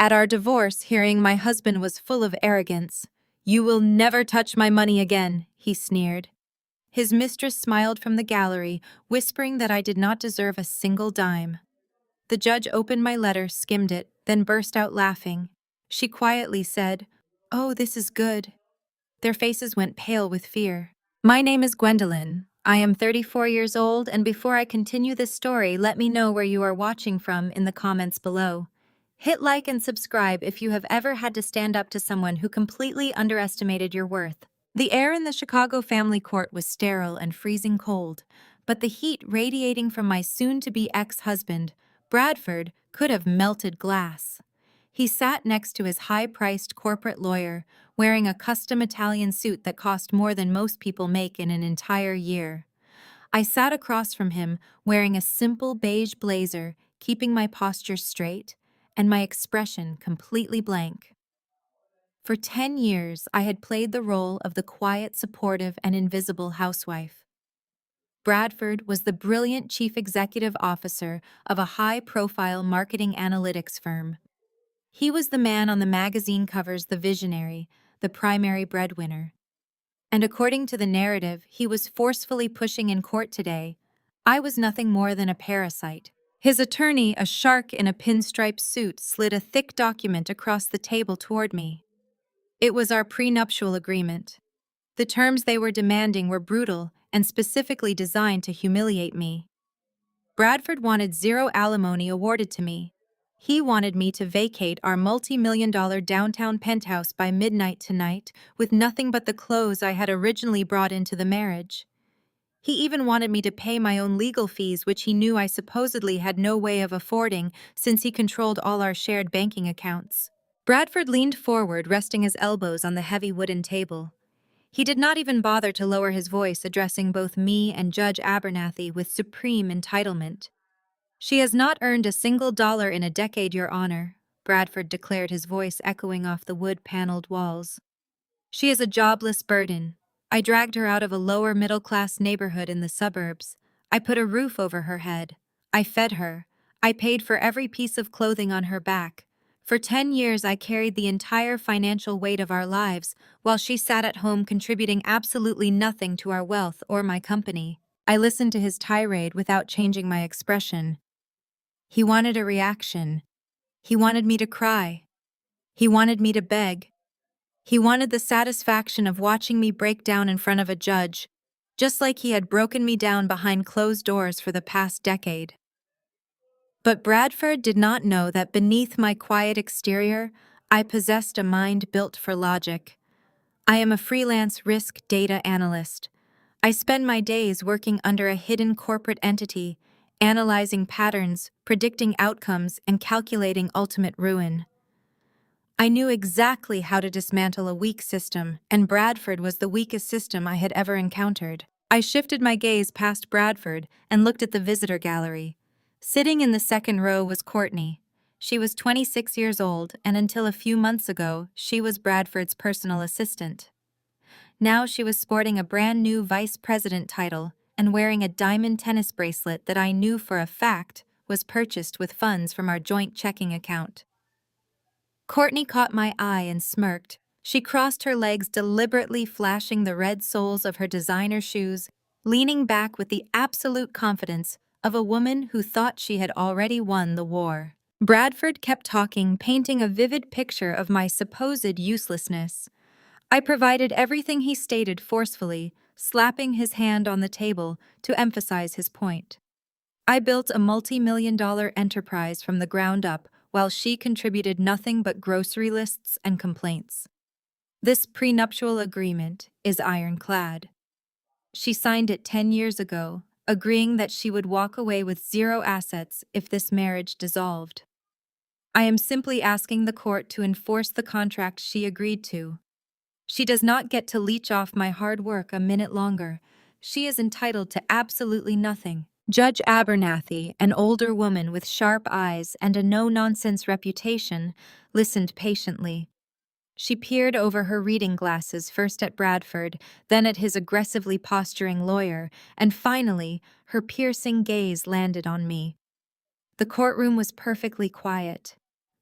At our divorce hearing, my husband was full of arrogance. "You will never touch my money again," he sneered. His mistress smiled from the gallery, whispering that I did not deserve a single dime. The judge opened my letter, skimmed it, then burst out laughing. She quietly said, "Oh, this is good." Their faces went pale with fear. "My name is Gwendolyn. I am 34 years old, and before I continue this story, let me know where you are watching from in the comments below. Hit like and subscribe if you have ever had to stand up to someone who completely underestimated your worth. The air in the Chicago family court was sterile and freezing cold, but the heat radiating from my soon-to-be ex-husband, Bradford, could have melted glass. He sat next to his high-priced corporate lawyer, wearing a custom Italian suit that cost more than most people make in an entire year. I sat across from him, wearing a simple beige blazer, keeping my posture straight, and my expression completely blank. For 10 years, I had played the role of the quiet, supportive, and invisible housewife. Bradford was the brilliant chief executive officer of a high-profile marketing analytics firm. He was the man on the magazine covers, the visionary, the primary breadwinner. And according to the narrative he was forcefully pushing in court today, I was nothing more than a parasite. His attorney, a shark in a pinstripe suit, slid a thick document across the table toward me. It was our prenuptial agreement. The terms they were demanding were brutal and specifically designed to humiliate me. Bradford wanted zero alimony awarded to me. He wanted me to vacate our multi-million-dollar downtown penthouse by midnight tonight with nothing but the clothes I had originally brought into the marriage. He even wanted me to pay my own legal fees, which he knew I supposedly had no way of affording since he controlled all our shared banking accounts. Bradford leaned forward, resting his elbows on the heavy wooden table. He did not even bother to lower his voice, addressing both me and Judge Abernathy with supreme entitlement. "She has not earned a single dollar in a decade, Your Honor," Bradford declared, his voice echoing off the wood-paneled walls. "She is a jobless burden. I dragged her out of a lower middle-class neighborhood in the suburbs. I put a roof over her head. I fed her. I paid for every piece of clothing on her back. For 10 years I carried the entire financial weight of our lives, while she sat at home contributing absolutely nothing to our wealth or my company." I listened to his tirade without changing my expression. He wanted a reaction. He wanted me to cry. He wanted me to beg. He wanted the satisfaction of watching me break down in front of a judge, just like he had broken me down behind closed doors for the past decade. But Bradford did not know that beneath my quiet exterior, I possessed a mind built for logic. I am a freelance risk data analyst. I spend my days working under a hidden corporate entity, analyzing patterns, predicting outcomes, and calculating ultimate ruin. I knew exactly how to dismantle a weak system, and Bradford was the weakest system I had ever encountered. I shifted my gaze past Bradford and looked at the visitor gallery. Sitting in the second row was Courtney. She was 26 years old, and until a few months ago, she was Bradford's personal assistant. Now she was sporting a brand new vice president title and wearing a diamond tennis bracelet that I knew for a fact was purchased with funds from our joint checking account. Courtney caught my eye and smirked. She crossed her legs, deliberately flashing the red soles of her designer shoes, leaning back with the absolute confidence of a woman who thought she had already won the war. Bradford kept talking, painting a vivid picture of my supposed uselessness. I provided everything he stated forcefully, slapping his hand on the table to emphasize his point. I built a multi-million-dollar enterprise from the ground up, while she contributed nothing but grocery lists and complaints. This prenuptial agreement is ironclad. She signed it 10 years ago, agreeing that she would walk away with zero assets if this marriage dissolved. I am simply asking the court to enforce the contract she agreed to. She does not get to leech off my hard work a minute longer. She is entitled to absolutely nothing. Judge Abernathy, an older woman with sharp eyes and a no-nonsense reputation, listened patiently. She peered over her reading glasses, first at Bradford, then at his aggressively posturing lawyer, and finally, her piercing gaze landed on me. The courtroom was perfectly quiet.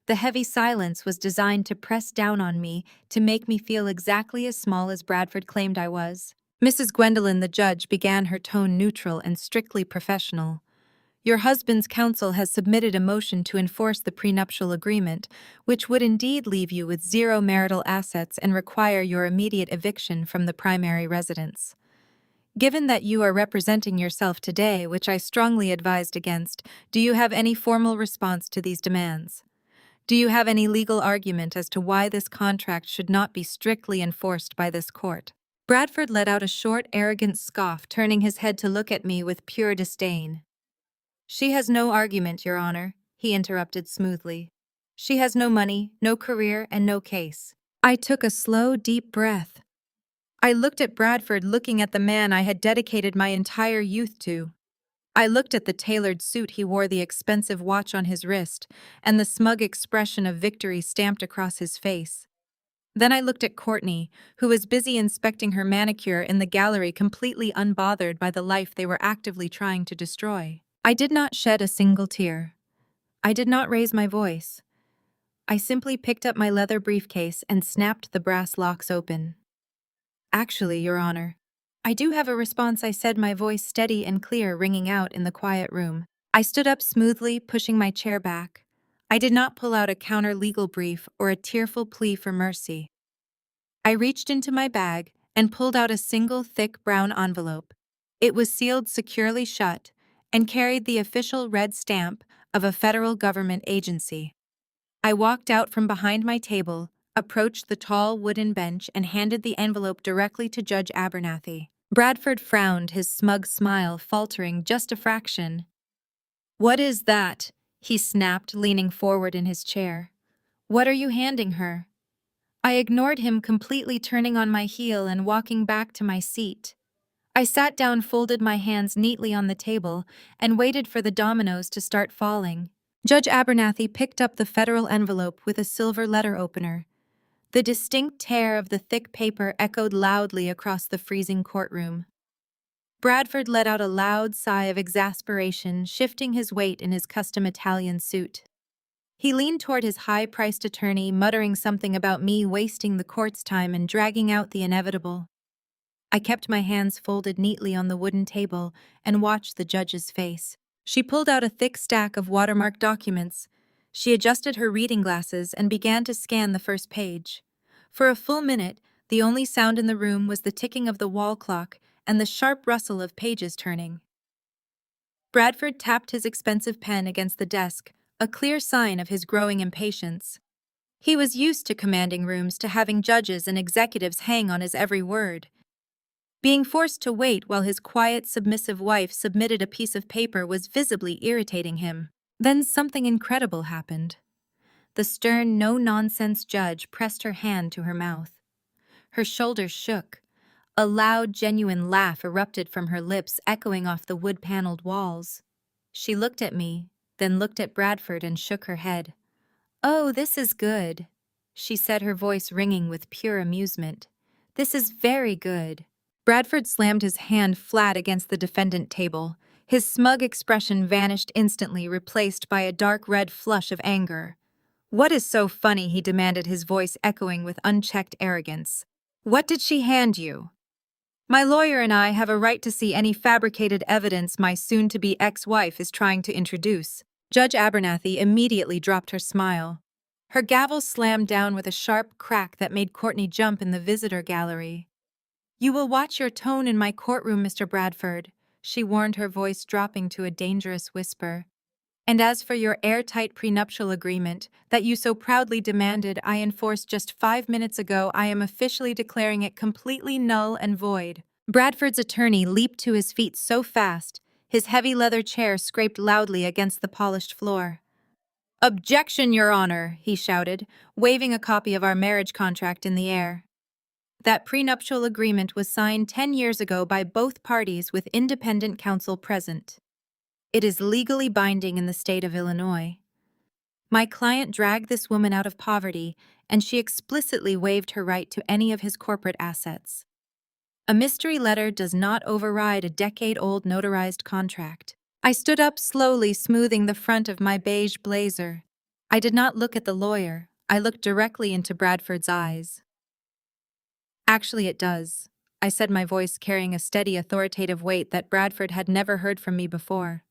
The heavy silence was designed to press down on me to make me feel exactly as small as Bradford claimed I was. Mrs. Gwendolyn, the judge, began, her tone neutral and strictly professional. Your husband's counsel has submitted a motion to enforce the prenuptial agreement, which would indeed leave you with zero marital assets and require your immediate eviction from the primary residence. Given that you are representing yourself today, which I strongly advised against, do you have any formal response to these demands? Do you have any legal argument as to why this contract should not be strictly enforced by this court? Bradford let out a short, arrogant scoff, turning his head to look at me with pure disdain. She has no argument, Your Honor, he interrupted smoothly. She has no money, no career, and no case. I took a slow, deep breath. I looked at Bradford, looking at the man I had dedicated my entire youth to. I looked at the tailored suit he wore, the expensive watch on his wrist, and the smug expression of victory stamped across his face. Then I looked at Courtney, who was busy inspecting her manicure in the gallery, completely unbothered by the life they were actively trying to destroy. I did not shed a single tear. I did not raise my voice. I simply picked up my leather briefcase and snapped the brass locks open. Actually, Your Honor, I do have a response, I said, my voice steady and clear, ringing out in the quiet room. I stood up smoothly, pushing my chair back. I did not pull out a counter-legal brief or a tearful plea for mercy. I reached into my bag and pulled out a single thick brown envelope. It was sealed securely shut and carried the official red stamp of a federal government agency. I walked out from behind my table, approached the tall wooden bench, and handed the envelope directly to Judge Abernathy. Bradford frowned, his smug smile faltering just a fraction. "What is that?" he snapped, leaning forward in his chair. "What are you handing her?" I ignored him completely, turning on my heel and walking back to my seat. I sat down, folded my hands neatly on the table, and waited for the dominoes to start falling. Judge Abernathy picked up the federal envelope with a silver letter opener. The distinct tear of the thick paper echoed loudly across the freezing courtroom. Bradford let out a loud sigh of exasperation, shifting his weight in his custom Italian suit. He leaned toward his high-priced attorney, muttering something about me wasting the court's time and dragging out the inevitable. I kept my hands folded neatly on the wooden table and watched the judge's face. She pulled out a thick stack of watermarked documents. She adjusted her reading glasses and began to scan the first page. For a full minute, the only sound in the room was the ticking of the wall clock and the sharp rustle of pages turning. Bradford tapped his expensive pen against the desk, a clear sign of his growing impatience. He was used to commanding rooms, to having judges and executives hang on his every word. Being forced to wait while his quiet, submissive wife submitted a piece of paper was visibly irritating him. Then something incredible happened. The stern, no-nonsense judge pressed her hand to her mouth. Her shoulders shook. A loud, genuine laugh erupted from her lips, echoing off the wood-paneled walls. She looked at me, then looked at Bradford and shook her head. "Oh, this is good," she said, her voice ringing with pure amusement. "This is very good." Bradford slammed his hand flat against the defendant table. His smug expression vanished instantly, replaced by a dark red flush of anger. "What is so funny?" he demanded, his voice echoing with unchecked arrogance. "What did she hand you?" "My lawyer and I have a right to see any fabricated evidence my soon-to-be ex-wife is trying to introduce." Judge Abernathy immediately dropped her smile. Her gavel slammed down with a sharp crack that made Courtney jump in the visitor gallery. "You will watch your tone in my courtroom, Mr. Bradford," she warned, her voice dropping to a dangerous whisper. "And as for your airtight prenuptial agreement that you so proudly demanded I enforce just 5 minutes ago, I am officially declaring it completely null and void." Bradford's attorney leaped to his feet so fast, his heavy leather chair scraped loudly against the polished floor. "Objection, Your Honor," he shouted, waving a copy of our marriage contract in the air. That prenuptial agreement was signed 10 years ago by both parties with independent counsel present. It is legally binding in the state of Illinois. My client dragged this woman out of poverty, and she explicitly waived her right to any of his corporate assets. A mystery letter does not override a decade-old notarized contract. I stood up slowly, smoothing the front of my beige blazer. I did not look at the lawyer. I looked directly into Bradford's eyes. Actually, it does, I said, my voice carrying a steady, authoritative weight that Bradford had never heard from me before.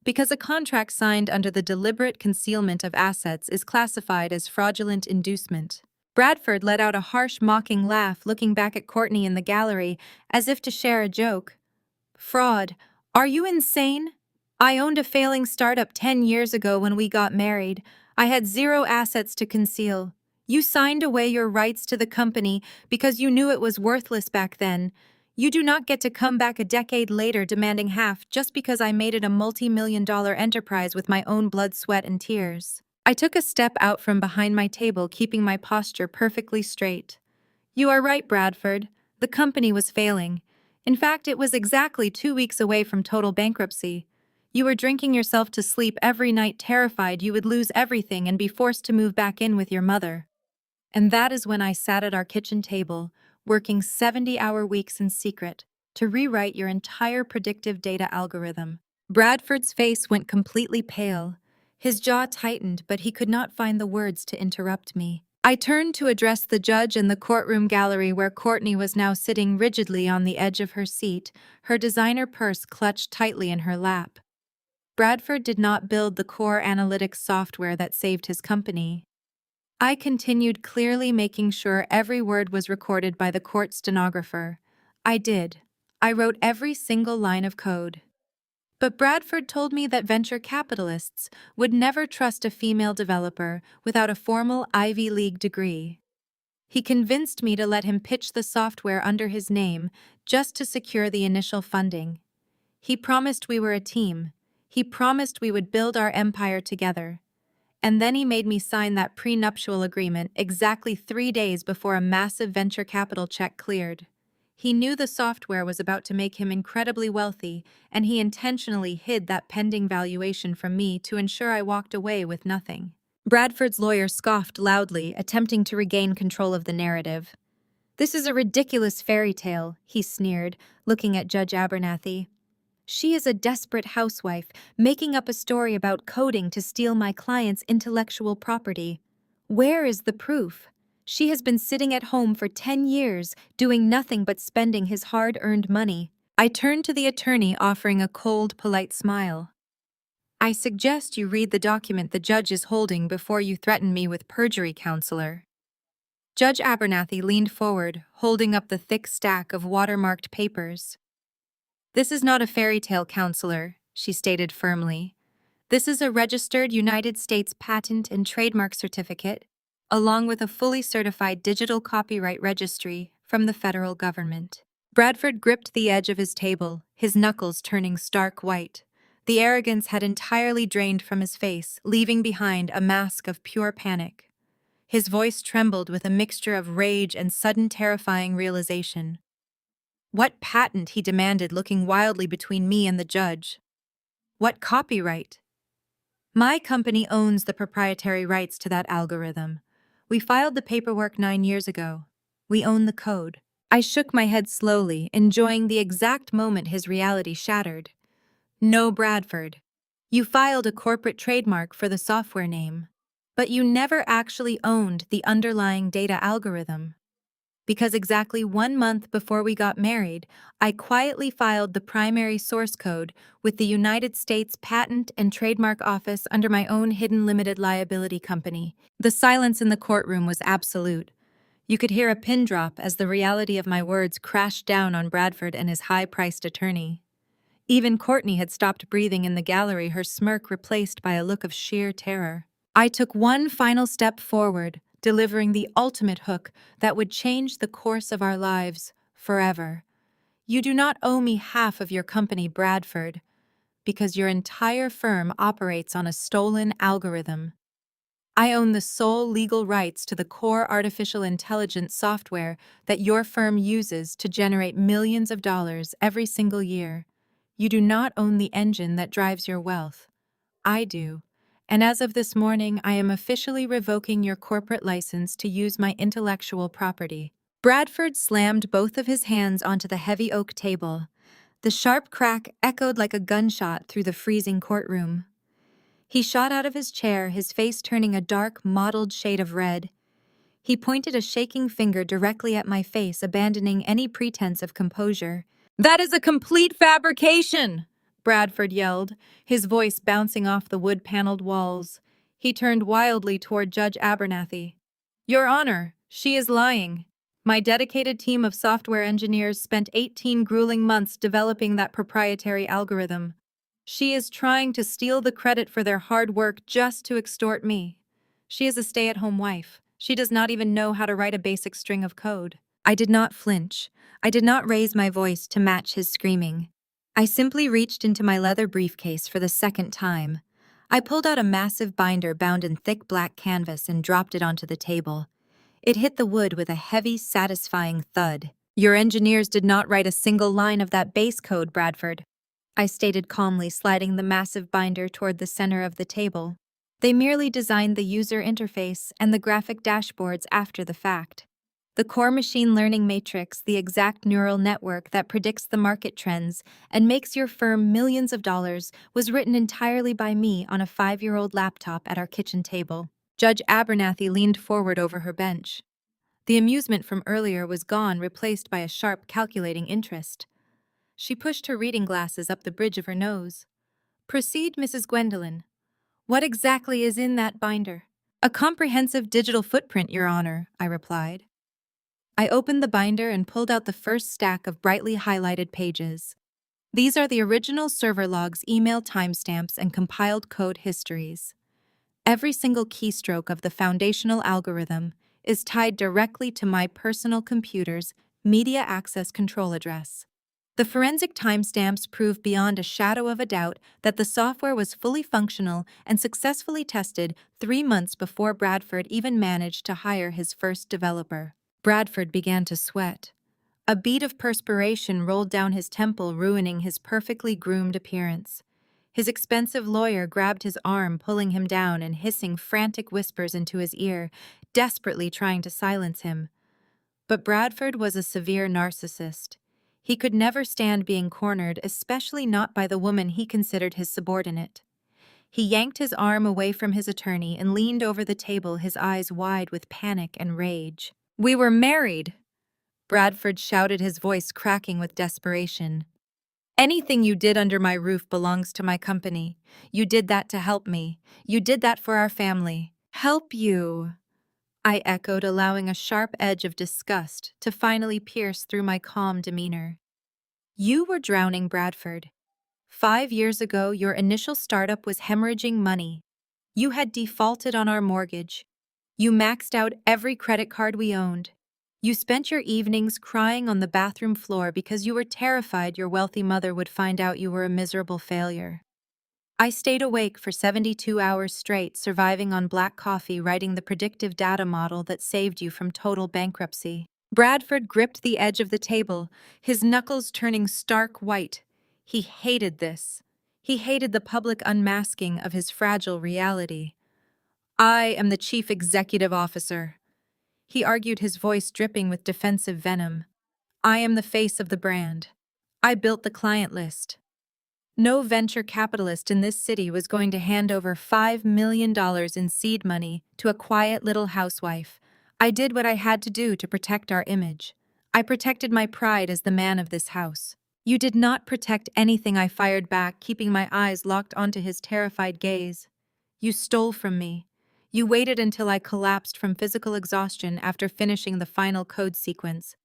Because a contract signed under the deliberate concealment of assets is classified as fraudulent inducement. Bradford let out a harsh, mocking laugh, looking back at Courtney in the gallery, as if to share a joke. Fraud. Are you insane? I owned a failing startup 10 years ago when we got married. I had zero assets to conceal. You signed away your rights to the company because you knew it was worthless back then. You do not get to come back a decade later demanding half just because I made it a multi-million-dollar enterprise with my own blood, sweat, and tears. I took a step out from behind my table, keeping my posture perfectly straight. You are right, Bradford. The company was failing. In fact, it was exactly 2 weeks away from total bankruptcy. You were drinking yourself to sleep every night, terrified you would lose everything and be forced to move back in with your mother. And that is when I sat at our kitchen table, working 70-hour weeks in secret, to rewrite your entire predictive data algorithm. Bradford's face went completely pale. His jaw tightened, but he could not find the words to interrupt me. I turned to address the judge in the courtroom gallery where Courtney was now sitting rigidly on the edge of her seat, her designer purse clutched tightly in her lap. Bradford did not build the core analytics software that saved his company. I continued, clearly making sure every word was recorded by the court stenographer. I did. I wrote every single line of code. But Bradford told me that venture capitalists would never trust a female developer without a formal Ivy League degree. He convinced me to let him pitch the software under his name just to secure the initial funding. He promised we were a team. He promised we would build our empire together. And then he made me sign that prenuptial agreement exactly 3 days before a massive venture capital check cleared. He knew the software was about to make him incredibly wealthy, and he intentionally hid that pending valuation from me to ensure I walked away with nothing. Bradford's lawyer scoffed loudly, attempting to regain control of the narrative. "This is a ridiculous fairy tale," he sneered, looking at Judge Abernathy. "She is a desperate housewife, making up a story about coding to steal my client's intellectual property. Where is the proof? She has been sitting at home for 10 years, doing nothing but spending his hard-earned money." I turned to the attorney, offering a cold, polite smile. "I suggest you read the document the judge is holding before you threaten me with perjury, counselor." Judge Abernathy leaned forward, holding up the thick stack of watermarked papers. "This is not a fairy tale, counselor," she stated firmly. "This is a registered United States patent and trademark certificate, along with a fully certified digital copyright registry from the federal government." Bradford gripped the edge of his table, his knuckles turning stark white. The arrogance had entirely drained from his face, leaving behind a mask of pure panic. His voice trembled with a mixture of rage and sudden terrifying realization. "What patent?" he demanded, looking wildly between me and the judge. "What copyright?" "My company owns the proprietary rights to that algorithm. We filed the paperwork 9 years ago. We own the code." I shook my head slowly, enjoying the exact moment his reality shattered. "No, Bradford. You filed a corporate trademark for the software name, but you never actually owned the underlying data algorithm. Because exactly 1 month before we got married, I quietly filed the primary source code with the United States Patent and Trademark Office under my own hidden limited liability company." The silence in the courtroom was absolute. You could hear a pin drop as the reality of my words crashed down on Bradford and his high-priced attorney. Even Courtney had stopped breathing in the gallery, her smirk replaced by a look of sheer terror. I took one final step forward, delivering the ultimate hook that would change the course of our lives forever. "You do not owe me half of your company, Bradford, because your entire firm operates on a stolen algorithm. I own the sole legal rights to the core artificial intelligence software that your firm uses to generate millions of dollars every single year. You do not own the engine that drives your wealth. I do. And as of this morning, I am officially revoking your corporate license to use my intellectual property." Bradford slammed both of his hands onto the heavy oak table. The sharp crack echoed like a gunshot through the freezing courtroom. He shot out of his chair, his face turning a dark, mottled shade of red. He pointed a shaking finger directly at my face, abandoning any pretense of composure. "That is a complete fabrication!" Bradford yelled, his voice bouncing off the wood-paneled walls. He turned wildly toward Judge Abernathy. "Your Honor, she is lying. My dedicated team of software engineers spent 18 grueling months developing that proprietary algorithm. She is trying to steal the credit for their hard work just to extort me. She is a stay-at-home wife. She does not even know how to write a basic string of code." I did not flinch. I did not raise my voice to match his screaming. I simply reached into my leather briefcase for the second time. I pulled out a massive binder bound in thick black canvas and dropped it onto the table. It hit the wood with a heavy, satisfying thud. "Your engineers did not write a single line of that base code, Bradford," I stated calmly, sliding the massive binder toward the center of the table. "They merely designed the user interface and the graphic dashboards after the fact. The core machine learning matrix, the exact neural network that predicts the market trends and makes your firm millions of dollars, was written entirely by me on a 5-year-old laptop at our kitchen table." Judge Abernathy leaned forward over her bench. The amusement from earlier was gone, replaced by a sharp, calculating interest. She pushed her reading glasses up the bridge of her nose. "Proceed, Mrs. Gwendolyn. What exactly is in that binder?" "A comprehensive digital footprint, Your Honor," I replied. I opened the binder and pulled out the first stack of brightly highlighted pages. These are the original server logs, email timestamps, and compiled code histories. Every single keystroke of the foundational algorithm is tied directly to my personal computer's media access control address. The forensic timestamps prove beyond a shadow of a doubt that the software was fully functional and successfully tested 3 months before Bradford even managed to hire his first developer. Bradford began to sweat. A bead of perspiration rolled down his temple, ruining his perfectly groomed appearance. His expensive lawyer grabbed his arm, pulling him down and hissing frantic whispers into his ear, desperately trying to silence him. But Bradford was a severe narcissist. He could never stand being cornered, especially not by the woman he considered his subordinate. He yanked his arm away from his attorney and leaned over the table, his eyes wide with panic and rage. "We were married," Bradford shouted, his voice cracking with desperation. "Anything you did under my roof belongs to my company. You did that to help me. You did that for our family." "Help you?" I echoed, allowing a sharp edge of disgust to finally pierce through my calm demeanor. "You were drowning, Bradford. 5 years ago, your initial startup was hemorrhaging money. You had defaulted on our mortgage. You maxed out every credit card we owned. You spent your evenings crying on the bathroom floor because you were terrified your wealthy mother would find out you were a miserable failure. I stayed awake for 72 hours straight, surviving on black coffee, writing the predictive data model that saved you from total bankruptcy." Bradford gripped the edge of the table, his knuckles turning stark white. He hated this. He hated the public unmasking of his fragile reality. "I am the chief executive officer," he argued, his voice dripping with defensive venom. "I am the face of the brand. I built the client list. No venture capitalist in this city was going to hand over $5 million in seed money to a quiet little housewife. I did what I had to do to protect our image. I protected my pride as the man of this house." "You did not protect anything," I fired back, keeping my eyes locked onto his terrified gaze. "You stole from me. You waited until I collapsed from physical exhaustion after finishing the final code sequence.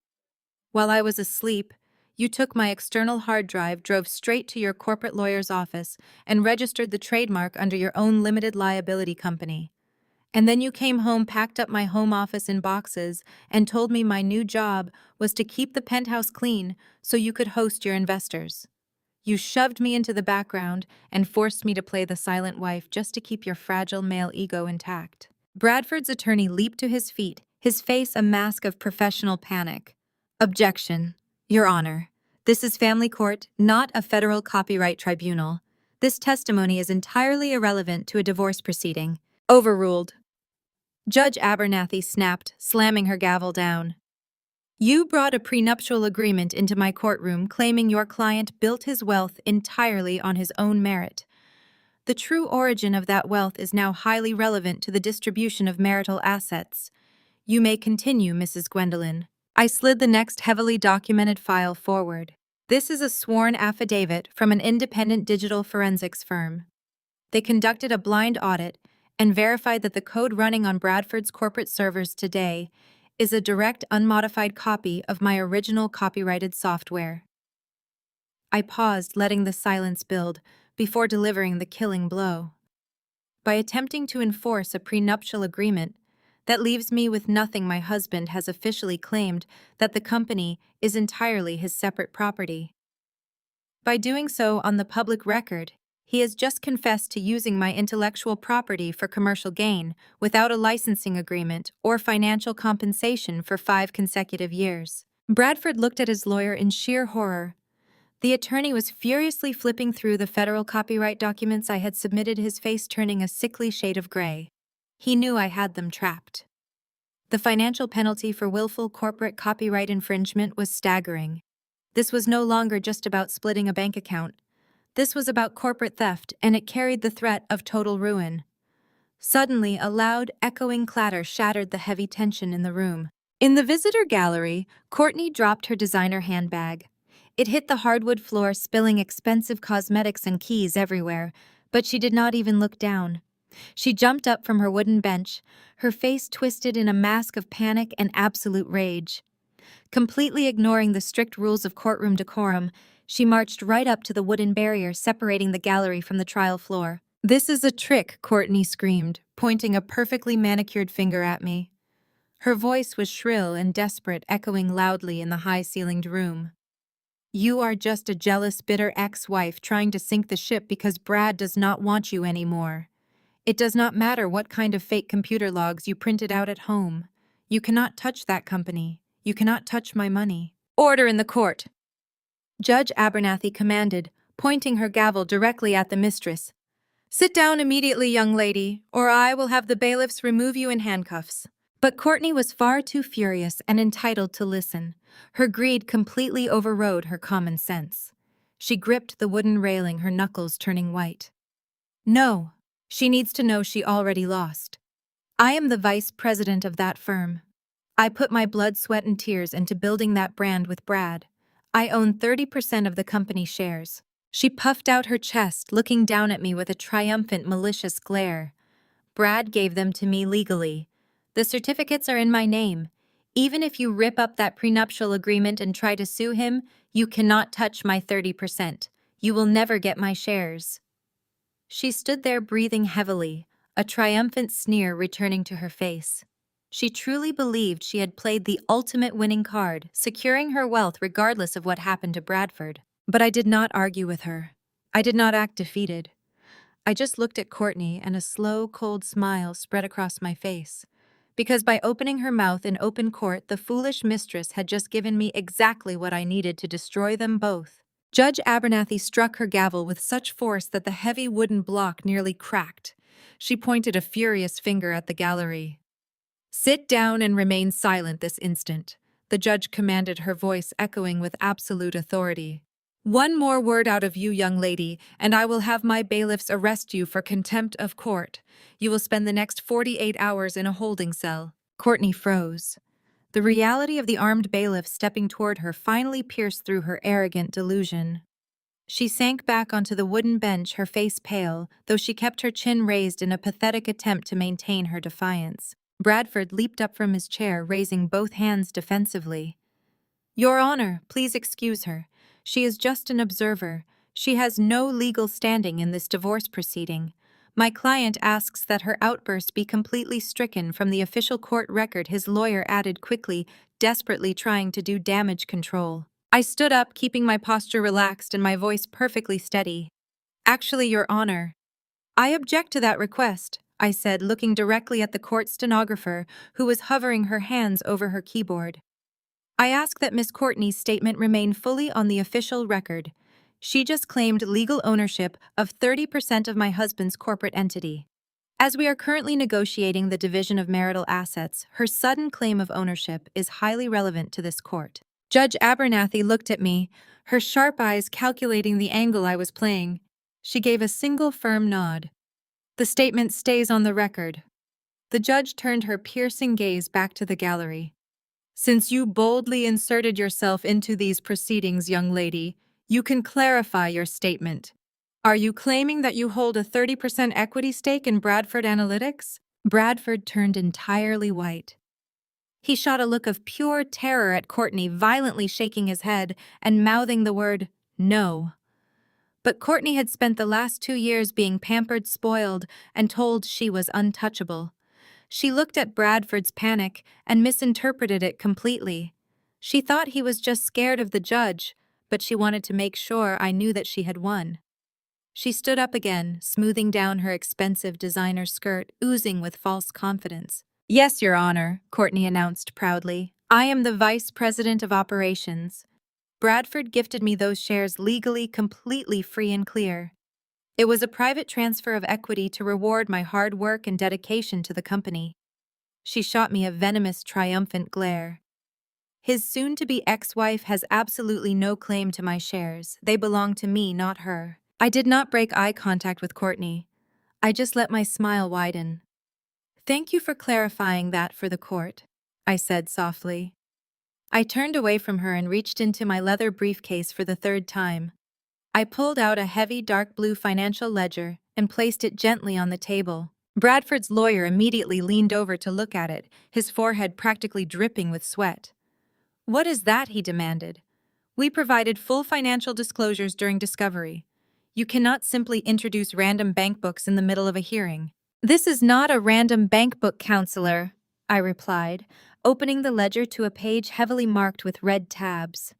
While I was asleep, you took my external hard drive, drove straight to your corporate lawyer's office, and registered the trademark under your own limited liability company. And then you came home, packed up my home office in boxes, and told me my new job was to keep the penthouse clean so you could host your investors. You shoved me into the background and forced me to play the silent wife just to keep your fragile male ego intact." Bradford's attorney leaped to his feet, his face a mask of professional panic. "Objection, Your Honor. This is family court, not a federal copyright tribunal. This testimony is entirely irrelevant to a divorce proceeding." "Overruled." Judge Abernathy snapped, slamming her gavel down. "You brought a prenuptial agreement into my courtroom claiming your client built his wealth entirely on his own merit. The true origin of that wealth is now highly relevant to the distribution of marital assets. You may continue, Mrs. Gwendolyn. I slid the next heavily documented file forward. This is a sworn affidavit from an independent digital forensics firm. They conducted a blind audit and verified that the code running on Bradford's corporate servers today is a direct unmodified copy of my original copyrighted software. I paused, letting the silence build, before delivering the killing blow. By attempting to enforce a prenuptial agreement that leaves me with nothing, my husband has officially claimed that the company is entirely his separate property. By doing so on the public record, he has just confessed to using my intellectual property for commercial gain without a licensing agreement or financial compensation for 5 consecutive years. Bradford looked at his lawyer in sheer horror. The attorney was furiously flipping through the federal copyright documents I had submitted, his face turning a sickly shade of gray. He knew I had them trapped. The financial penalty for willful corporate copyright infringement was staggering. This was no longer just about splitting a bank account. This was about corporate theft, and it carried the threat of total ruin. Suddenly, a loud, echoing clatter shattered the heavy tension in the room. In the visitor gallery, Courtney dropped her designer handbag. It hit the hardwood floor, spilling expensive cosmetics and keys everywhere, but she did not even look down. She jumped up from her wooden bench, her face twisted in a mask of panic and absolute rage. Completely ignoring the strict rules of courtroom decorum, she marched right up to the wooden barrier separating the gallery from the trial floor. "This is a trick," Courtney screamed, pointing a perfectly manicured finger at me. Her voice was shrill and desperate, echoing loudly in the high-ceilinged room. "You are just a jealous, bitter ex-wife trying to sink the ship because Brad does not want you anymore. It does not matter what kind of fake computer logs you printed out at home. You cannot touch that company. You cannot touch my money." "Order in the court!" Judge Abernathy commanded, pointing her gavel directly at the mistress. "Sit down immediately, young lady, or I will have the bailiffs remove you in handcuffs." But Courtney was far too furious and entitled to listen. Her greed completely overrode her common sense. She gripped the wooden railing, her knuckles turning white. "No, she needs to know she already lost. I am the vice president of that firm. I put my blood, sweat, and tears into building that brand with Brad. I own 30% of the company shares." She puffed out her chest, looking down at me with a triumphant, malicious glare. "Brad gave them to me legally. The certificates are in my name. Even if you rip up that prenuptial agreement and try to sue him, you cannot touch my 30%. You will never get my shares." She stood there breathing heavily, a triumphant sneer returning to her face. She truly believed she had played the ultimate winning card, securing her wealth regardless of what happened to Bradford. But I did not argue with her. I did not act defeated. I just looked at Courtney, and a slow, cold smile spread across my face. Because by opening her mouth in open court, the foolish mistress had just given me exactly what I needed to destroy them both. Judge Abernathy struck her gavel with such force that the heavy wooden block nearly cracked. She pointed a furious finger at the gallery. "Sit down and remain silent this instant," the judge commanded, her voice echoing with absolute authority. "One more word out of you, young lady, and I will have my bailiffs arrest you for contempt of court. You will spend the next 48 hours in a holding cell." Courtney froze. The reality of the armed bailiff stepping toward her finally pierced through her arrogant delusion. She sank back onto the wooden bench, her face pale, though she kept her chin raised in a pathetic attempt to maintain her defiance. Bradford leaped up from his chair, raising both hands defensively. "Your Honor, please excuse her. She is just an observer. She has no legal standing in this divorce proceeding. My client asks that her outburst be completely stricken from the official court record," his lawyer added quickly, desperately trying to do damage control. I stood up, keeping my posture relaxed and my voice perfectly steady. "Actually, Your Honor, I object to that request," I said, looking directly at the court stenographer, who was hovering her hands over her keyboard. "I ask that Miss Courtney's statement remain fully on the official record. She just claimed legal ownership of 30% of my husband's corporate entity. As we are currently negotiating the division of marital assets, her sudden claim of ownership is highly relevant to this court." Judge Abernathy looked at me, her sharp eyes calculating the angle I was playing. She gave a single firm nod. The statement stays on the record. The judge turned her piercing gaze back to the gallery. Since you boldly inserted yourself into these proceedings, young lady, you can clarify your statement. Are you claiming that you hold a 30% equity stake in Bradford Analytics? Bradford turned entirely white. He shot a look of pure terror at Courtney, violently shaking his head and mouthing the word, no. But Courtney had spent the last 2 years being pampered, spoiled, and told she was untouchable. She looked at Bradford's panic and misinterpreted it completely. She thought he was just scared of the judge, but she wanted to make sure I knew that she had won. She stood up again, smoothing down her expensive designer skirt, oozing with false confidence. Yes, Your Honor, Courtney announced proudly. I am the Vice President of Operations. Bradford gifted me those shares legally, completely free and clear. It was a private transfer of equity to reward my hard work and dedication to the company. She shot me a venomous, triumphant glare. His soon-to-be ex-wife has absolutely no claim to my shares. They belong to me, not her. I did not break eye contact with Courtney. I just let my smile widen. Thank you for clarifying that for the court, I said softly. I turned away from her and reached into my leather briefcase for the third time. I pulled out a heavy dark blue financial ledger and placed it gently on the table. Bradford's lawyer immediately leaned over to look at it, his forehead practically dripping with sweat. What is that? He demanded. We provided full financial disclosures during discovery. You cannot simply introduce random bank books in the middle of a hearing. This is not a random bank book, counselor, I replied, opening the ledger to a page heavily marked with red tabs.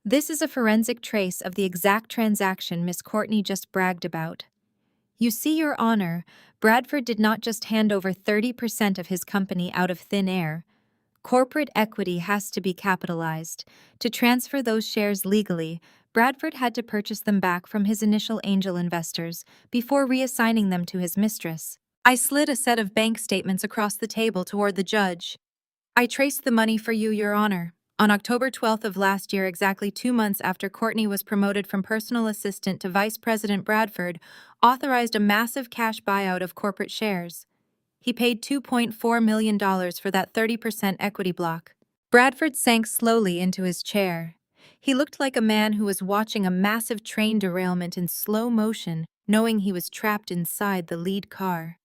This is a forensic trace of the exact transaction Miss Courtney just bragged about. You see, Your Honor, Bradford did not just hand over 30% of his company out of thin air. Corporate equity has to be capitalized. To transfer those shares legally, Bradford had to purchase them back from his initial angel investors before reassigning them to his mistress. I slid a set of bank statements across the table toward the judge. I traced the money for you, Your Honor. On October 12th of last year, exactly 2 months after Courtney was promoted from personal assistant to Vice President, Bradford authorized a massive cash buyout of corporate shares. He paid $2.4 million for that 30% equity block. Bradford sank slowly into his chair. He looked like a man who was watching a massive train derailment in slow motion, knowing he was trapped inside the lead car.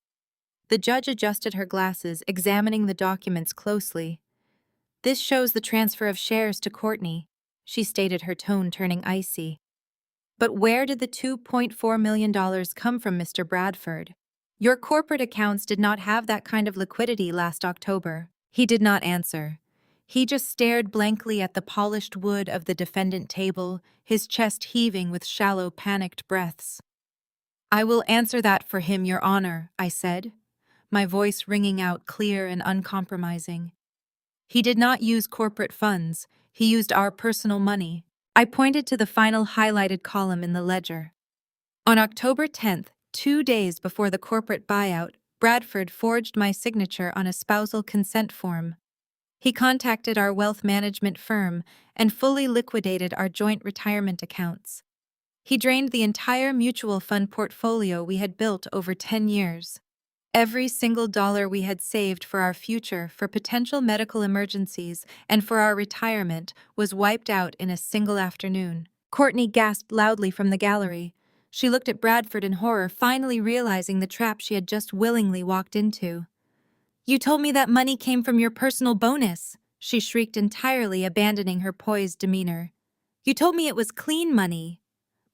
The judge adjusted her glasses, examining the documents closely. This shows the transfer of shares to Courtney, she stated, her tone turning icy. But where did the $2.4 million come from, Mr. Bradford? Your corporate accounts did not have that kind of liquidity last October. He did not answer. He just stared blankly at the polished wood of the defendant table, his chest heaving with shallow, panicked breaths. I will answer that for him, Your Honor, I said, my voice ringing out clear and uncompromising. He did not use corporate funds. He used our personal money. I pointed to the final highlighted column in the ledger. On October 10th, 2 days before the corporate buyout, Bradford forged my signature on a spousal consent form. He contacted our wealth management firm and fully liquidated our joint retirement accounts. He drained the entire mutual fund portfolio we had built over 10 years. Every single dollar we had saved for our future, for potential medical emergencies, and for our retirement was wiped out in a single afternoon. Courtney gasped loudly from the gallery. She looked at Bradford in horror, finally realizing the trap she had just willingly walked into. You told me that money came from your personal bonus, she shrieked, entirely abandoning her poised demeanor. You told me it was clean money.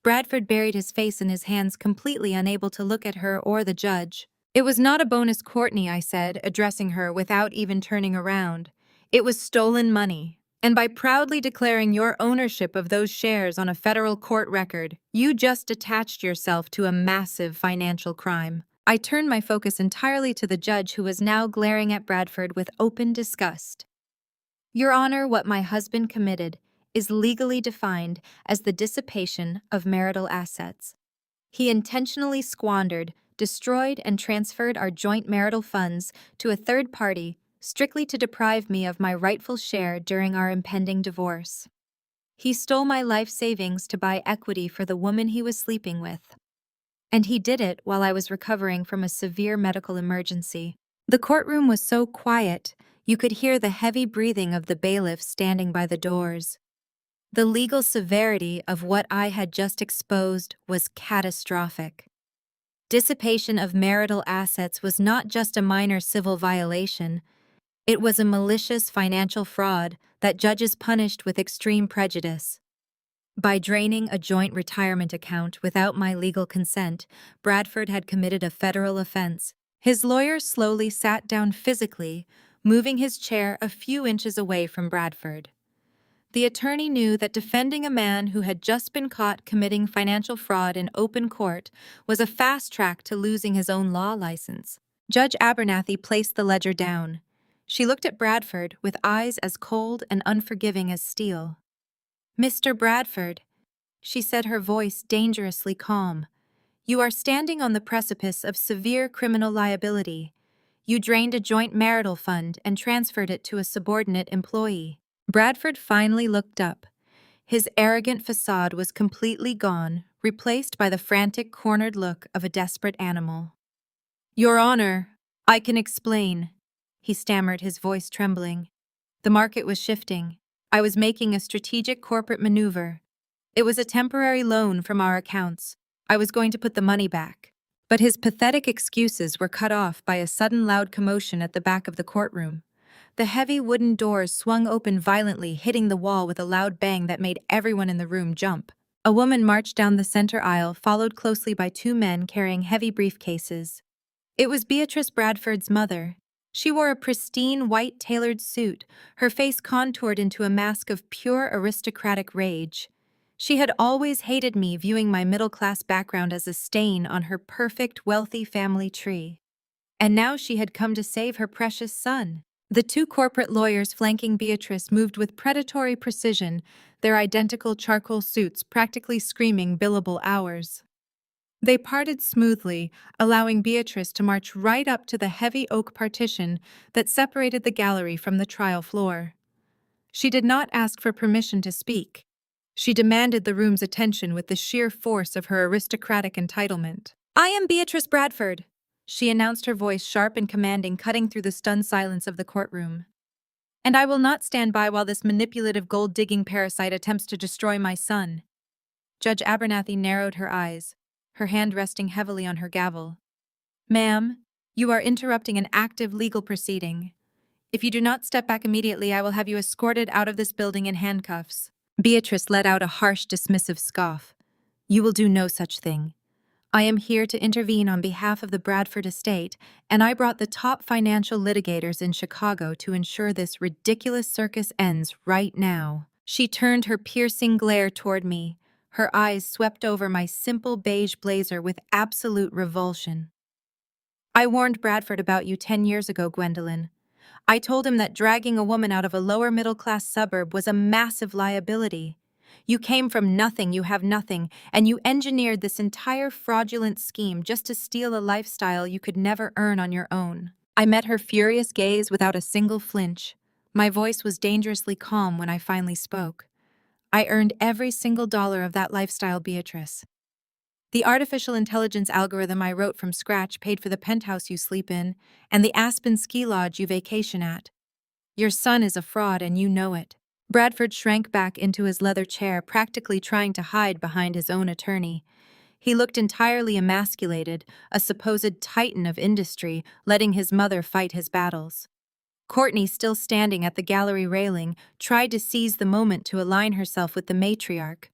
Bradford buried his face in his hands, completely unable to look at her or the judge. It was not a bonus, Courtney, I said, addressing her without even turning around. It was stolen money. And by proudly declaring your ownership of those shares on a federal court record, you just attached yourself to a massive financial crime. I turned my focus entirely to the judge, who was now glaring at Bradford with open disgust. Your Honor, what my husband committed is legally defined as the dissipation of marital assets. He intentionally squandered, destroyed, and transferred our joint marital funds to a third party strictly to deprive me of my rightful share during our impending divorce. He stole my life savings to buy equity for the woman he was sleeping with. And he did it while I was recovering from a severe medical emergency. The courtroom was so quiet, you could hear the heavy breathing of the bailiff standing by the doors. The legal severity of what I had just exposed was catastrophic. Dissipation of marital assets was not just a minor civil violation, it was a malicious financial fraud that judges punished with extreme prejudice. By draining a joint retirement account without my legal consent, Bradford had committed a federal offense. His lawyer slowly sat down physically, moving his chair a few inches away from Bradford. The attorney knew that defending a man who had just been caught committing financial fraud in open court was a fast track to losing his own law license. Judge Abernathy placed the ledger down. She looked at Bradford with eyes as cold and unforgiving as steel. "Mr. Bradford," she said, her voice dangerously calm, "you are standing on the precipice of severe criminal liability. You drained a joint marital fund and transferred it to a subordinate employee." Bradford finally looked up. His arrogant facade was completely gone, replaced by the frantic, cornered look of a desperate animal. "Your Honor, I can explain," he stammered, his voice trembling. "The market was shifting. I was making a strategic corporate maneuver. It was a temporary loan from our accounts. I was going to put the money back." But his pathetic excuses were cut off by a sudden loud commotion at the back of the courtroom. The heavy wooden doors swung open violently, hitting the wall with a loud bang that made everyone in the room jump. A woman marched down the center aisle, followed closely by two men carrying heavy briefcases. It was Beatrice Bradford's mother. She wore a pristine white tailored suit, her face contoured into a mask of pure aristocratic rage. She had always hated me, viewing my middle-class background as a stain on her perfect, wealthy family tree. And now she had come to save her precious son. The two corporate lawyers flanking Beatrice moved with predatory precision, their identical charcoal suits practically screaming billable hours. They parted smoothly, allowing Beatrice to march right up to the heavy oak partition that separated the gallery from the trial floor. She did not ask for permission to speak. She demanded the room's attention with the sheer force of her aristocratic entitlement. "I am Beatrice Bradford," she announced, her voice sharp and commanding, cutting through the stunned silence of the courtroom. "And I will not stand by while this manipulative gold-digging parasite attempts to destroy my son." Judge Abernathy narrowed her eyes, her hand resting heavily on her gavel. "Ma'am, you are interrupting an active legal proceeding. If you do not step back immediately, I will have you escorted out of this building in handcuffs." Beatrice let out a harsh, dismissive scoff. "You will do no such thing. I am here to intervene on behalf of the Bradford estate, and I brought the top financial litigators in Chicago to ensure this ridiculous circus ends right now." She turned her piercing glare toward me, her eyes swept over my simple beige blazer with absolute revulsion. "I warned Bradford about you 10 years ago, Gwendolyn. I told him that dragging a woman out of a lower middle-class suburb was a massive liability. You came from nothing, you have nothing, and you engineered this entire fraudulent scheme just to steal a lifestyle you could never earn on your own." I met her furious gaze without a single flinch. My voice was dangerously calm when I finally spoke. "I earned every single dollar of that lifestyle, Beatrice. The artificial intelligence algorithm I wrote from scratch paid for the penthouse you sleep in and the Aspen ski lodge you vacation at. Your son is a fraud, and you know it." Bradford shrank back into his leather chair, practically trying to hide behind his own attorney. He looked entirely emasculated, a supposed titan of industry, letting his mother fight his battles. Courtney, still standing at the gallery railing, tried to seize the moment to align herself with the matriarch.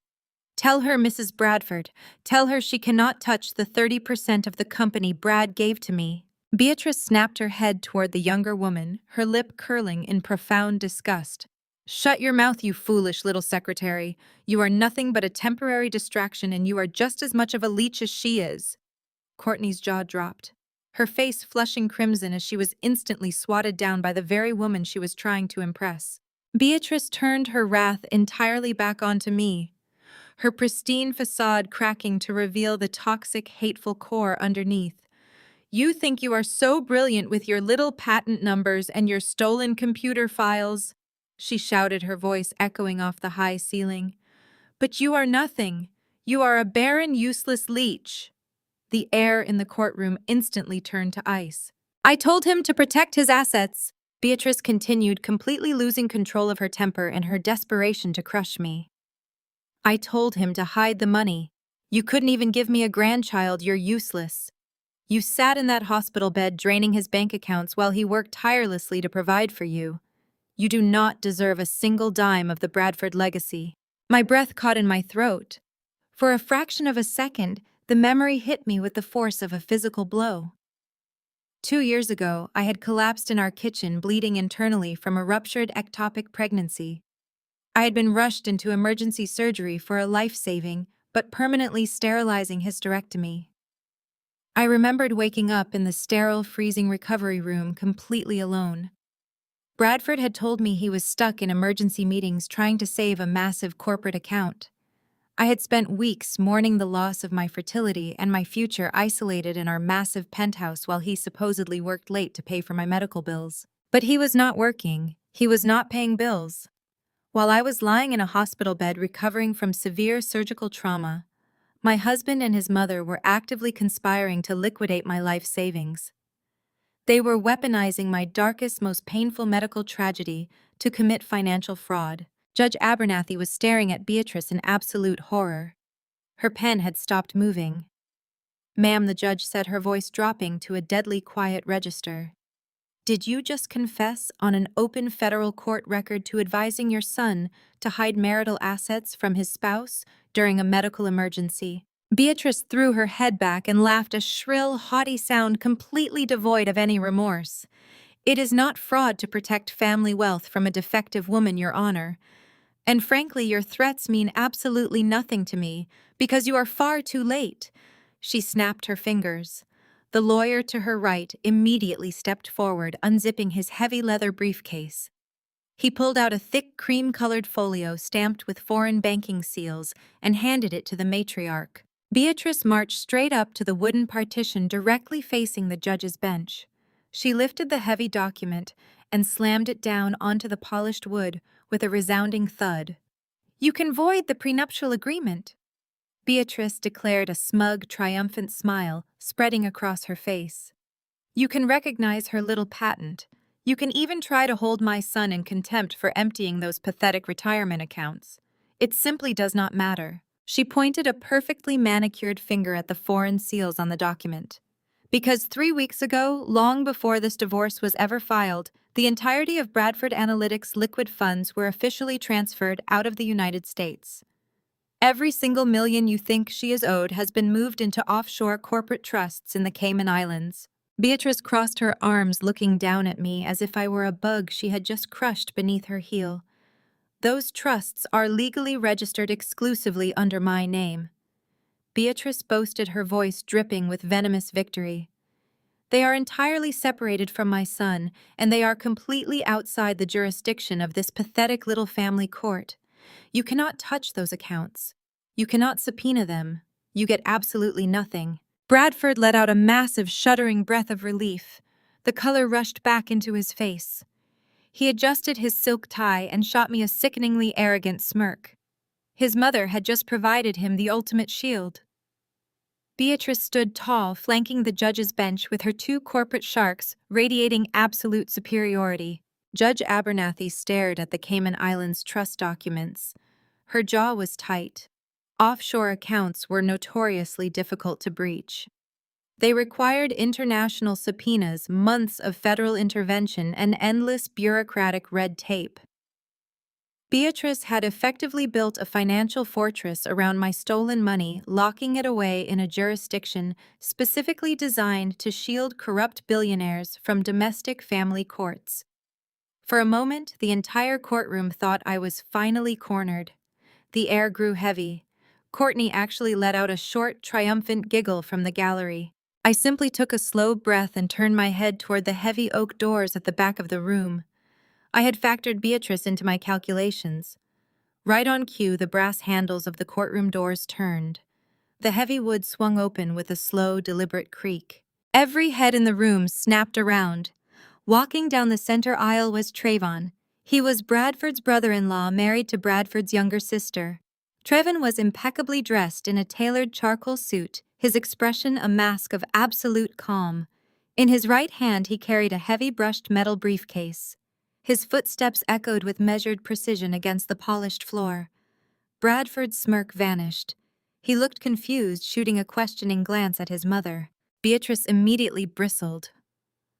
"Tell her, Mrs. Bradford, tell her she cannot touch the 30% of the company Brad gave to me." Beatrice snapped her head toward the younger woman, her lip curling in profound disgust. "Shut your mouth, you foolish little secretary. You are nothing but a temporary distraction, and you are just as much of a leech as she is." Courtney's jaw dropped, her face flushing crimson as she was instantly swatted down by the very woman she was trying to impress. Beatrice turned her wrath entirely back onto me, her pristine facade cracking to reveal the toxic, hateful core underneath. "You think you are so brilliant with your little patent numbers and your stolen computer files," she shouted, her voice echoing off the high ceiling. "But you are nothing. You are a barren, useless leech." The air in the courtroom instantly turned to ice. I told him to protect his assets. Beatrice continued, completely losing control of her temper in her desperation to crush me. I told him to hide the money. You couldn't even give me a grandchild, you're useless. You sat in that hospital bed draining his bank accounts while he worked tirelessly to provide for you. You do not deserve a single dime of the Bradford legacy. My breath caught in my throat. For a fraction of a second, the memory hit me with the force of a physical blow. 2 years ago, I had collapsed in our kitchen, bleeding internally from a ruptured ectopic pregnancy. I had been rushed into emergency surgery for a life-saving but permanently sterilizing hysterectomy. I remembered waking up in the sterile, freezing recovery room completely alone. Bradford had told me he was stuck in emergency meetings trying to save a massive corporate account. I had spent weeks mourning the loss of my fertility and my future, isolated in our massive penthouse while he supposedly worked late to pay for my medical bills. But he was not working. He was not paying bills. While I was lying in a hospital bed recovering from severe surgical trauma, my husband and his mother were actively conspiring to liquidate my life savings. They were weaponizing my darkest, most painful medical tragedy to commit financial fraud. Judge Abernathy was staring at Beatrice in absolute horror. Her pen had stopped moving. "Ma'am," the judge said, her voice dropping to a deadly quiet register. "Did you just confess on an open federal court record to advising your son to hide marital assets from his spouse during a medical emergency?" Beatrice threw her head back and laughed, a shrill, haughty sound completely devoid of any remorse. "It is not fraud to protect family wealth from a defective woman, Your Honor. And frankly, your threats mean absolutely nothing to me, because you are far too late." She snapped her fingers. The lawyer to her right immediately stepped forward, unzipping his heavy leather briefcase. He pulled out a thick cream-colored folio stamped with foreign banking seals and handed it to the matriarch. Beatrice marched straight up to the wooden partition directly facing the judge's bench. She lifted the heavy document and slammed it down onto the polished wood with a resounding thud. "You can void the prenuptial agreement," Beatrice declared, a smug, triumphant smile spreading across her face. "You can recognize her little patent. You can even try to hold my son in contempt for emptying those pathetic retirement accounts. It simply does not matter." She pointed a perfectly manicured finger at the foreign seals on the document. "Because 3 weeks ago, long before this divorce was ever filed, the entirety of Bradford Analytics' liquid funds were officially transferred out of the United States. Every single million you think she is owed has been moved into offshore corporate trusts in the Cayman Islands." Beatrice crossed her arms, looking down at me as if I were a bug she had just crushed beneath her heel. "Those trusts are legally registered exclusively under my name." Beatrice boasted, her voice dripping with venomous victory. "They are entirely separated from my son, and they are completely outside the jurisdiction of this pathetic little family court. You cannot touch those accounts. You cannot subpoena them. You get absolutely nothing." Bradford let out a massive, shuddering breath of relief. The color rushed back into his face. He adjusted his silk tie and shot me a sickeningly arrogant smirk. His mother had just provided him the ultimate shield. Beatrice stood tall, flanking the judge's bench with her 2 corporate sharks radiating absolute superiority. Judge Abernathy stared at the Cayman Islands trust documents. Her jaw was tight. Offshore accounts were notoriously difficult to breach. They required international subpoenas, months of federal intervention, and endless bureaucratic red tape. Beatrice had effectively built a financial fortress around my stolen money, locking it away in a jurisdiction specifically designed to shield corrupt billionaires from domestic family courts. For a moment, the entire courtroom thought I was finally cornered. The air grew heavy. Courtney actually let out a short, triumphant giggle from the gallery. I simply took a slow breath and turned my head toward the heavy oak doors at the back of the room. I had factored Beatrice into my calculations. Right on cue, the brass handles of the courtroom doors turned. The heavy wood swung open with a slow, deliberate creak. Every head in the room snapped around. Walking down the center aisle was Trayvon. He was Bradford's brother-in-law, married to Bradford's younger sister. Trayvon was impeccably dressed in a tailored charcoal suit, his expression a mask of absolute calm. In his right hand he carried a heavy brushed metal briefcase. His footsteps echoed with measured precision against the polished floor. Bradford's smirk vanished. He looked confused, shooting a questioning glance at his mother. Beatrice immediately bristled.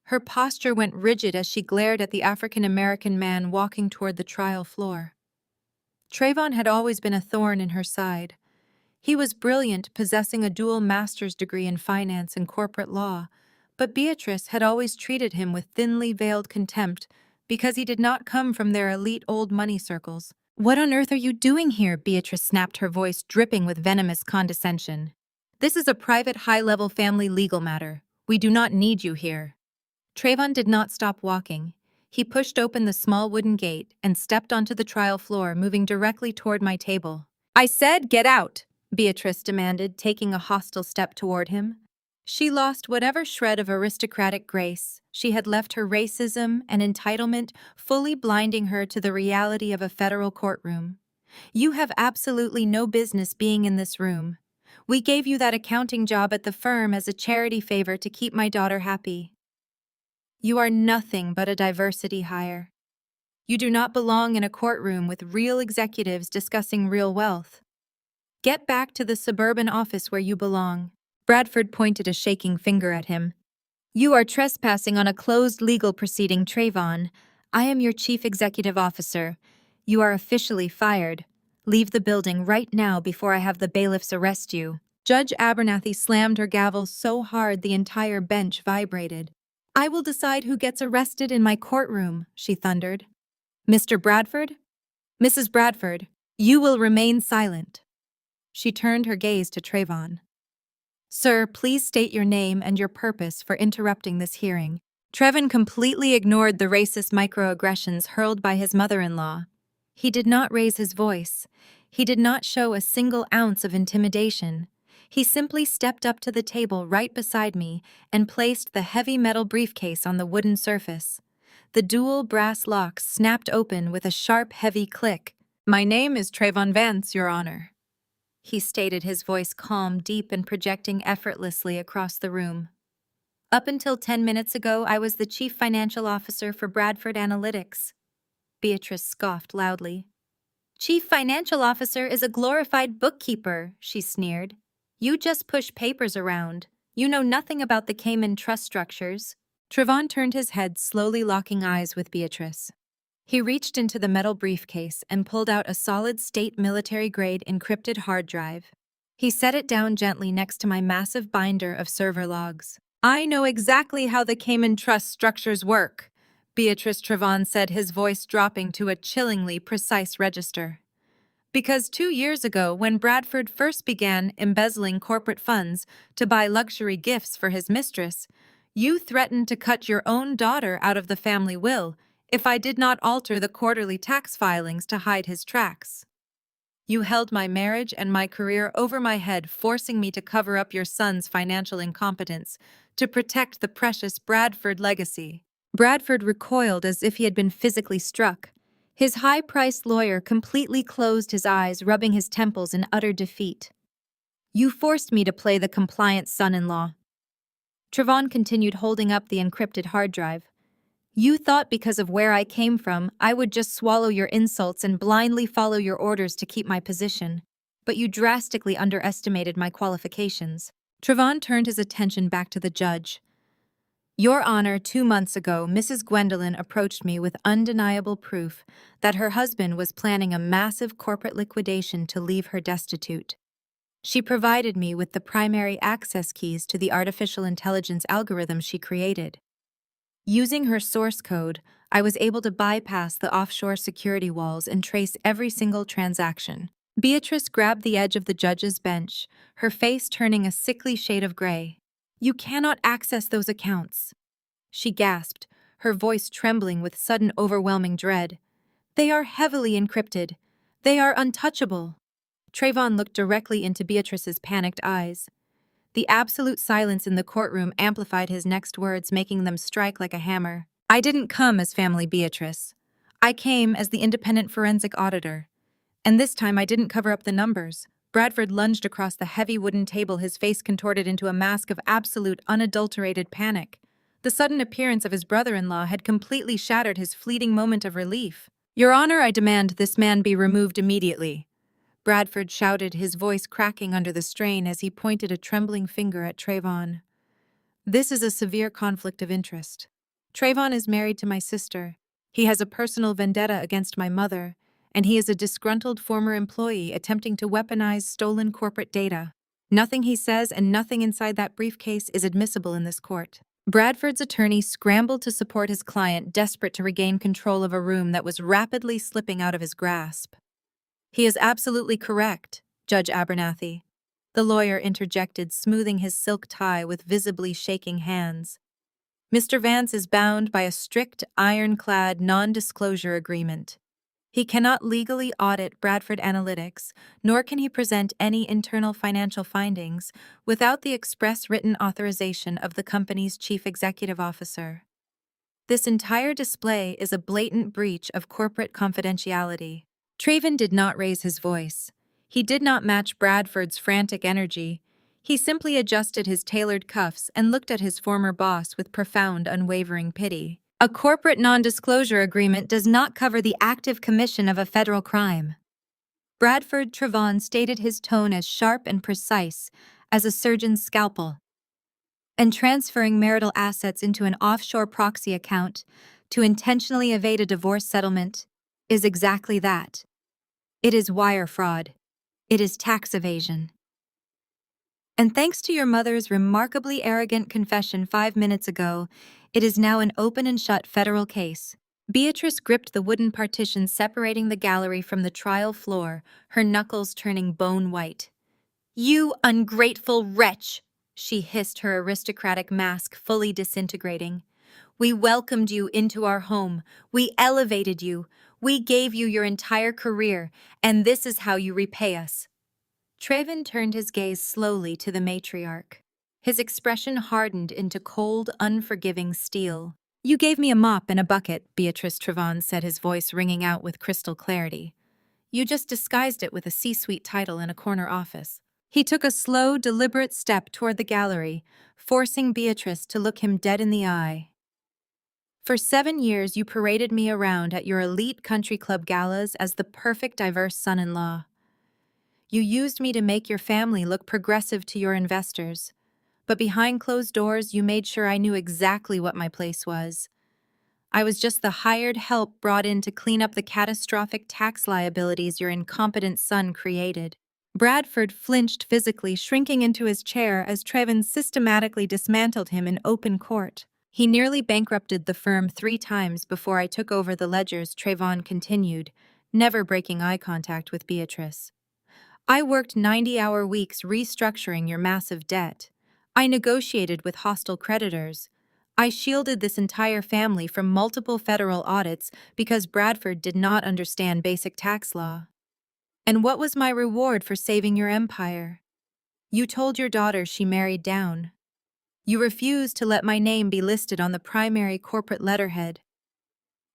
Her posture went rigid as she glared at the African-American man walking toward the trial floor. Trayvon had always been a thorn in her side. He was brilliant, possessing a dual master's degree in finance and corporate law, but Beatrice had always treated him with thinly veiled contempt because he did not come from their elite old money circles. "What on earth are you doing here?" Beatrice snapped, her voice dripping with venomous condescension. "This is a private, high-level family legal matter. We do not need you here." Trayvon did not stop walking. He pushed open the small wooden gate and stepped onto the trial floor, moving directly toward my table. "I said get out!" Beatrice demanded, taking a hostile step toward him. She lost whatever shred of aristocratic grace she had left, her racism and entitlement fully blinding her to the reality of a federal courtroom. "You have absolutely no business being in this room. We gave you that accounting job at the firm as a charity favor to keep my daughter happy. You are nothing but a diversity hire. You do not belong in a courtroom with real executives discussing real wealth. Get back to the suburban office where you belong." Bradford pointed a shaking finger at him. "You are trespassing on a closed legal proceeding, Trayvon. I am your chief executive officer. You are officially fired. Leave the building right now before I have the bailiffs arrest you." Judge Abernathy slammed her gavel so hard the entire bench vibrated. "I will decide who gets arrested in my courtroom," she thundered. "Mr. Bradford? Mrs. Bradford, you will remain silent." She turned her gaze to Trayvon. "Sir, please state your name and your purpose for interrupting this hearing." Trevin completely ignored the racist microaggressions hurled by his mother-in-law. He did not raise his voice. He did not show a single ounce of intimidation. He simply stepped up to the table right beside me and placed the heavy metal briefcase on the wooden surface. The dual brass locks snapped open with a sharp, heavy click. "My name is Trayvon Vance, Your Honor," he stated, his voice calm, deep, and projecting effortlessly across the room. "Up until 10 minutes ago, I was the chief financial officer for Bradford Analytics." Beatrice scoffed loudly. "Chief financial officer is a glorified bookkeeper," she sneered. "You just push papers around. You know nothing about the Cayman trust structures." Trayvon turned his head, slowly locking eyes with Beatrice. He reached into the metal briefcase and pulled out a solid-state military-grade encrypted hard drive. He set it down gently next to my massive binder of server logs. "I know exactly how the Cayman trust structures work," Beatrice Trayvon said, his voice dropping to a chillingly precise register. "Because 2 years ago, when Bradford first began embezzling corporate funds to buy luxury gifts for his mistress, you threatened to cut your own daughter out of the family will if I did not alter the quarterly tax filings to hide his tracks. You held my marriage and my career over my head, forcing me to cover up your son's financial incompetence to protect the precious Bradford legacy." Bradford recoiled as if he had been physically struck. His high-priced lawyer completely closed his eyes, rubbing his temples in utter defeat. "You forced me to play the compliant son-in-law." Trayvon continued, holding up the encrypted hard drive. "You thought because of where I came from, I would just swallow your insults and blindly follow your orders to keep my position. But you drastically underestimated my qualifications." Trayvon turned his attention back to the judge. "Your Honor, 2 months ago, Mrs. Gwendolyn approached me with undeniable proof that her husband was planning a massive corporate liquidation to leave her destitute. She provided me with the primary access keys to the artificial intelligence algorithm she created. Using her source code, I was able to bypass the offshore security walls and trace every single transaction." Beatrice grabbed the edge of the judge's bench, her face turning a sickly shade of gray. "You cannot access those accounts," she gasped, her voice trembling with sudden overwhelming dread. "They are heavily encrypted. They are untouchable." Trayvon looked directly into Beatrice's panicked eyes. The absolute silence in the courtroom amplified his next words, making them strike like a hammer. "I didn't come as family Beatrice. I came as the independent forensic auditor. And this time I didn't cover up the numbers." Bradford lunged across the heavy wooden table, his face contorted into a mask of absolute, unadulterated panic. The sudden appearance of his brother-in-law had completely shattered his fleeting moment of relief. "Your Honor, I demand this man be removed immediately," Bradford shouted, his voice cracking under the strain as he pointed a trembling finger at Trayvon. "This is a severe conflict of interest. Trayvon is married to my sister. He has a personal vendetta against my mother, and he is a disgruntled former employee attempting to weaponize stolen corporate data. Nothing he says and nothing inside that briefcase is admissible in this court." Bradford's attorney scrambled to support his client, desperate to regain control of a room that was rapidly slipping out of his grasp. "He is absolutely correct, Judge Abernathy," the lawyer interjected, smoothing his silk tie with visibly shaking hands. "Mr. Vance is bound by a strict, ironclad non-disclosure agreement. He cannot legally audit Bradford Analytics, nor can he present any internal financial findings without the express written authorization of the company's chief executive officer. This entire display is a blatant breach of corporate confidentiality." Trayvon did not raise his voice. He did not match Bradford's frantic energy. He simply adjusted his tailored cuffs and looked at his former boss with profound, unwavering pity. "A corporate non-disclosure agreement does not cover the active commission of a federal crime." Bradford Trayvon stated, his tone as sharp and precise as a surgeon's scalpel. "And transferring marital assets into an offshore proxy account to intentionally evade a divorce settlement is exactly that. It is wire fraud. It is tax evasion. And thanks to your mother's remarkably arrogant confession 5 minutes ago, it is now an open and shut federal case." Beatrice gripped the wooden partition separating the gallery from the trial floor, her knuckles turning bone white. "You ungrateful wretch!" she hissed, her aristocratic mask fully disintegrating. "We welcomed you into our home. We elevated you. We gave you your entire career, and this is how you repay us." Trayvon turned his gaze slowly to the matriarch. His expression hardened into cold, unforgiving steel. "You gave me a mop and a bucket," Beatrice Trayvon said, his voice ringing out with crystal clarity. "You just disguised it with a C-suite title in a corner office." He took a slow, deliberate step toward the gallery, forcing Beatrice to look him dead in the eye. "For 7 years, you paraded me around at your elite country club galas as the perfect diverse son-in-law. You used me to make your family look progressive to your investors. But behind closed doors, you made sure I knew exactly what my place was. I was just the hired help brought in to clean up the catastrophic tax liabilities your incompetent son created." Bradford flinched physically, shrinking into his chair as Trayvon systematically dismantled him in open court. "He nearly bankrupted the firm 3 times before I took over the ledgers," Trayvon continued, never breaking eye contact with Beatrice. "I worked 90-hour weeks restructuring your massive debt. I negotiated with hostile creditors. I shielded this entire family from multiple federal audits because Bradford did not understand basic tax law. And what was my reward for saving your empire? You told your daughter she married down. You refused to let my name be listed on the primary corporate letterhead.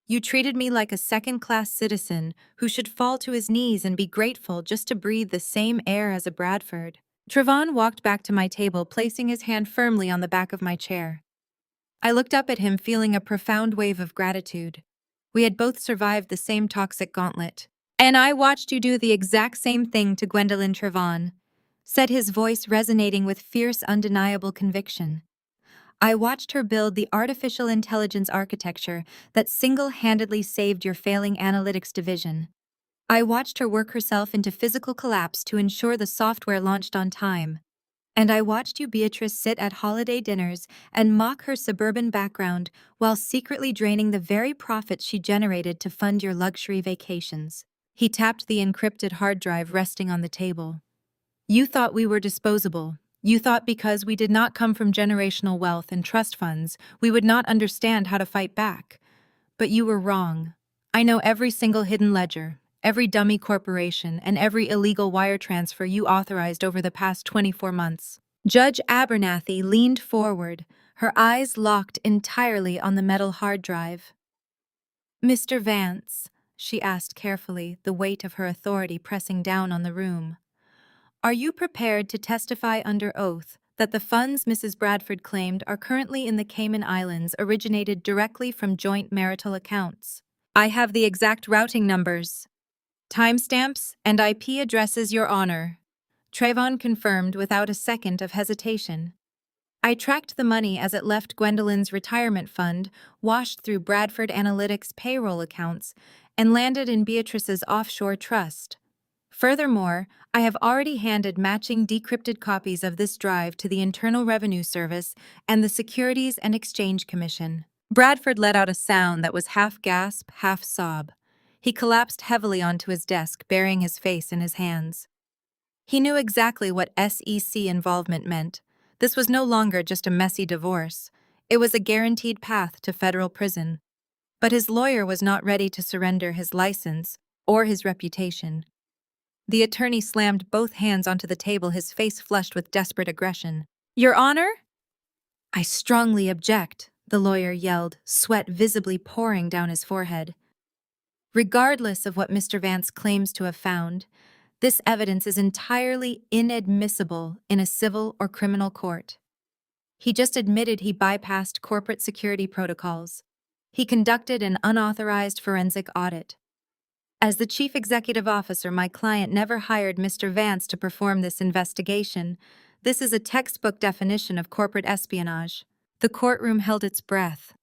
You treated me like a second-class citizen who should fall to his knees and be grateful just to breathe the same air as a Bradford." Trayvon walked back to my table, placing his hand firmly on the back of my chair. I looked up at him, feeling a profound wave of gratitude. We had both survived the same toxic gauntlet. "And I watched you do the exact same thing to Gwendolyn Trayvon," said his voice resonating with fierce, undeniable conviction. "I watched her build the artificial intelligence architecture that single-handedly saved your failing analytics division. I watched her work herself into physical collapse to ensure the software launched on time. And I watched you, Beatrice, sit at holiday dinners and mock her suburban background while secretly draining the very profits she generated to fund your luxury vacations." He tapped the encrypted hard drive resting on the table. "You thought we were disposable. You thought because we did not come from generational wealth and trust funds, we would not understand how to fight back. But you were wrong. I know every single hidden ledger, every dummy corporation, and every illegal wire transfer you authorized over the past 24 months. Judge Abernathy leaned forward, her eyes locked entirely on the metal hard drive. "Mr. Vance," she asked carefully, the weight of her authority pressing down on the room, Are you prepared to testify under oath that the funds Mrs. Bradford claimed are currently in the Cayman Islands originated directly from joint marital accounts? I have the exact routing numbers, timestamps, and IP addresses, Your Honor. Trayvon confirmed without a second of hesitation. I tracked the money as it left Gwendolyn's retirement fund, washed through Bradford Analytics payroll accounts, and landed in Beatrice's offshore trust. Furthermore, I have already handed matching decrypted copies of this drive to the Internal Revenue Service and the Securities and Exchange Commission. Bradford let out a sound that was half gasp, half sob. He collapsed heavily onto his desk, burying his face in his hands. He knew exactly what SEC involvement meant. This was no longer just a messy divorce. It was a guaranteed path to federal prison. But his lawyer was not ready to surrender his license or his reputation. The attorney slammed both hands onto the table, his face flushed with desperate aggression. Your Honor? I strongly object, the lawyer yelled, sweat visibly pouring down his forehead. Regardless of what Mr. Vance claims to have found, this evidence is entirely inadmissible in a civil or criminal court. He just admitted he bypassed corporate security protocols. He conducted an unauthorized forensic audit. As the chief executive officer, my client never hired Mr. Vance to perform this investigation. This is a textbook definition of corporate espionage. The courtroom held its breath.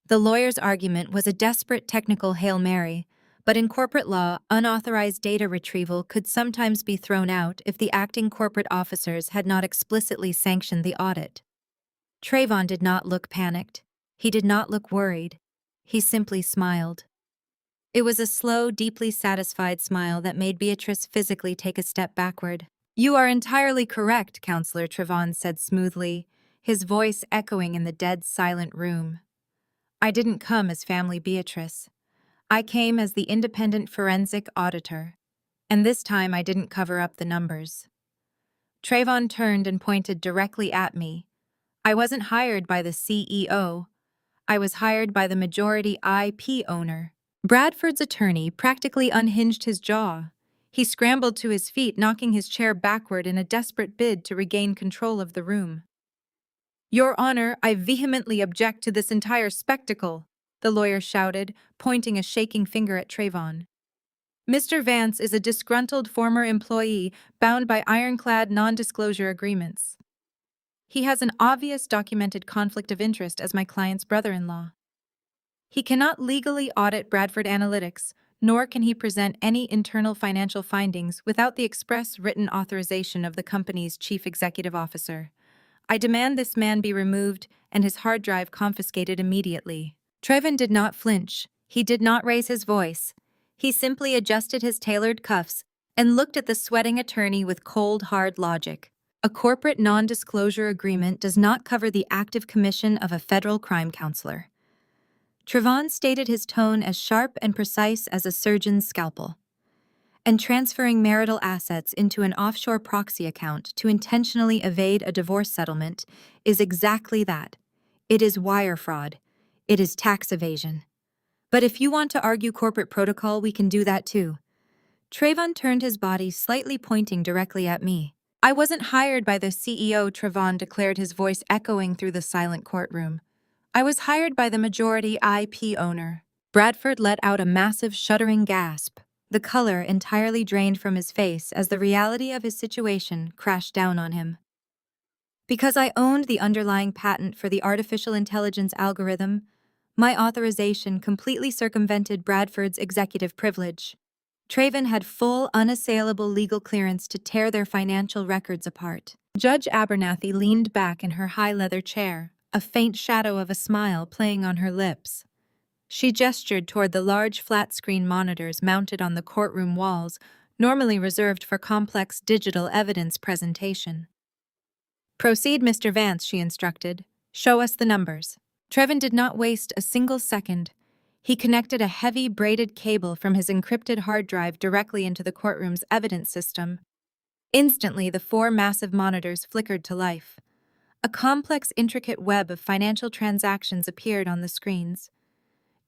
The lawyer's argument was a desperate technical Hail Mary, but in corporate law, unauthorized data retrieval could sometimes be thrown out if the acting corporate officers had not explicitly sanctioned the audit. Trayvon did not look panicked. He did not look worried. He simply smiled. It was a slow, deeply satisfied smile that made Beatrice physically take a step backward. You are entirely correct, Counselor, Trayvon said smoothly, his voice echoing in the dead, silent room. I didn't come as family Beatrice. I came as the independent forensic auditor, and this time I didn't cover up the numbers. Trayvon turned and pointed directly at me. I wasn't hired by the CEO. I was hired by the majority IP owner. Bradford's attorney practically unhinged his jaw. He scrambled to his feet, knocking his chair backward in a desperate bid to regain control of the room. Your Honor, I vehemently object to this entire spectacle, the lawyer shouted, pointing a shaking finger at Trayvon. Mr. Vance is a disgruntled former employee bound by ironclad non-disclosure agreements. He has an obvious documented conflict of interest as my client's brother-in-law. He cannot legally audit Bradford Analytics, nor can he present any internal financial findings without the express written authorization of the company's chief executive officer. I demand this man be removed and his hard drive confiscated immediately. Trayvon did not flinch. He did not raise his voice. He simply adjusted his tailored cuffs and looked at the sweating attorney with cold, hard logic. A corporate non-disclosure agreement does not cover the active commission of a federal crime counselor. Trayvon stated his tone as sharp and precise as a surgeon's scalpel. And transferring marital assets into an offshore proxy account to intentionally evade a divorce settlement is exactly that. It is wire fraud. It is tax evasion. But if you want to argue corporate protocol, we can do that too. Trayvon turned his body, slightly pointing directly at me. I wasn't hired by the CEO, Trayvon declared, his voice echoing through the silent courtroom. I was hired by the majority IP owner. Bradford let out a massive, shuddering gasp, the color entirely drained from his face as the reality of his situation crashed down on him. Because I owned the underlying patent for the artificial intelligence algorithm, my authorization completely circumvented Bradford's executive privilege. Trayvon had full, unassailable legal clearance to tear their financial records apart. Judge Abernathy leaned back in her high leather chair, a faint shadow of a smile playing on her lips. She gestured toward the large flat-screen monitors mounted on the courtroom walls, normally reserved for complex digital evidence presentation. Proceed, Mr. Vance, she instructed. Show us the numbers. Trayvon did not waste a single second. He connected a heavy braided cable from his encrypted hard drive directly into the courtroom's evidence system. Instantly, the 4 massive monitors flickered to life. A complex, intricate web of financial transactions appeared on the screens.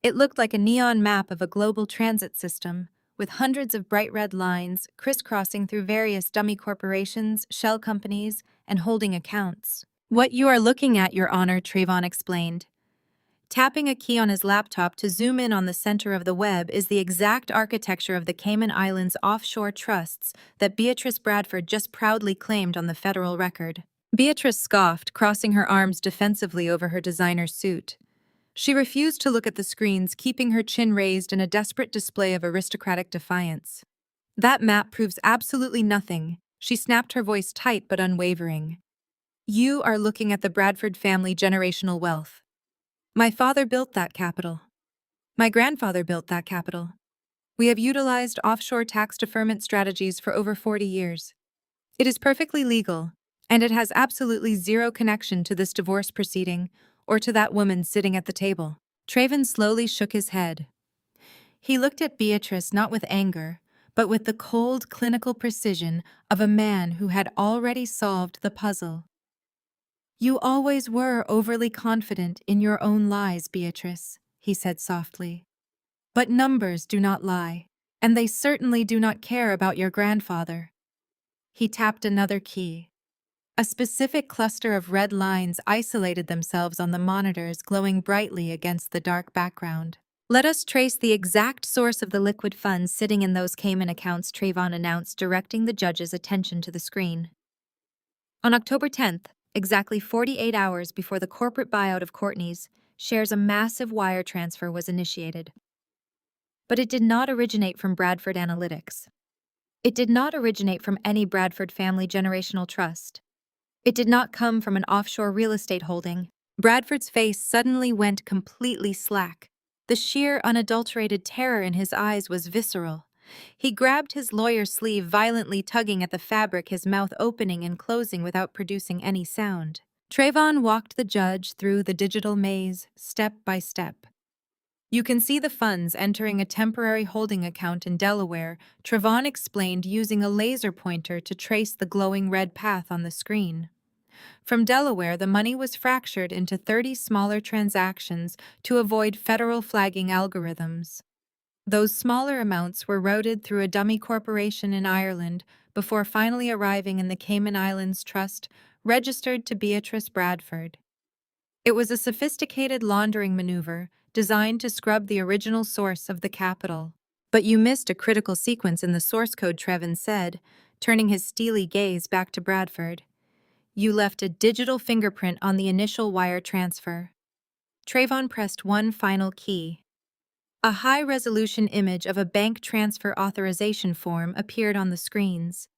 It looked like a neon map of a global transit system, with hundreds of bright red lines crisscrossing through various dummy corporations, shell companies, and holding accounts. "What you are looking at, Your Honor," Trayvon explained. Tapping a key on his laptop to zoom in on the center of the web is the exact architecture of the Cayman Islands offshore trusts that Beatrice Bradford just proudly claimed on the federal record. Beatrice scoffed, crossing her arms defensively over her designer suit. She refused to look at the screens, keeping her chin raised in a desperate display of aristocratic defiance. "That map proves absolutely nothing," she snapped, her voice tight but unwavering. "You are looking at the Bradford family generational wealth. My father built that capital. My grandfather built that capital. We have utilized offshore tax deferment strategies for over 40 years. It is perfectly legal, and it has absolutely zero connection to this divorce proceeding or to that woman sitting at the table." Trayvon slowly shook his head. He looked at Beatrice not with anger, but with the cold, clinical precision of a man who had already solved the puzzle. "You always were overly confident in your own lies, Beatrice," he said softly. "But numbers do not lie, and they certainly do not care about your grandfather." He tapped another key. A specific cluster of red lines isolated themselves on the monitors, glowing brightly against the dark background. "Let us trace the exact source of the liquid funds sitting in those Cayman accounts," Trayvon announced, directing the judge's attention to the screen. On October 10th, exactly 48 hours before the corporate buyout of Courtney's shares, a massive wire transfer was initiated. But it did not originate from Bradford Analytics. It did not originate from any Bradford family generational trust. It did not come from an offshore real estate holding. Bradford's face suddenly went completely slack. The sheer, unadulterated terror in his eyes was visceral. He grabbed his lawyer's sleeve, violently tugging at the fabric, his mouth opening and closing without producing any sound. Trayvon walked the judge through the digital maze, step by step. "You can see the funds entering a temporary holding account in Delaware," Trayvon explained, using a laser pointer to trace the glowing red path on the screen. From Delaware, the money was fractured into 30 smaller transactions to avoid federal flagging algorithms. Those smaller amounts were routed through a dummy corporation in Ireland before finally arriving in the Cayman Islands Trust, registered to Beatrice Bradford. It was a sophisticated laundering maneuver designed to scrub the original source of the capital. "But you missed a critical sequence in the source code," Trayvon said, turning his steely gaze back to Bradford. "You left a digital fingerprint on the initial wire transfer." Trayvon pressed one final key. A high-resolution image of a bank transfer authorization form appeared on the screens.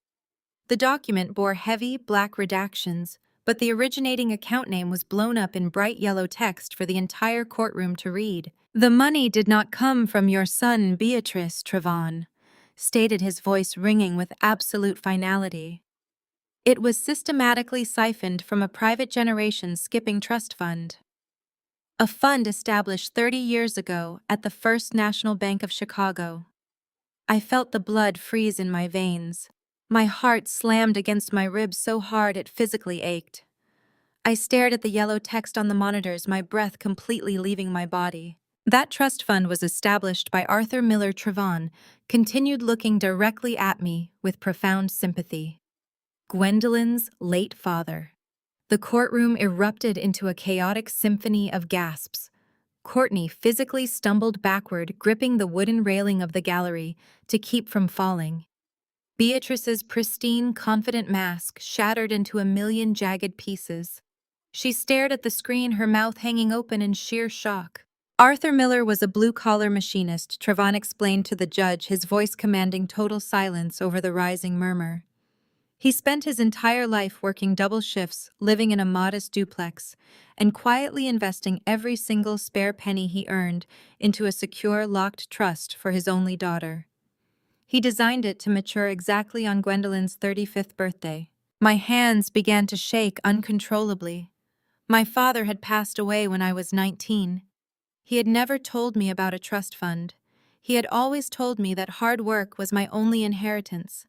The document bore heavy, black redactions, but the originating account name was blown up in bright yellow text for the entire courtroom to read. "The money did not come from your son, Beatrice," Trayvon stated, his voice ringing with absolute finality. "It was systematically siphoned from a private generation skipping trust fund. A fund established 30 years ago at the First National Bank of Chicago." I felt the blood freeze in my veins. My heart slammed against my ribs so hard it physically ached. I stared at the yellow text on the monitors, my breath completely leaving my body. "That trust fund was established by Arthur Miller." Trayvon continued, looking directly at me with profound sympathy. "Gwendolyn's late father." The courtroom erupted into a chaotic symphony of gasps. Courtney physically stumbled backward, gripping the wooden railing of the gallery to keep from falling. Beatrice's pristine, confident mask shattered into a million jagged pieces. She stared at the screen, her mouth hanging open in sheer shock. "Arthur Miller was a blue-collar machinist," Trayvon explained to the judge, his voice commanding total silence over the rising murmur. "He spent his entire life working double shifts, living in a modest duplex, and quietly investing every single spare penny he earned into a secure, locked trust for his only daughter. He designed it to mature exactly on Gwendolyn's 35th birthday." My hands began to shake uncontrollably. My father had passed away when I was 19. He had never told me about a trust fund. He had always told me that hard work was my only inheritance.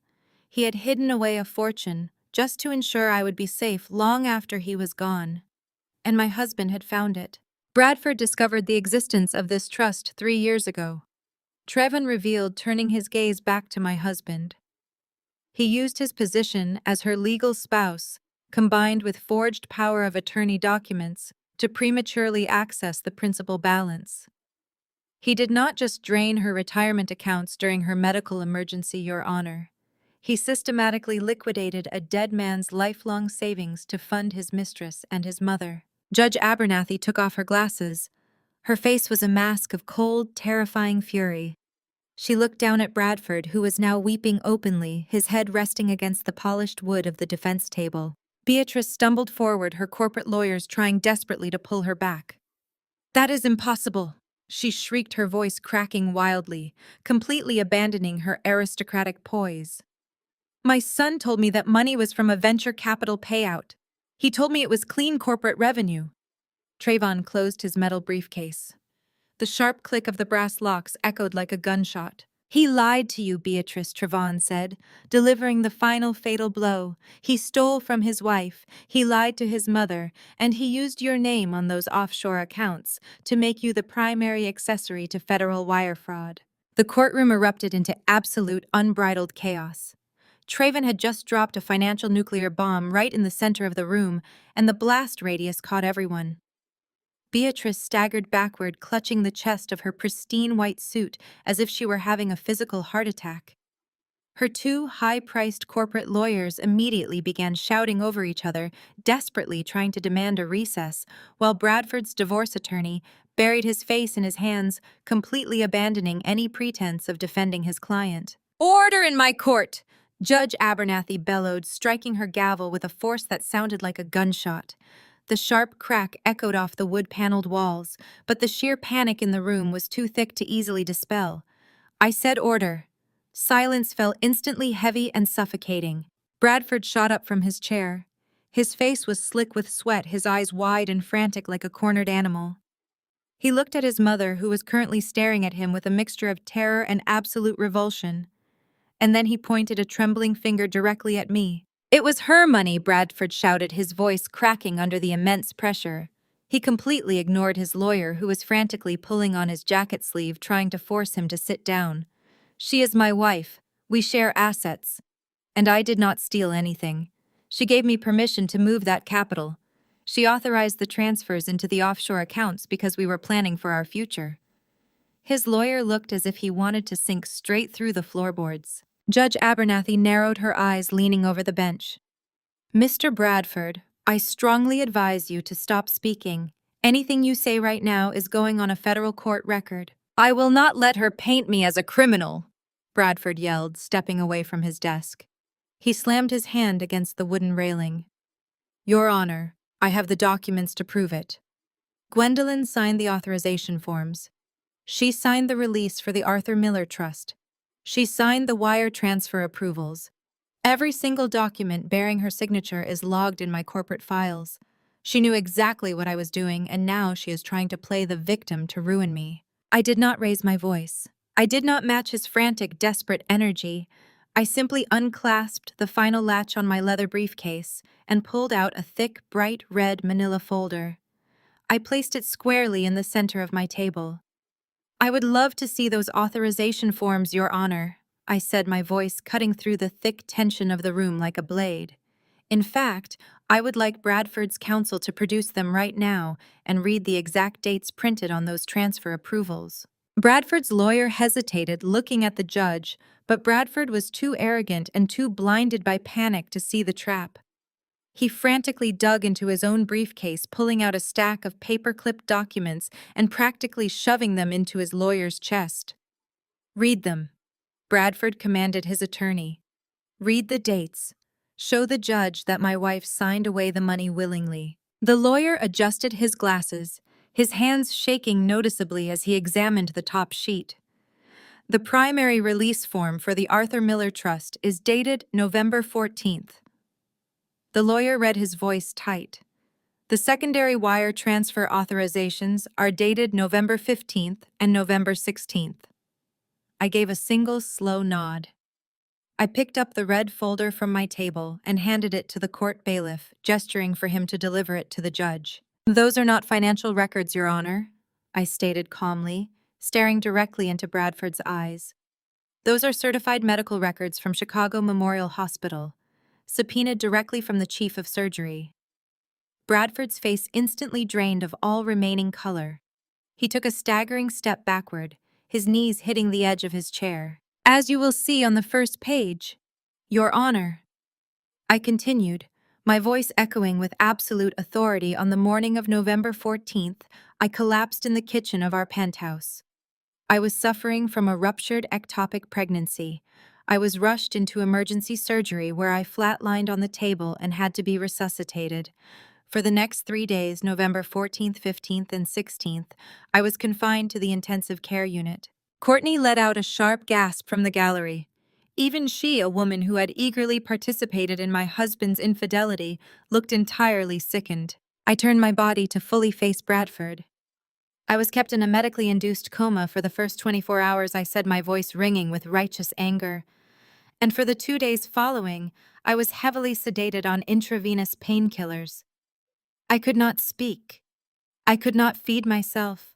He had hidden away a fortune just to ensure I would be safe long after he was gone. And my husband had found it. "Bradford discovered the existence of this trust 3 years ago." Trevin revealed, turning his gaze back to my husband. He used his position as her legal spouse, combined with forged power of attorney documents, to prematurely access the principal balance. He did not just drain her retirement accounts during her medical emergency, Your Honor. He systematically liquidated a dead man's lifelong savings to fund his mistress and his mother. Judge Abernathy took off her glasses. Her face was a mask of cold, terrifying fury. She looked down at Bradford, who was now weeping openly, his head resting against the polished wood of the defense table. Beatrice stumbled forward, her corporate lawyers trying desperately to pull her back. "That is impossible," she shrieked, her voice cracking wildly, completely abandoning her aristocratic poise. "My son told me that money was from a venture capital payout. He told me it was clean corporate revenue." Trayvon closed his metal briefcase. The sharp click of the brass locks echoed like a gunshot. "He lied to you," Beatrice Trayvon said, delivering the final fatal blow. "He stole from his wife, he lied to his mother, and he used your name on those offshore accounts to make you the primary accessory to federal wire fraud." The courtroom erupted into absolute, unbridled chaos. Trayvon had just dropped a financial nuclear bomb right in the center of the room, and the blast radius caught everyone. Beatrice staggered backward, clutching the chest of her pristine white suit as if she were having a physical heart attack. Her two high-priced corporate lawyers immediately began shouting over each other, desperately trying to demand a recess, while Bradford's divorce attorney buried his face in his hands, completely abandoning any pretense of defending his client. "Order in my court!" Judge Abernathy bellowed, striking her gavel with a force that sounded like a gunshot. The sharp crack echoed off the wood-paneled walls, but the sheer panic in the room was too thick to easily dispel. I said order. Silence fell instantly, heavy and suffocating. Bradford shot up from his chair. His face was slick with sweat, his eyes wide and frantic like a cornered animal. He looked at his mother, who was currently staring at him with a mixture of terror and absolute revulsion. And then he pointed a trembling finger directly at me. "It was her money," Bradford shouted, his voice cracking under the immense pressure. He completely ignored his lawyer, who was frantically pulling on his jacket sleeve, trying to force him to sit down. "She is my wife. We share assets. And I did not steal anything. She gave me permission to move that capital. She authorized the transfers into the offshore accounts because we were planning for our future." His lawyer looked as if he wanted to sink straight through the floorboards. Judge Abernathy narrowed her eyes, leaning over the bench. "Mr. Bradford, I strongly advise you to stop speaking. Anything you say right now is going on a federal court record." "I will not let her paint me as a criminal," Bradford yelled, stepping away from his desk. He slammed his hand against the wooden railing. "Your Honor, I have the documents to prove it." Gwendolyn signed the authorization forms. She signed the release for the Arthur Miller Trust. She signed the wire transfer approvals. Every single document bearing her signature is logged in my corporate files. She knew exactly what I was doing, and now she is trying to play the victim to ruin me. I did not raise my voice. I did not match his frantic, desperate energy. I simply unclasped the final latch on my leather briefcase and pulled out a thick, bright red manila folder. I placed it squarely in the center of my table. "I would love to see those authorization forms, Your Honor," I said, my voice cutting through the thick tension of the room like a blade. "In fact, I would like Bradford's counsel to produce them right now and read the exact dates printed on those transfer approvals." Bradford's lawyer hesitated, looking at the judge, but Bradford was too arrogant and too blinded by panic to see the trap. He frantically dug into his own briefcase, pulling out a stack of paper-clipped documents and practically shoving them into his lawyer's chest. "Read them," Bradford commanded his attorney. "Read the dates. Show the judge that my wife signed away the money willingly." The lawyer adjusted his glasses, his hands shaking noticeably as he examined the top sheet. "The primary release form for the Arthur Miller Trust is dated November 14th. The lawyer read, his voice tight. "The secondary wire transfer authorizations are dated November 15th and November 16th. I gave a single slow nod. I picked up the red folder from my table and handed it to the court bailiff, gesturing for him to deliver it to the judge. "Those are not financial records, Your Honor," I stated calmly. staring directly into Bradford's eyes. "Those are certified medical records from Chicago Memorial Hospital, subpoenaed directly from the chief of surgery." Bradford's face instantly drained of all remaining color. He took a staggering step backward, his knees hitting the edge of his chair. "As you will see on the first page, Your Honor," I continued, my voice echoing with absolute authority. "On the morning of November 14th, I collapsed in the kitchen of our penthouse. I was suffering from a ruptured ectopic pregnancy. I was rushed into emergency surgery where I flatlined on the table and had to be resuscitated. For the next 3 days, November 14th, 15th, and 16th, I was confined to the intensive care unit." Courtney let out a sharp gasp from the gallery. Even she, a woman who had eagerly participated in my husband's infidelity, looked entirely sickened. I turned my body to fully face Bradford. "I was kept in a medically induced coma for the first 24 hours," I said, my voice ringing with righteous anger. "And for the 2 days following, I was heavily sedated on intravenous painkillers. I could not speak. I could not feed myself.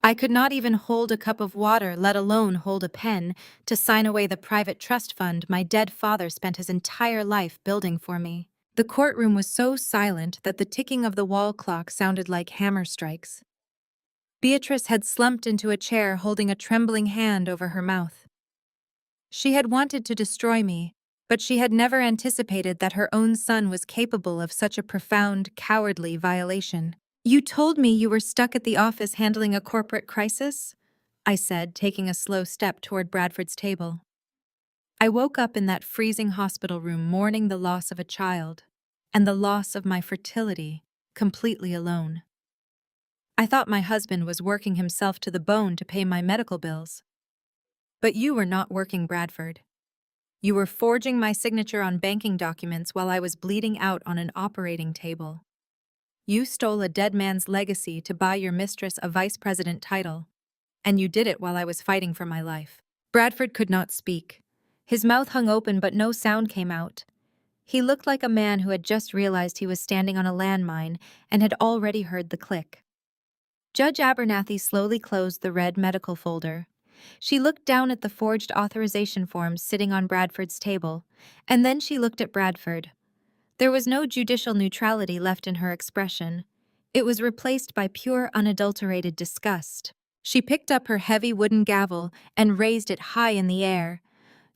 I could not even hold a cup of water, let alone hold a pen, to sign away the private trust fund my dead father spent his entire life building for me." The courtroom was so silent that the ticking of the wall clock sounded like hammer strikes. Beatrice had slumped into a chair, holding a trembling hand over her mouth. She had wanted to destroy me, but she had never anticipated that her own son was capable of such a profound, cowardly violation. "You told me you were stuck at the office handling a corporate crisis?" I said, taking a slow step toward Bradford's table. "I woke up in that freezing hospital room mourning the loss of a child, and the loss of my fertility, completely alone. I thought my husband was working himself to the bone to pay my medical bills. But you were not working, Bradford. You were forging my signature on banking documents while I was bleeding out on an operating table. You stole a dead man's legacy to buy your mistress a vice president title, and you did it while I was fighting for my life." Bradford could not speak. His mouth hung open, but no sound came out. He looked like a man who had just realized he was standing on a landmine and had already heard the click. Judge Abernathy slowly closed the red medical folder. She looked down at the forged authorization forms sitting on Bradford's table, and then she looked at Bradford. There was no judicial neutrality left in her expression. It was replaced by pure, unadulterated disgust. She picked up her heavy wooden gavel and raised it high in the air.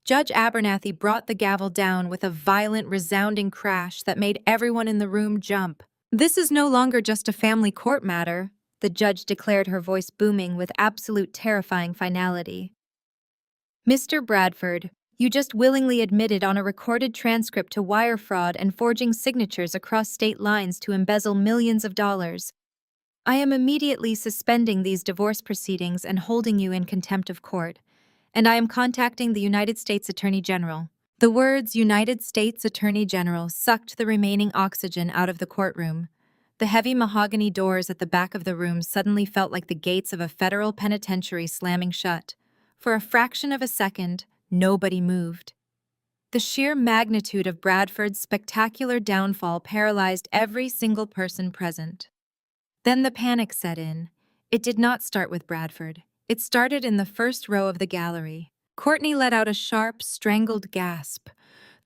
Judge Abernathy brought the gavel down with a violent, resounding crash that made everyone in the room jump. "This is no longer just a family court matter," the judge declared, her voice booming with absolute terrifying finality. "Mr. Bradford, you just willingly admitted on a recorded transcript to wire fraud and forging signatures across state lines to embezzle millions of dollars. I am immediately suspending these divorce proceedings and holding you in contempt of court, and I am contacting the United States Attorney General." The words "United States Attorney General" sucked the remaining oxygen out of the courtroom. The heavy mahogany doors at the back of the room suddenly felt like the gates of a federal penitentiary slamming shut. For a fraction of a second, nobody moved. The sheer magnitude of Bradford's spectacular downfall paralyzed every single person present. Then the panic set in. It did not start with Bradford. It started in the first row of the gallery. Courtney let out a sharp, strangled gasp.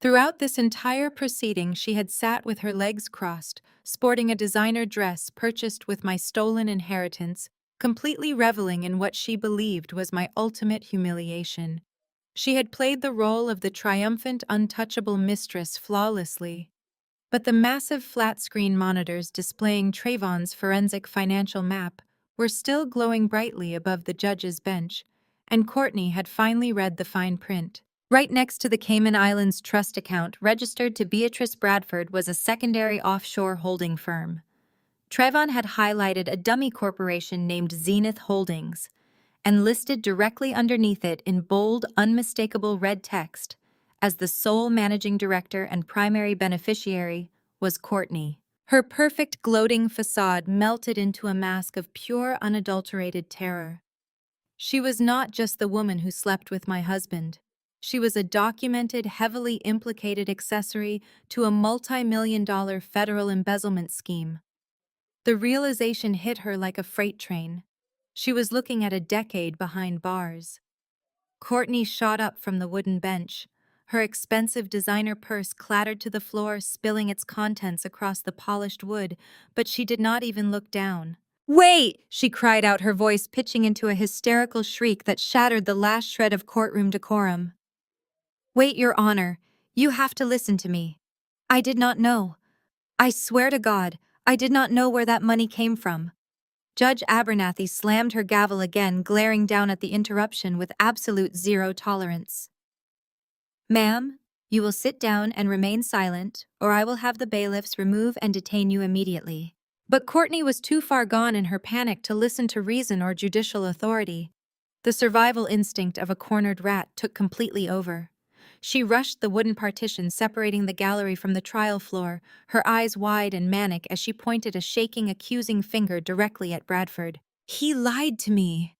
Throughout this entire proceeding, she had sat with her legs crossed, sporting a designer dress purchased with my stolen inheritance, completely reveling in what she believed was my ultimate humiliation. She had played the role of the triumphant, untouchable mistress flawlessly. But the massive flat-screen monitors displaying Trayvon's forensic financial map were still glowing brightly above the judge's bench, and Courtney had finally read the fine print. Right next to the Cayman Islands trust account registered to Beatrice Bradford was a secondary offshore holding firm. Trayvon had highlighted a dummy corporation named Zenith Holdings, and listed directly underneath it in bold, unmistakable red text, as the sole managing director and primary beneficiary, was Courtney. Her perfect, gloating facade melted into a mask of pure, unadulterated terror. She was not just the woman who slept with my husband. She was a documented, heavily implicated accessory to a multi-million-dollar federal embezzlement scheme. The realization hit her like a freight train. She was looking at a decade behind bars. Courtney shot up from the wooden bench. Her expensive designer purse clattered to the floor, spilling its contents across the polished wood, but she did not even look down. "Wait!" she cried out, her voice pitching into a hysterical shriek that shattered the last shred of courtroom decorum. "Wait, Your Honor. You have to listen to me. I did not know. I swear to God, I did not know where that money came from." Judge Abernathy slammed her gavel again, glaring down at the interruption with absolute zero tolerance. "Ma'am, you will sit down and remain silent, or I will have the bailiffs remove and detain you immediately." But Courtney was too far gone in her panic to listen to reason or judicial authority. The survival instinct of a cornered rat took completely over. She rushed the wooden partition separating the gallery from the trial floor, her eyes wide and manic as she pointed a shaking, accusing finger directly at Bradford. "He lied to me!"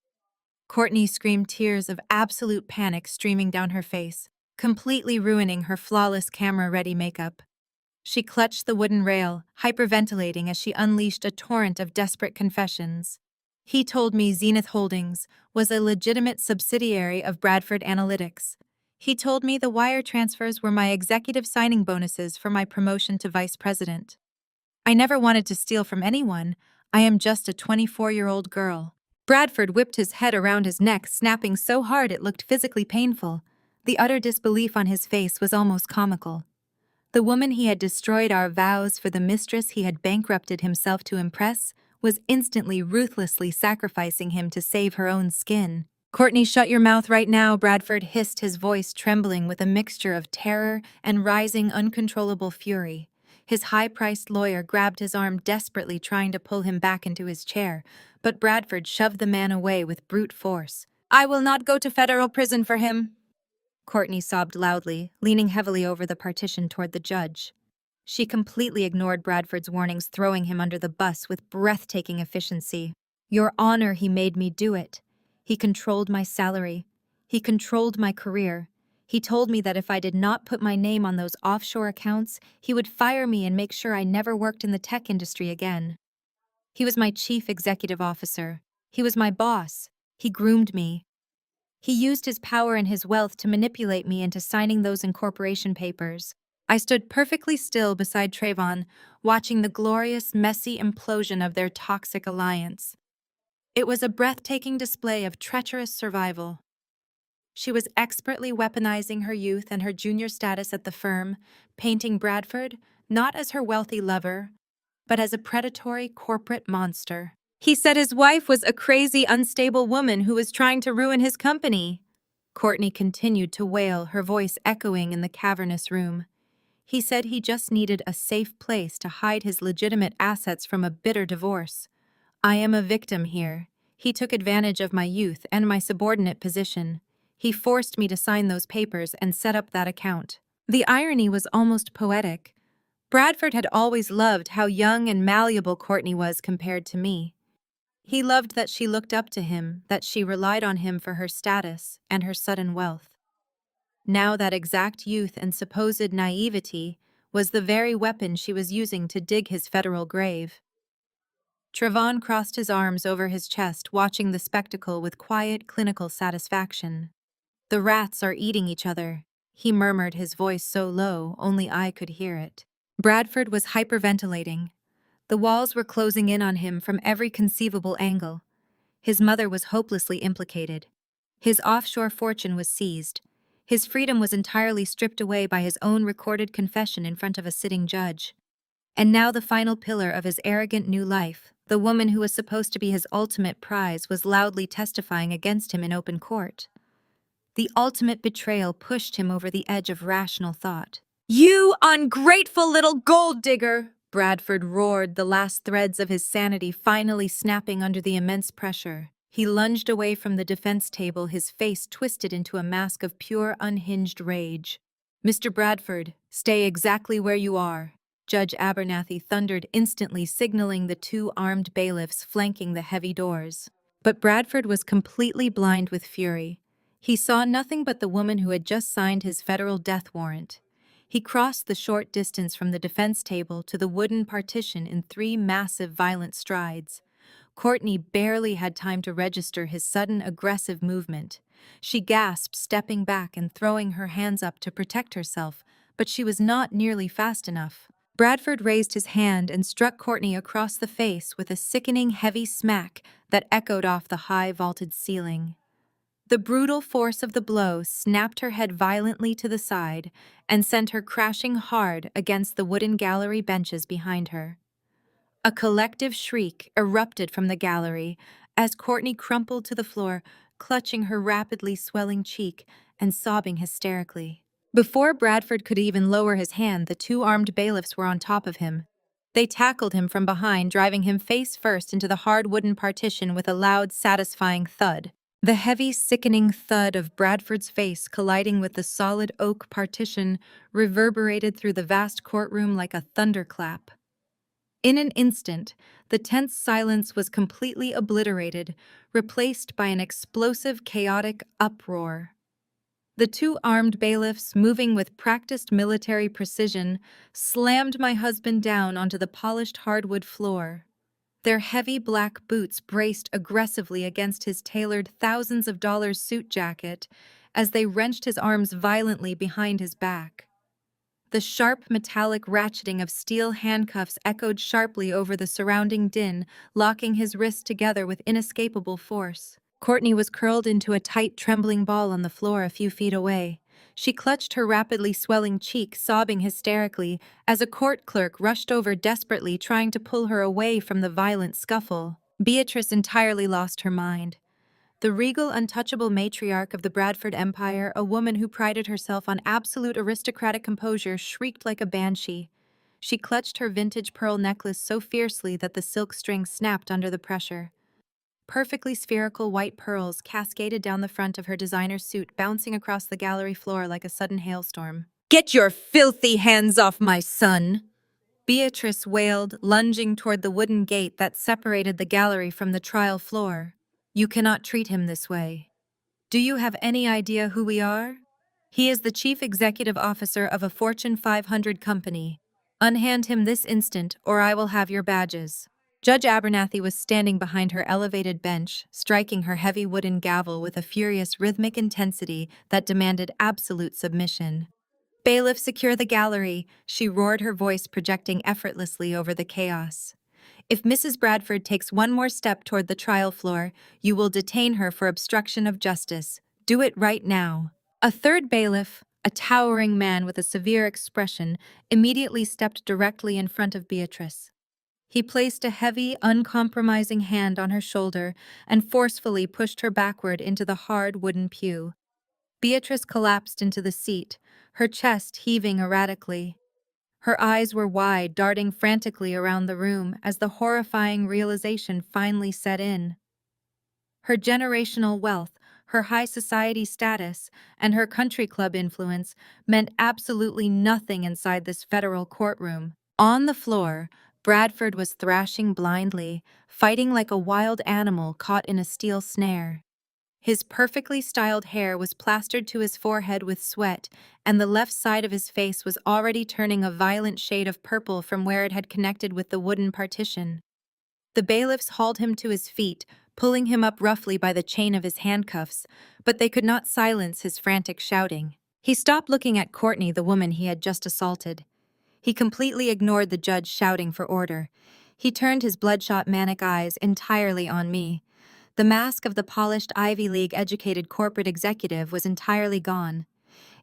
Courtney screamed, tears of absolute panic streaming down her face, completely ruining her flawless camera-ready makeup. She clutched the wooden rail, hyperventilating as she unleashed a torrent of desperate confessions. "He told me Zenith Holdings was a legitimate subsidiary of Bradford Analytics. He told me the wire transfers were my executive signing bonuses for my promotion to vice president. I never wanted to steal from anyone. I am just a 24-year-old girl." Bradford whipped his head around his neck, snapping so hard it looked physically painful. The utter disbelief on his face was almost comical. The woman he had destroyed our vows for, the mistress he had bankrupted himself to impress, was instantly, ruthlessly sacrificing him to save her own skin. "Courtney, shut your mouth right now," Bradford hissed, his voice trembling with a mixture of terror and rising, uncontrollable fury. His high-priced lawyer grabbed his arm, desperately trying to pull him back into his chair, but Bradford shoved the man away with brute force. "I will not go to federal prison for him," Courtney sobbed loudly, leaning heavily over the partition toward the judge. She completely ignored Bradford's warnings, throwing him under the bus with breathtaking efficiency. "Your Honor, he made me do it. He controlled my salary. He controlled my career. He told me that if I did not put my name on those offshore accounts, he would fire me and make sure I never worked in the tech industry again. He was my chief executive officer. He was my boss. He groomed me. He used his power and his wealth to manipulate me into signing those incorporation papers." I stood perfectly still beside Trayvon, watching the glorious, messy implosion of their toxic alliance. It was a breathtaking display of treacherous survival. She was expertly weaponizing her youth and her junior status at the firm, painting Bradford not as her wealthy lover, but as a predatory corporate monster. "He said his wife was a crazy, unstable woman who was trying to ruin his company." Courtney continued to wail, her voice echoing in the cavernous room. "He said he just needed a safe place to hide his legitimate assets from a bitter divorce. I am a victim here. He took advantage of my youth and my subordinate position. He forced me to sign those papers and set up that account." The irony was almost poetic. Bradford had always loved how young and malleable Courtney was compared to me. He loved that she looked up to him, that she relied on him for her status and her sudden wealth. Now that exact youth and supposed naivety was the very weapon she was using to dig his federal grave. Trayvon crossed his arms over his chest, watching the spectacle with quiet, clinical satisfaction. "The rats are eating each other," he murmured, his voice so low only I could hear it. Bradford was hyperventilating. The walls were closing in on him from every conceivable angle. His mother was hopelessly implicated. His offshore fortune was seized. His freedom was entirely stripped away by his own recorded confession in front of a sitting judge. And now the final pillar of his arrogant new life, the woman who was supposed to be his ultimate prize, was loudly testifying against him in open court. The ultimate betrayal pushed him over the edge of rational thought. "You ungrateful little gold digger!" Bradford roared, the last threads of his sanity finally snapping under the immense pressure. He lunged away from the defense table, his face twisted into a mask of pure, unhinged rage. "Mr. Bradford, stay exactly where you are," Judge Abernathy thundered, instantly signaling the two armed bailiffs flanking the heavy doors. But Bradford was completely blind with fury. He saw nothing but the woman who had just signed his federal death warrant. He crossed the short distance from the defense table to the wooden partition in 3 massive, violent strides. Courtney barely had time to register his sudden aggressive movement. She gasped, stepping back and throwing her hands up to protect herself, but she was not nearly fast enough. Bradford raised his hand and struck Courtney across the face with a sickening heavy smack that echoed off the high vaulted ceiling. The brutal force of the blow snapped her head violently to the side and sent her crashing hard against the wooden gallery benches behind her. A collective shriek erupted from the gallery as Courtney crumpled to the floor, clutching her rapidly swelling cheek and sobbing hysterically. Before Bradford could even lower his hand, the two armed bailiffs were on top of him. They tackled him from behind, driving him face first into the hard wooden partition with a loud, satisfying thud. The heavy, sickening thud of Bradford's face colliding with the solid oak partition reverberated through the vast courtroom like a thunderclap. In an instant, the tense silence was completely obliterated, replaced by an explosive, chaotic uproar. The two armed bailiffs, moving with practiced military precision, slammed my husband down onto the polished hardwood floor. Their heavy black boots braced aggressively against his tailored thousands of dollars suit jacket as they wrenched his arms violently behind his back. The sharp metallic ratcheting of steel handcuffs echoed sharply over the surrounding din, locking his wrists together with inescapable force. Courtney was curled into a tight, trembling ball on the floor a few feet away. She clutched her rapidly swelling cheek, sobbing hysterically, as a court clerk rushed over desperately, trying to pull her away from the violent scuffle. Beatrice entirely lost her mind. The regal, untouchable matriarch of the Bradford Empire, a woman who prided herself on absolute aristocratic composure, shrieked like a banshee. She clutched her vintage pearl necklace so fiercely that the silk string snapped under the pressure. Perfectly spherical white pearls cascaded down the front of her designer suit, bouncing across the gallery floor like a sudden hailstorm. "Get your filthy hands off my son!" Beatrice wailed, lunging toward the wooden gate that separated the gallery from the trial floor. "You cannot treat him this way. Do you have any idea who we are? He is the chief executive officer of a Fortune 500 company. Unhand him this instant, or I will have your badges." Judge Abernathy was standing behind her elevated bench, striking her heavy wooden gavel with a furious rhythmic intensity that demanded absolute submission. "Bailiff, secure the gallery," she roared, her voice projecting effortlessly over the chaos. "If Mrs. Bradford takes one more step toward the trial floor, you will detain her for obstruction of justice. Do it right now." A third bailiff, a towering man with a severe expression, immediately stepped directly in front of Beatrice. He placed a heavy, uncompromising hand on her shoulder and forcefully pushed her backward into the hard wooden pew. Beatrice collapsed into the seat, her chest heaving erratically. Her eyes were wide, darting frantically around the room as the horrifying realization finally set in. Her generational wealth, her high society status, and her country club influence meant absolutely nothing inside this federal courtroom. On the floor, Bradford was thrashing blindly, fighting like a wild animal caught in a steel snare. His perfectly styled hair was plastered to his forehead with sweat, and the left side of his face was already turning a violent shade of purple from where it had connected with the wooden partition. The bailiffs hauled him to his feet, pulling him up roughly by the chain of his handcuffs, but they could not silence his frantic shouting. He stopped looking at Courtney, the woman he had just assaulted. He completely ignored the judge shouting for order. He turned his bloodshot manic eyes entirely on me. The mask of the polished Ivy League-educated corporate executive was entirely gone.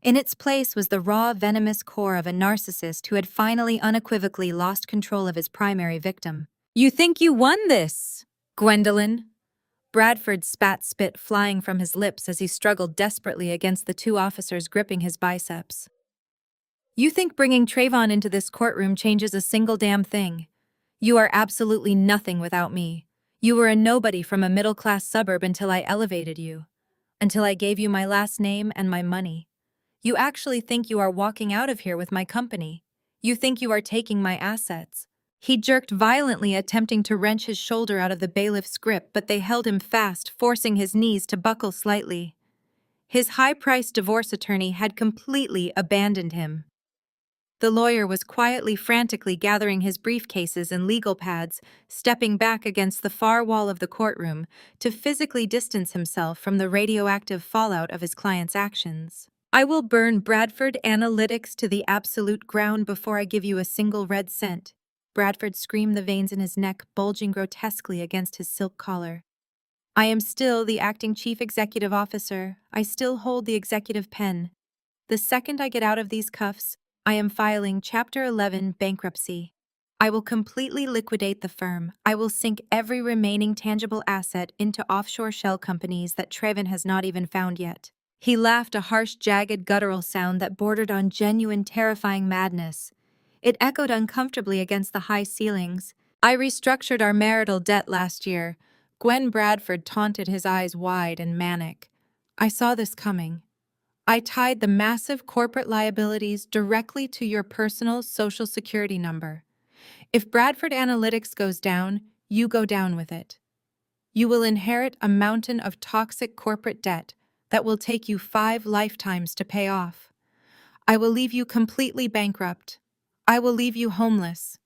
In its place was the raw, venomous core of a narcissist who had finally unequivocally lost control of his primary victim. "You think you won this, Gwendolyn?" Bradford spat spit flying from his lips as he struggled desperately against the two officers gripping his biceps. "You think bringing Trayvon into this courtroom changes a single damn thing? You are absolutely nothing without me. You were a nobody from a middle-class suburb until I elevated you. Until I gave you my last name and my money. You actually think you are walking out of here with my company. You think you are taking my assets." He jerked violently, attempting to wrench his shoulder out of the bailiff's grip, but they held him fast, forcing his knees to buckle slightly. His high-priced divorce attorney had completely abandoned him. The lawyer was quietly, frantically gathering his briefcases and legal pads, stepping back against the far wall of the courtroom to physically distance himself from the radioactive fallout of his client's actions. I will burn Bradford Analytics to the absolute ground before I give you a single red cent. Bradford screamed, the veins in his neck bulging grotesquely against his silk collar. I am still the acting chief executive officer. I still hold the executive pen. The second I get out of these cuffs, I am filing Chapter 11 bankruptcy. I will completely liquidate the firm. I will sink every remaining tangible asset into offshore shell companies that Trevin has not even found yet. He laughed, a harsh, jagged, guttural sound that bordered on genuine, terrifying madness. It echoed uncomfortably against the high ceilings. I restructured our marital debt last year. Gwen Bradford taunted, his eyes wide and manic. I saw this coming. I tied the massive corporate liabilities directly to your personal Social Security number. If Bradford Analytics goes down, you go down with it. You will inherit a mountain of toxic corporate debt that will take you 5 lifetimes to pay off. I will leave you completely bankrupt. I will leave you homeless.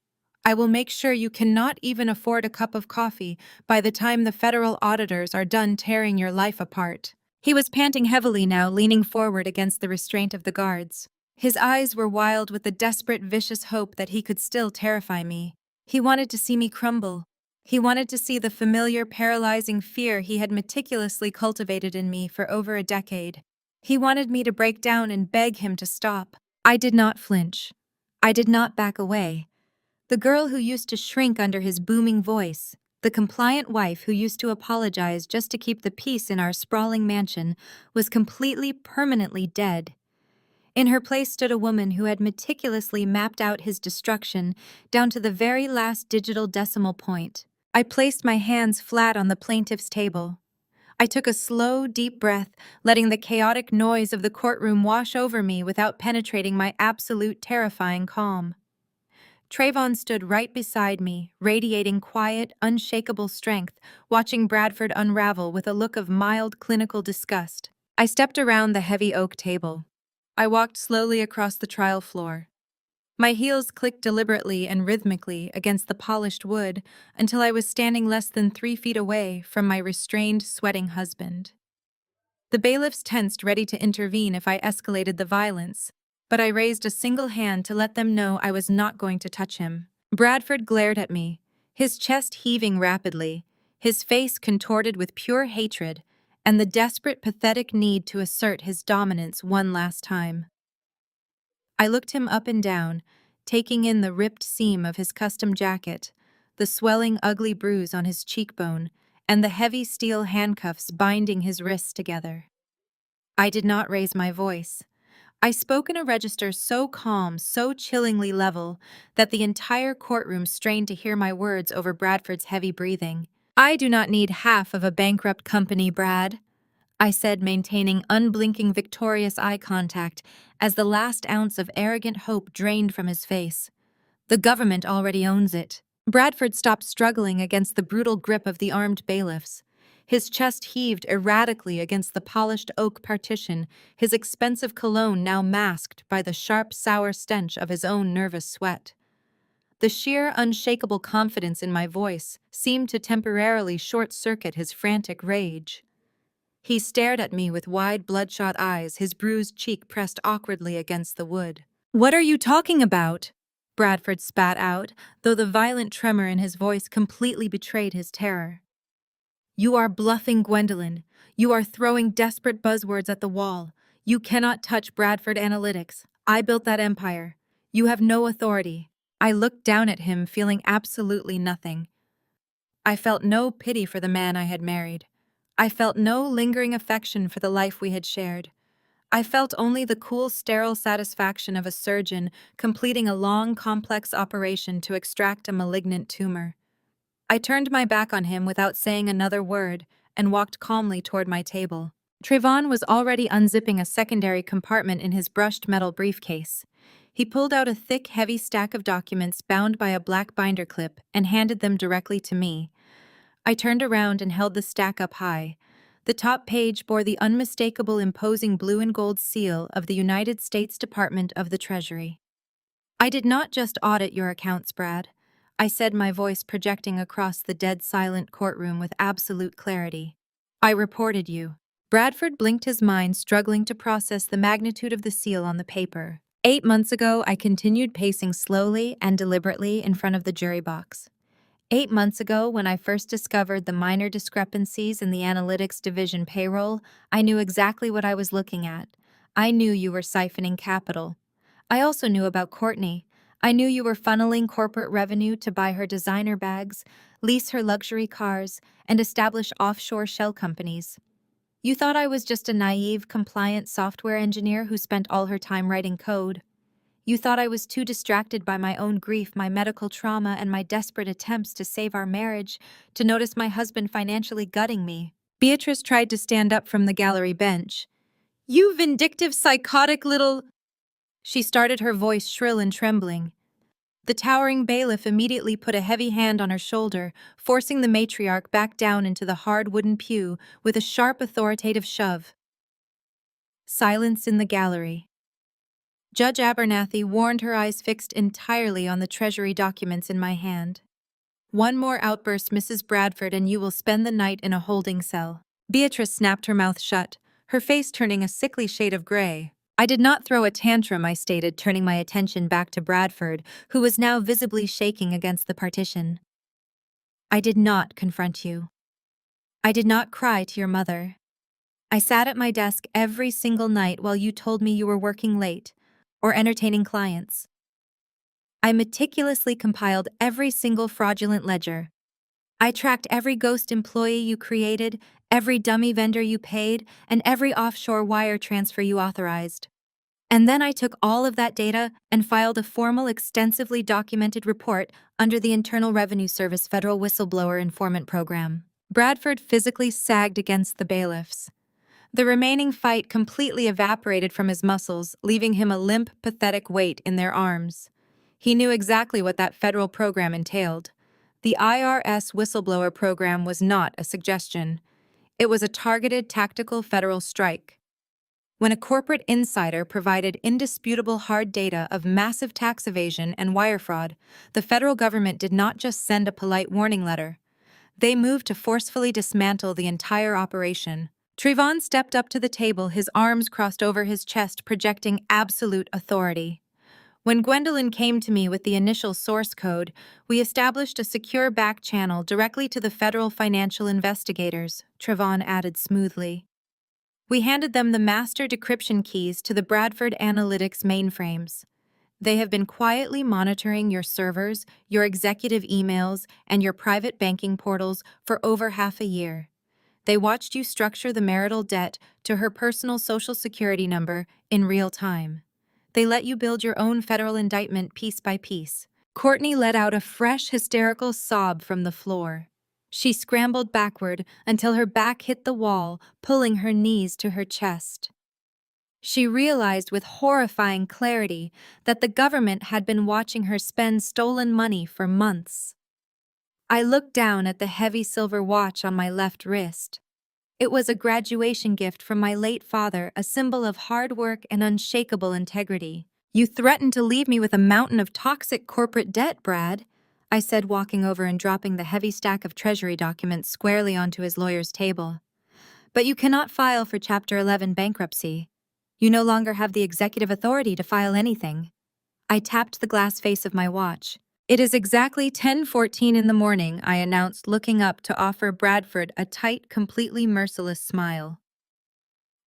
I will make sure you cannot even afford a cup of coffee by the time the federal auditors are done tearing your life apart. He was panting heavily now, leaning forward against the restraint of the guards. His eyes were wild with the desperate, vicious hope that he could still terrify me. He wanted to see me crumble. He wanted to see the familiar, paralyzing fear he had meticulously cultivated in me for over a decade. He wanted me to break down and beg him to stop. I did not flinch. I did not back away. The girl who used to shrink under his booming voice, the compliant wife who used to apologize just to keep the peace in our sprawling mansion, was completely, permanently dead. In her place stood a woman who had meticulously mapped out his destruction down to the very last digital decimal point. I placed my hands flat on the plaintiff's table. I took a slow, deep breath, letting the chaotic noise of the courtroom wash over me without penetrating my absolute, terrifying calm. Trayvon stood right beside me, radiating quiet, unshakable strength, watching Bradford unravel with a look of mild, clinical disgust. I stepped around the heavy oak table. I walked slowly across the trial floor. My heels clicked deliberately and rhythmically against the polished wood until I was standing less than 3 feet away from my restrained, sweating husband. The bailiffs tensed, ready to intervene if I escalated the violence, but I raised a single hand to let them know I was not going to touch him. Bradford glared at me, his chest heaving rapidly, his face contorted with pure hatred and the desperate, pathetic need to assert his dominance one last time. I looked him up and down, taking in the ripped seam of his custom jacket, the swelling, ugly bruise on his cheekbone, and the heavy steel handcuffs binding his wrists together. I did not raise my voice. I spoke in a register so calm, so chillingly level, that the entire courtroom strained to hear my words over Bradford's heavy breathing. I do not need half of a bankrupt company, Brad, I said, maintaining unblinking, victorious eye contact as the last ounce of arrogant hope drained from his face. The government already owns it. Bradford stopped struggling against the brutal grip of the armed bailiffs. His chest heaved erratically against the polished oak partition, his expensive cologne now masked by the sharp, sour stench of his own nervous sweat. The sheer, unshakable confidence in my voice seemed to temporarily short-circuit his frantic rage. He stared at me with wide, bloodshot eyes, his bruised cheek pressed awkwardly against the wood. "What are you talking about?" Bradford spat out, though the violent tremor in his voice completely betrayed his terror. "You are bluffing, Gwendolyn. You are throwing desperate buzzwords at the wall. You cannot touch Bradford Analytics. I built that empire. You have no authority." I looked down at him, feeling absolutely nothing. I felt no pity for the man I had married. I felt no lingering affection for the life we had shared. I felt only the cool, sterile satisfaction of a surgeon completing a long, complex operation to extract a malignant tumor. I turned my back on him without saying another word and walked calmly toward my table. Trayvon was already unzipping a secondary compartment in his brushed metal briefcase. He pulled out a thick, heavy stack of documents bound by a black binder clip and handed them directly to me. I turned around and held the stack up high. The top page bore the unmistakable, imposing blue and gold seal of the United States Department of the Treasury. I did not just audit your accounts, Brad. I said, my voice projecting across the dead silent courtroom with absolute clarity. I reported you. Bradford blinked his mind, struggling to process the magnitude of the seal on the paper. 8 months ago, I continued pacing slowly and deliberately in front of the jury box. 8 months ago, when I first discovered the minor discrepancies in the analytics division payroll, I knew exactly what I was looking at. I knew you were siphoning capital. I also knew about Courtney. I knew you were funneling corporate revenue to buy her designer bags, lease her luxury cars, and establish offshore shell companies. You thought I was just a naive, compliant software engineer who spent all her time writing code. You thought I was too distracted by my own grief, my medical trauma, and my desperate attempts to save our marriage to notice my husband financially gutting me. Beatrice tried to stand up from the gallery bench. You vindictive, psychotic little... She started, her voice shrill and trembling. The towering bailiff immediately put a heavy hand on her shoulder, forcing the matriarch back down into the hard wooden pew with a sharp, authoritative shove. Silence in the gallery. Judge Abernathy warned, her eyes fixed entirely on the treasury documents in my hand. One more outburst, Mrs. Bradford, and you will spend the night in a holding cell. Beatrice snapped her mouth shut, her face turning a sickly shade of gray. I did not throw a tantrum, I stated, turning my attention back to Bradford, who was now visibly shaking against the partition. I did not confront you. I did not cry to your mother. I sat at my desk every single night while you told me you were working late or entertaining clients. I meticulously compiled every single fraudulent ledger. I tracked every ghost employee you created, every dummy vendor you paid, and every offshore wire transfer you authorized. And then I took all of that data and filed a formal, extensively documented report under the Internal Revenue Service Federal Whistleblower Informant Program. Bradford physically sagged against the bailiffs. The remaining fight completely evaporated from his muscles, leaving him a limp, pathetic weight in their arms. He knew exactly what that federal program entailed. The IRS whistleblower program was not a suggestion. It was a targeted, tactical federal strike. When a corporate insider provided indisputable hard data of massive tax evasion and wire fraud, the federal government did not just send a polite warning letter. They moved to forcefully dismantle the entire operation. Trevon stepped up to the table, his arms crossed over his chest, projecting absolute authority. When Gwendolyn came to me with the initial source code, we established a secure back channel directly to the federal financial investigators, Trevon added smoothly. We handed them the master decryption keys to the Bradford Analytics mainframes. They have been quietly monitoring your servers, your executive emails, and your private banking portals for over half a year. They watched you structure the marital debt to her personal Social Security number in real time. They let you build your own federal indictment piece by piece. Courtney let out a fresh, hysterical sob from the floor. She scrambled backward until her back hit the wall, pulling her knees to her chest. She realized with horrifying clarity that the government had been watching her spend stolen money for months. I looked down at the heavy silver watch on my left wrist. It was a graduation gift from my late father, a symbol of hard work and unshakable integrity. You threatened to leave me with a mountain of toxic corporate debt, Brad, I said, walking over and dropping the heavy stack of treasury documents squarely onto his lawyer's table. But you cannot file for Chapter 11 bankruptcy. You no longer have the executive authority to file anything. I tapped the glass face of my watch. It is exactly 10:14 in the morning, I announced, looking up to offer Bradford a tight, completely merciless smile.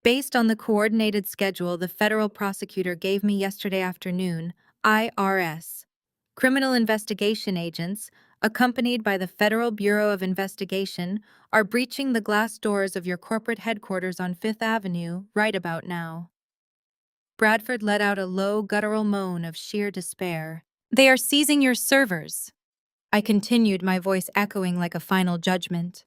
Based on the coordinated schedule the federal prosecutor gave me yesterday afternoon, IRS, criminal investigation agents, accompanied by the Federal Bureau of Investigation, are breaching the glass doors of your corporate headquarters on Fifth Avenue right about now. Bradford let out a low, guttural moan of sheer despair. They are seizing your servers, I continued, my voice echoing like a final judgment.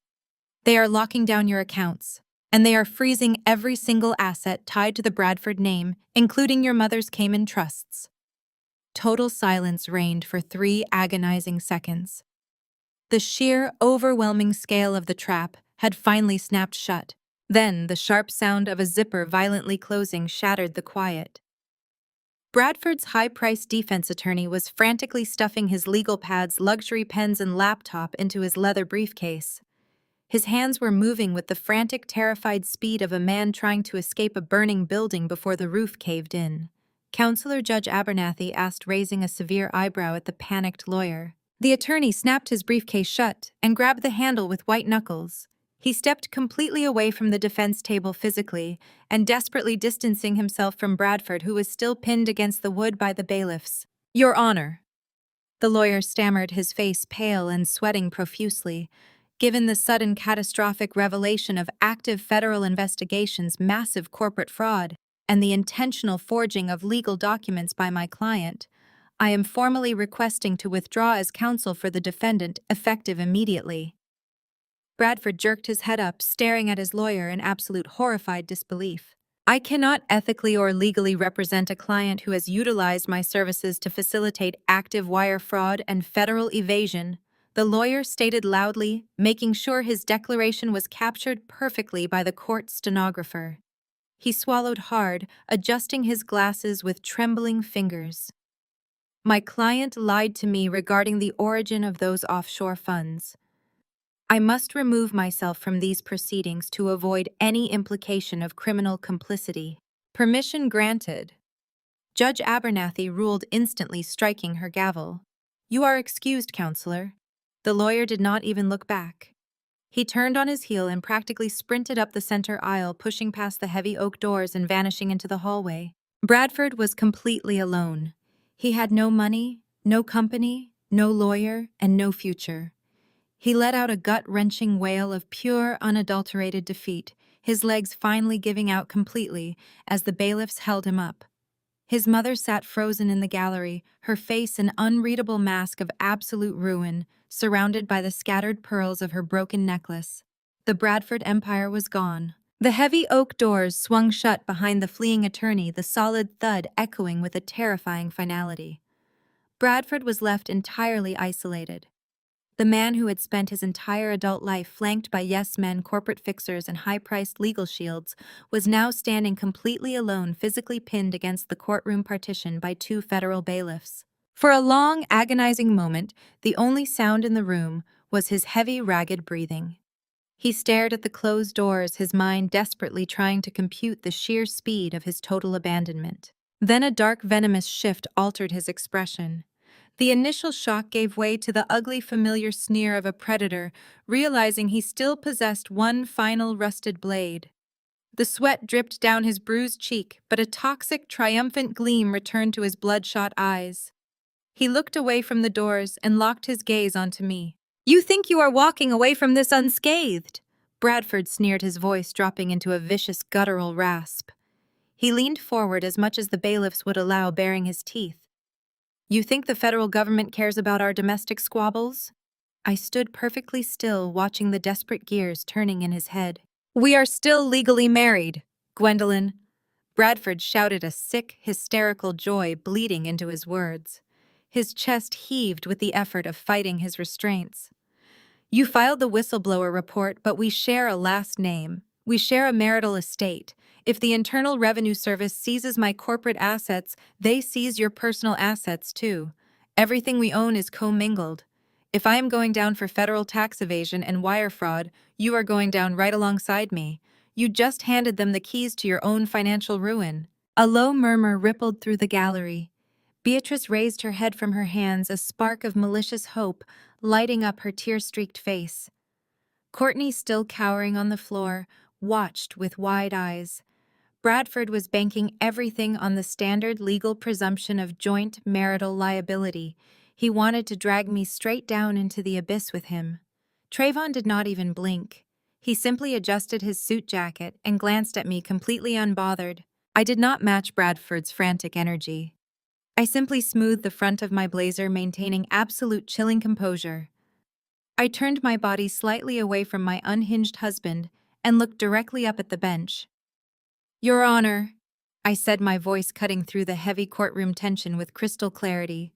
They are locking down your accounts, and they are freezing every single asset tied to the Bradford name, including your mother's Cayman trusts. Total silence reigned for 3 agonizing seconds. The sheer, overwhelming scale of the trap had finally snapped shut. Then the sharp sound of a zipper violently closing shattered the quiet. Bradford's high-priced defense attorney was frantically stuffing his legal pads, luxury pens, and laptop into his leather briefcase. His hands were moving with the frantic, terrified speed of a man trying to escape a burning building before the roof caved in. Counselor Judge Abernathy asked, raising a severe eyebrow at the panicked lawyer. The attorney snapped his briefcase shut and grabbed the handle with white knuckles. He stepped completely away from the defense table physically and desperately distancing himself from Bradford, who was still pinned against the wood by the bailiffs. "Your Honor," the lawyer stammered, his face pale and sweating profusely. Given the sudden catastrophic revelation of active federal investigations, massive corporate fraud, and the intentional forging of legal documents by my client, I am formally requesting to withdraw as counsel for the defendant, effective immediately. Bradford jerked his head up, staring at his lawyer in absolute horrified disbelief. I cannot ethically or legally represent a client who has utilized my services to facilitate active wire fraud and federal evasion, the lawyer stated loudly, making sure his declaration was captured perfectly by the court stenographer. He swallowed hard, adjusting his glasses with trembling fingers. My client lied to me regarding the origin of those offshore funds. I must remove myself from these proceedings to avoid any implication of criminal complicity. Permission granted. Judge Abernathy ruled, instantly striking her gavel. You are excused, counselor. The lawyer did not even look back. He turned on his heel and practically sprinted up the center aisle, pushing past the heavy oak doors and vanishing into the hallway. Bradford was completely alone. He had no money, no company, no lawyer, and no future. He let out a gut-wrenching wail of pure, unadulterated defeat, his legs finally giving out completely as the bailiffs held him up. His mother sat frozen in the gallery, her face an unreadable mask of absolute ruin, surrounded by the scattered pearls of her broken necklace. The Bradford empire was gone. The heavy oak doors swung shut behind the fleeing attorney, the solid thud echoing with a terrifying finality. Bradford was left entirely isolated. The man who had spent his entire adult life flanked by yes-men, corporate fixers, and high-priced legal shields was now standing completely alone, physically pinned against the courtroom partition by two federal bailiffs. For a long, agonizing moment, the only sound in the room was his heavy, ragged breathing. He stared at the closed doors, his mind desperately trying to compute the sheer speed of his total abandonment. Then a dark, venomous shift altered his expression. The initial shock gave way to the ugly, familiar sneer of a predator, realizing he still possessed one final rusted blade. The sweat dripped down his bruised cheek, but a toxic, triumphant gleam returned to his bloodshot eyes. He looked away from the doors and locked his gaze onto me. "You think you are walking away from this unscathed?" Bradford sneered, his voice dropping into a vicious, guttural rasp. He leaned forward as much as the bailiffs would allow, baring his teeth. "You think the federal government cares about our domestic squabbles?" I stood perfectly still, watching the desperate gears turning in his head. "We are still legally married, Gwendolyn." Bradford shouted, a sick, hysterical joy bleeding into his words. His chest heaved with the effort of fighting his restraints. "You filed the whistleblower report, but we share a last name. We share a marital estate. If the Internal Revenue Service seizes my corporate assets, they seize your personal assets too. Everything we own is commingled. If I am going down for federal tax evasion and wire fraud, you are going down right alongside me. You just handed them the keys to your own financial ruin." A low murmur rippled through the gallery. Beatrice raised her head from her hands, a spark of malicious hope lighting up her tear-streaked face. Courtney, still cowering on the floor, watched with wide eyes. Bradford was banking everything on the standard legal presumption of joint marital liability. He wanted to drag me straight down into the abyss with him. Trayvon did not even blink. He simply adjusted his suit jacket and glanced at me, completely unbothered. I did not match Bradford's frantic energy. I simply smoothed the front of my blazer, maintaining absolute chilling composure. I turned my body slightly away from my unhinged husband and looked directly up at the bench. "Your Honor," I said, my voice cutting through the heavy courtroom tension with crystal clarity.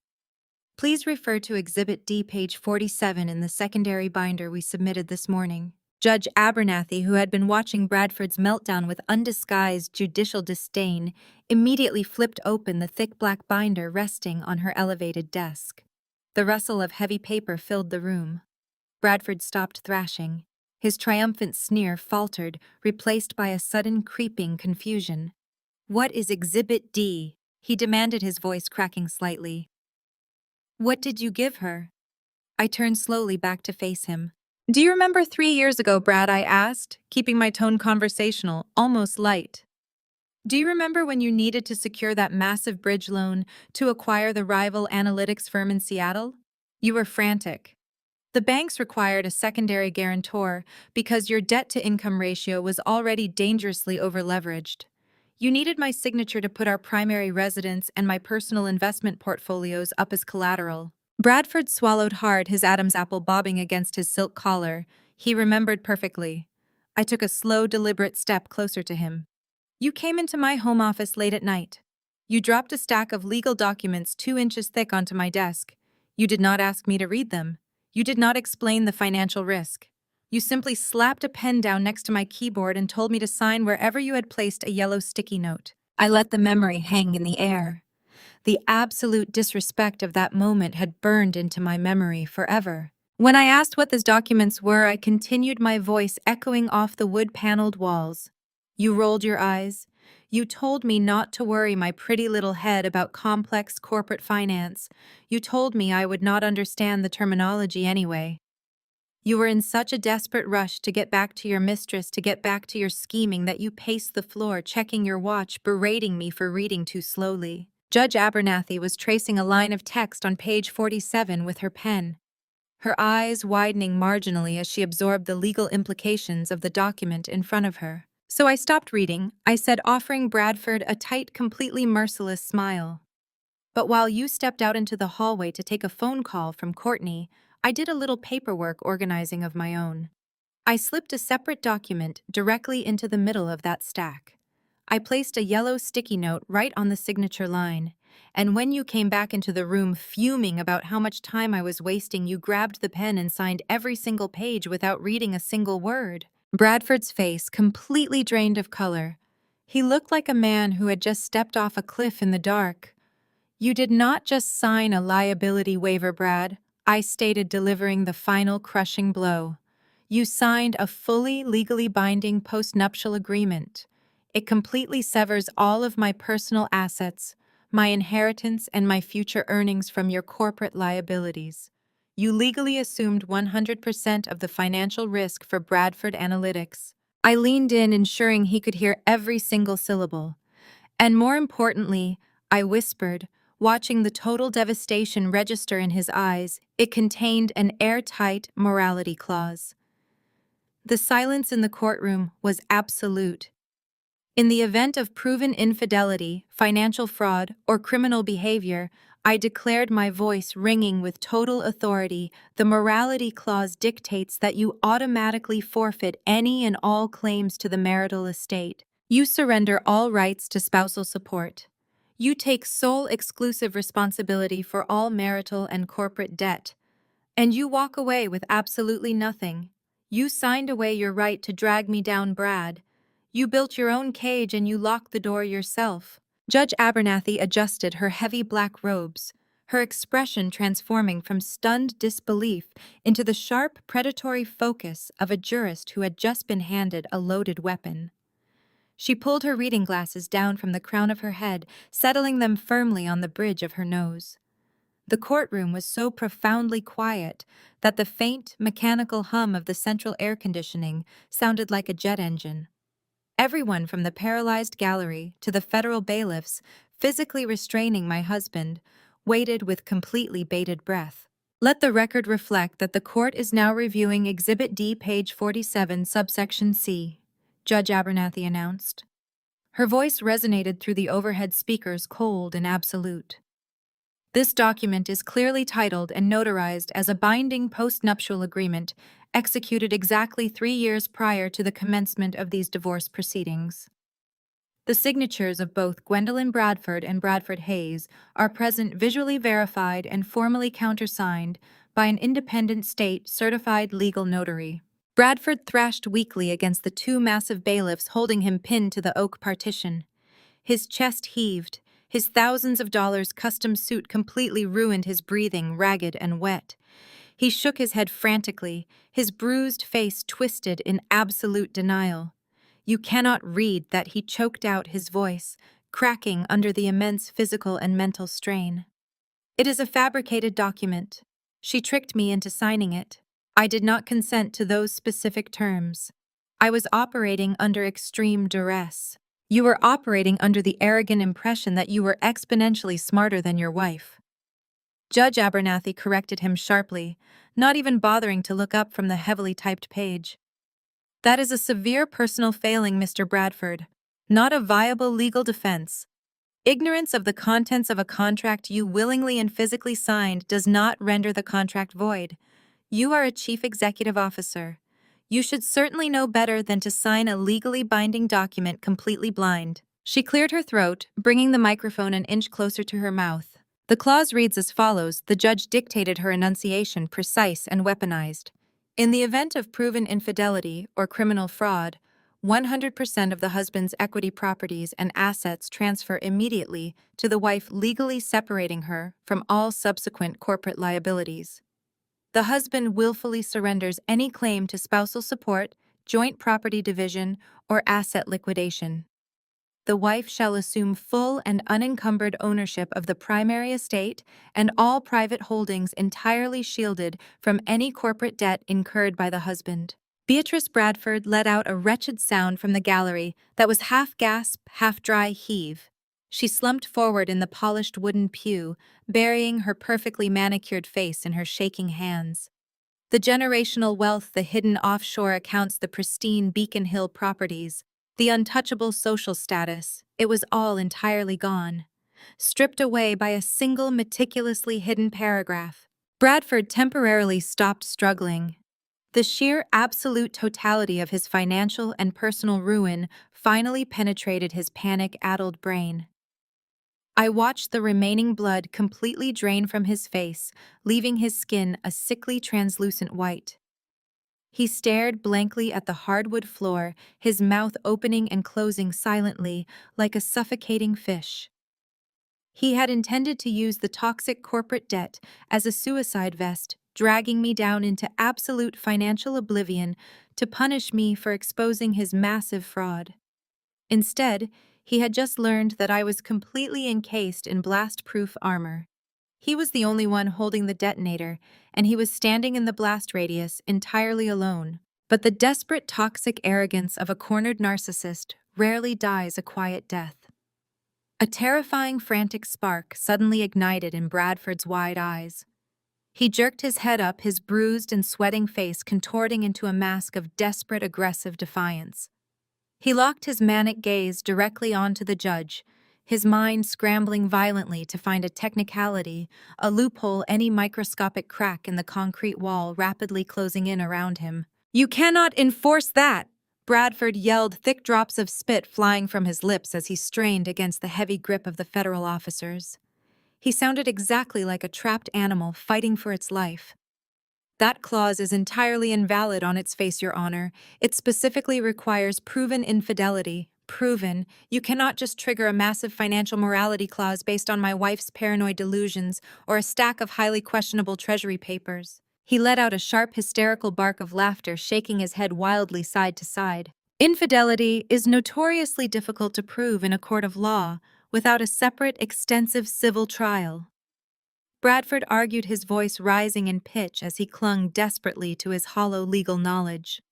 "Please refer to Exhibit D, page 47 in the secondary binder we submitted this morning." Judge Abernathy, who had been watching Bradford's meltdown with undisguised judicial disdain, immediately flipped open the thick black binder resting on her elevated desk. The rustle of heavy paper filled the room. Bradford stopped thrashing. His triumphant sneer faltered, replaced by a sudden creeping confusion. "What is Exhibit D?" he demanded, his voice cracking slightly. "What did you give her?" I turned slowly back to face him. "Do you remember 3 years ago, Brad?" I asked, keeping my tone conversational, almost light. "Do you remember when you needed to secure that massive bridge loan to acquire the rival analytics firm in Seattle? You were frantic. The banks required a secondary guarantor because your debt-to-income ratio was already dangerously overleveraged. You needed my signature to put our primary residence and my personal investment portfolios up as collateral." Bradford swallowed hard, his Adam's apple bobbing against his silk collar. He remembered perfectly. I took a slow, deliberate step closer to him. "You came into my home office late at night. You dropped a stack of legal documents 2 inches thick onto my desk. You did not ask me to read them. You did not explain the financial risk. You simply slapped a pen down next to my keyboard and told me to sign wherever you had placed a yellow sticky note." I let the memory hang in the air. The absolute disrespect of that moment had burned into my memory forever. When I asked what those documents were, I continued, my voice echoing off the wood-paneled walls. "You rolled your eyes. You told me not to worry my pretty little head about complex corporate finance. You told me I would not understand the terminology anyway. You were in such a desperate rush to get back to your mistress, to get back to your scheming, that you paced the floor, checking your watch, berating me for reading too slowly." Judge Abernathy was tracing a line of text on page 47 with her pen, her eyes widening marginally as she absorbed the legal implications of the document in front of her. "So I stopped reading," I said, offering Bradford a tight, completely merciless smile. "But while you stepped out into the hallway to take a phone call from Courtney, I did a little paperwork organizing of my own. I slipped a separate document directly into the middle of that stack. I placed a yellow sticky note right on the signature line, and when you came back into the room fuming about how much time I was wasting, you grabbed the pen and signed every single page without reading a single word." Bradford's face completely drained of color. He looked like a man who had just stepped off a cliff in the dark. "You did not just sign a liability waiver, Brad," I stated, delivering the final crushing blow. "You signed a fully legally binding postnuptial agreement. It completely severs all of my personal assets, my inheritance, and my future earnings from your corporate liabilities. You legally assumed 100% of the financial risk for Bradford Analytics." I leaned in, ensuring he could hear every single syllable. "And more importantly," I whispered, watching the total devastation register in his eyes, "it contained an airtight morality clause." The silence in the courtroom was absolute. In the event of proven infidelity, financial fraud, or criminal behavior, I declared, my voice ringing with total authority, "the morality clause dictates that you automatically forfeit any and all claims to the marital estate. You surrender all rights to spousal support. You take sole exclusive responsibility for all marital and corporate debt. And you walk away with absolutely nothing. You signed away your right to drag me down, Brad. You built your own cage and you locked the door yourself." Judge Abernathy adjusted her heavy black robes, her expression transforming from stunned disbelief into the sharp, predatory focus of a jurist who had just been handed a loaded weapon. She pulled her reading glasses down from the crown of her head, settling them firmly on the bridge of her nose. The courtroom was so profoundly quiet that the faint, mechanical hum of the central air conditioning sounded like a jet engine. Everyone from the paralyzed gallery to the federal bailiffs, physically restraining my husband, waited with completely bated breath. "Let the record reflect that the court is now reviewing Exhibit D, page 47, subsection C," Judge Abernathy announced. Her voice resonated through the overhead speakers, cold and absolute. "This document is clearly titled and notarized as a binding postnuptial agreement executed exactly 3 years prior to the commencement of these divorce proceedings. The signatures of both Gwendolyn Bradford and Bradford Hayes are present, visually verified and formally countersigned by an independent state certified legal notary." Bradford thrashed weakly against the two massive bailiffs holding him pinned to the oak partition. His chest heaved. His thousands of dollars custom suit completely ruined his breathing, ragged and wet. He shook his head frantically, his bruised face twisted in absolute denial. You cannot read that he choked out his voice, cracking under the immense physical and mental strain. It is a fabricated document. She tricked me into signing it. I did not consent to those specific terms. I was operating under extreme duress. You were operating under the arrogant impression that you were exponentially smarter than your wife. Judge Abernathy corrected him sharply, not even bothering to look up from the heavily typed page. That is a severe personal failing, Mr. Bradford, not a viable legal defense. Ignorance of the contents of a contract you willingly and physically signed does not render the contract void. You are a chief executive officer. You should certainly know better than to sign a legally binding document completely blind. She cleared her throat, bringing the microphone an inch closer to her mouth. The clause reads as follows. The judge dictated her enunciation, precise and weaponized. In the event of proven infidelity or criminal fraud, 100% of the husband's equity properties and assets transfer immediately to the wife, legally separating her from all subsequent corporate liabilities. The husband willfully surrenders any claim to spousal support, joint property division, or asset liquidation. The wife shall assume full and unencumbered ownership of the primary estate and all private holdings, entirely shielded from any corporate debt incurred by the husband. Beatrice Bradford let out a wretched sound from the gallery that was half gasp, half dry heave. She slumped forward in the polished wooden pew, burying her perfectly manicured face in her shaking hands. The generational wealth, the hidden offshore accounts, the pristine Beacon Hill properties, the untouchable social status, it was all entirely gone, stripped away by a single meticulously hidden paragraph. Bradford temporarily stopped struggling. The sheer absolute totality of his financial and personal ruin finally penetrated his panic-addled brain. I watched the remaining blood completely drain from his face, leaving his skin a sickly translucent white. He stared blankly at the hardwood floor, his mouth opening and closing silently, like a suffocating fish. He had intended to use the toxic corporate debt as a suicide vest, dragging me down into absolute financial oblivion to punish me for exposing his massive fraud. Instead, he had just learned that I was completely encased in blast-proof armor. He was the only one holding the detonator, and he was standing in the blast radius entirely alone. But the desperate, toxic arrogance of a cornered narcissist rarely dies a quiet death. A terrifying, frantic spark suddenly ignited in Bradford's wide eyes. He jerked his head up, his bruised and sweating face contorting into a mask of desperate, aggressive defiance. He locked his manic gaze directly onto the judge, his mind scrambling violently to find a technicality, a loophole, any microscopic crack in the concrete wall rapidly closing in around him. "You cannot enforce that!" Bradford yelled, thick drops of spit flying from his lips as he strained against the heavy grip of the federal officers. He sounded exactly like a trapped animal fighting for its life. "That clause is entirely invalid on its face, Your Honor. It specifically requires proven infidelity. Proven. You cannot just trigger a massive financial morality clause based on my wife's paranoid delusions or a stack of highly questionable treasury papers." He let out a sharp, hysterical bark of laughter, shaking his head wildly side to side. "Infidelity is notoriously difficult to prove in a court of law without a separate, extensive civil trial." Bradford argued, his voice rising in pitch as he clung desperately to his hollow legal knowledge.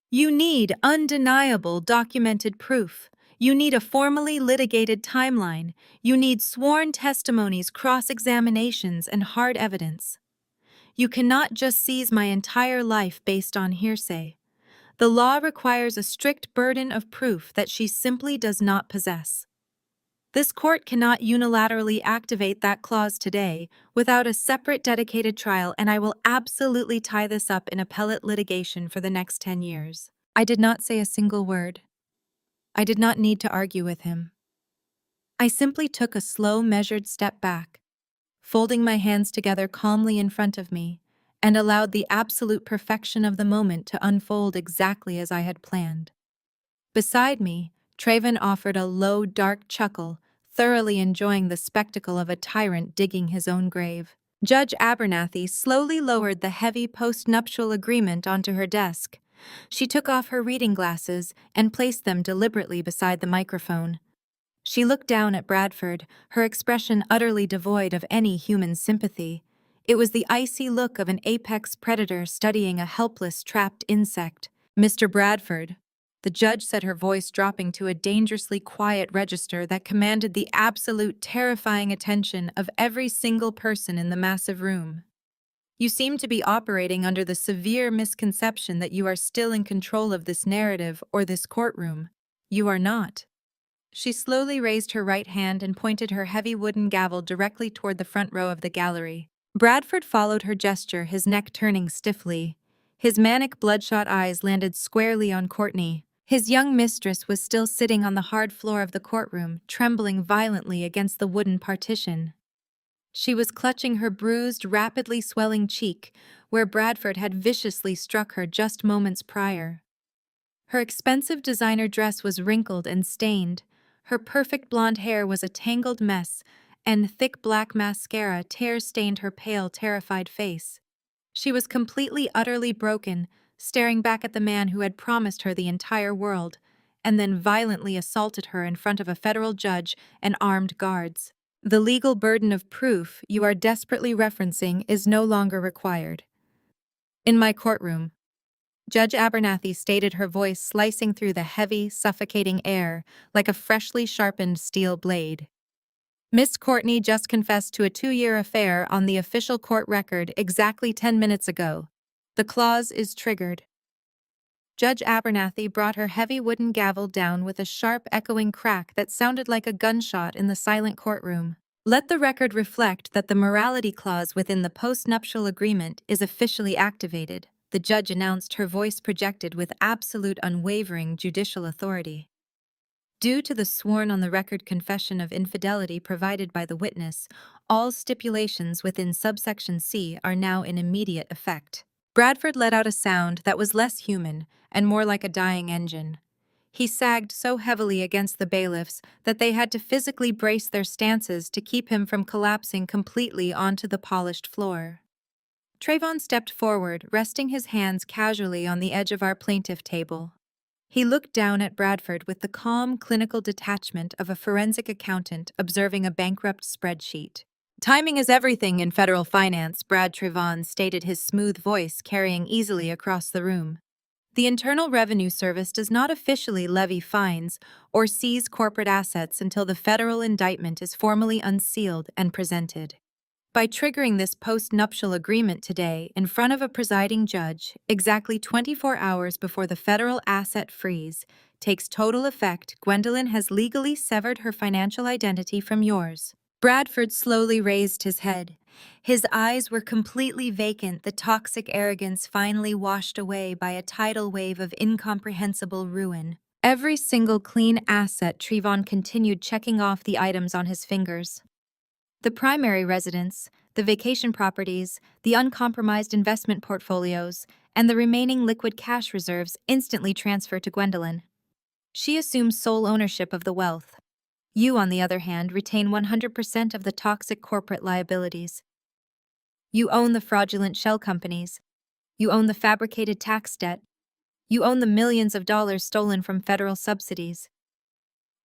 "You need undeniable documented proof. You need a formally litigated timeline. You need sworn testimonies, cross-examinations, and hard evidence. You cannot just seize my entire life based on hearsay. The law requires a strict burden of proof that she simply does not possess. This court cannot unilaterally activate that clause today without a separate dedicated trial, and I will absolutely tie this up in appellate litigation for the next 10 years. I did not say a single word. I did not need to argue with him. I simply took a slow, measured step back, folding my hands together calmly in front of me, and allowed the absolute perfection of the moment to unfold exactly as I had planned. Beside me, Trayvon offered a low, dark chuckle, thoroughly enjoying the spectacle of a tyrant digging his own grave. Judge Abernathy slowly lowered the heavy post-nuptial agreement onto her desk. She took off her reading glasses and placed them deliberately beside the microphone. She looked down at Bradford, her expression utterly devoid of any human sympathy. It was the icy look of an apex predator studying a helpless, trapped insect. "Mr. Bradford," the judge said, her voice dropping to a dangerously quiet register that commanded the absolute terrifying attention of every single person in the massive room. "You seem to be operating under the severe misconception that you are still in control of this narrative or this courtroom. You are not." She slowly raised her right hand and pointed her heavy wooden gavel directly toward the front row of the gallery. Bradford followed her gesture, his neck turning stiffly. His manic, bloodshot eyes landed squarely on Courtney. His young mistress was still sitting on the hard floor of the courtroom, trembling violently against the wooden partition. She was clutching her bruised, rapidly swelling cheek, where Bradford had viciously struck her just moments prior. Her expensive designer dress was wrinkled and stained. Her perfect blonde hair was a tangled mess, and thick black mascara tear-stained her pale, terrified face. She was completely, utterly broken, staring back at the man who had promised her the entire world, and then violently assaulted her in front of a federal judge and armed guards. "The legal burden of proof you are desperately referencing is no longer required. In my courtroom," Judge Abernathy stated, her voice slicing through the heavy, suffocating air like a freshly sharpened steel blade. "Miss Courtney just confessed to a 2-year affair on the official court record exactly 10 minutes ago. The clause is triggered." Judge Abernathy brought her heavy wooden gavel down with a sharp, echoing crack that sounded like a gunshot in the silent courtroom. "Let the record reflect that the morality clause within the post-nuptial agreement is officially activated," the judge announced, her voice projected with absolute, unwavering judicial authority. "Due to the sworn on the record confession of infidelity provided by the witness, all stipulations within subsection C are now in immediate effect." Bradford let out a sound that was less human and more like a dying engine. He sagged so heavily against the bailiffs that they had to physically brace their stances to keep him from collapsing completely onto the polished floor. Trayvon stepped forward, resting his hands casually on the edge of our plaintiff table. He looked down at Bradford with the calm, clinical detachment of a forensic accountant observing a bankrupt spreadsheet. "Timing is everything in federal finance," Brad Trayvon stated, his smooth voice carrying easily across the room. "The Internal Revenue Service does not officially levy fines or seize corporate assets until the federal indictment is formally unsealed and presented. By triggering this post-nuptial agreement today in front of a presiding judge, exactly 24 hours before the federal asset freeze takes total effect, Gwendolyn has legally severed her financial identity from yours." Bradford slowly raised his head. His eyes were completely vacant, the toxic arrogance finally washed away by a tidal wave of incomprehensible ruin. "Every single clean asset," Trayvon continued, checking off the items on his fingers. "The primary residence, the vacation properties, the uncompromised investment portfolios, and the remaining liquid cash reserves instantly transfer to Gwendolyn. She assumes sole ownership of the wealth. You, on the other hand, retain 100% of the toxic corporate liabilities. You own the fraudulent shell companies. You own the fabricated tax debt. You own the millions of dollars stolen from federal subsidies.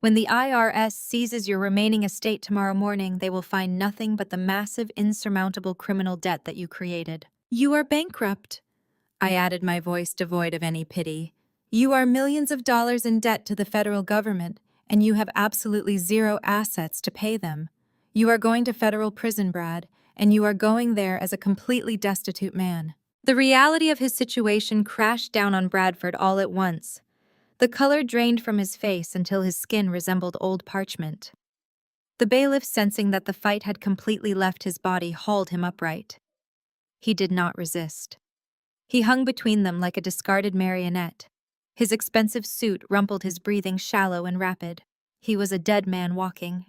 When the IRS seizes your remaining estate tomorrow morning, they will find nothing but the massive, insurmountable criminal debt that you created." "You are bankrupt," I added, my voice devoid of any pity. "You are millions of dollars in debt to the federal government, and you have absolutely zero assets to pay them. You are going to federal prison, Brad, and you are going there as a completely destitute man." The reality of his situation crashed down on Bradford all at once. The color drained from his face until his skin resembled old parchment. The bailiff, sensing that the fight had completely left his body, hauled him upright. He did not resist. He hung between them like a discarded marionette. His expensive suit rumpled, his breathing shallow and rapid. He was a dead man walking.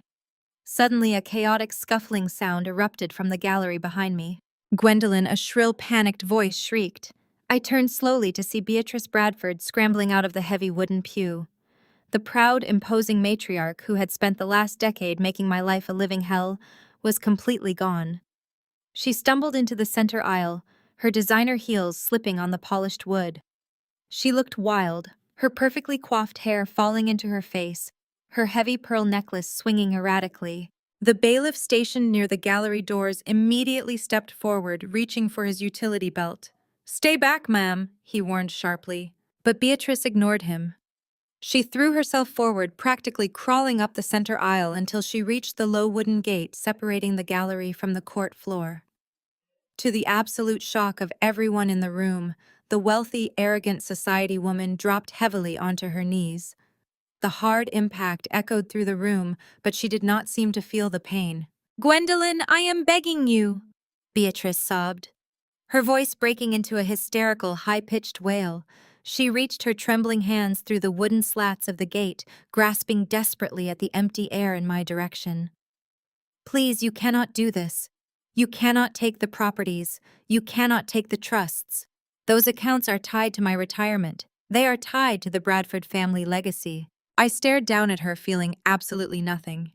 Suddenly, a chaotic scuffling sound erupted from the gallery behind me. Gwendolyn, a shrill, panicked voice shrieked. I turned slowly to see Beatrice Bradford scrambling out of the heavy wooden pew. The proud, imposing matriarch who had spent the last decade making my life a living hell was completely gone. She stumbled into the center aisle, her designer heels slipping on the polished wood. She looked wild, her perfectly coiffed hair falling into her face, her heavy pearl necklace swinging erratically. The bailiff stationed near the gallery doors immediately stepped forward, reaching for his utility belt. "Stay back, ma'am," he warned sharply. But Beatrice ignored him. She threw herself forward, practically crawling up the center aisle until she reached the low wooden gate separating the gallery from the court floor. To the absolute shock of everyone in the room, the wealthy, arrogant society woman dropped heavily onto her knees. The hard impact echoed through the room, but she did not seem to feel the pain. "Gwendolyn, I am begging you," Beatrice sobbed, her voice breaking into a hysterical, high-pitched wail. She reached her trembling hands through the wooden slats of the gate, grasping desperately at the empty air in my direction. "Please, you cannot do this. You cannot take the properties. You cannot take the trusts. Those accounts are tied to my retirement. They are tied to the Bradford family legacy." I stared down at her, feeling absolutely nothing.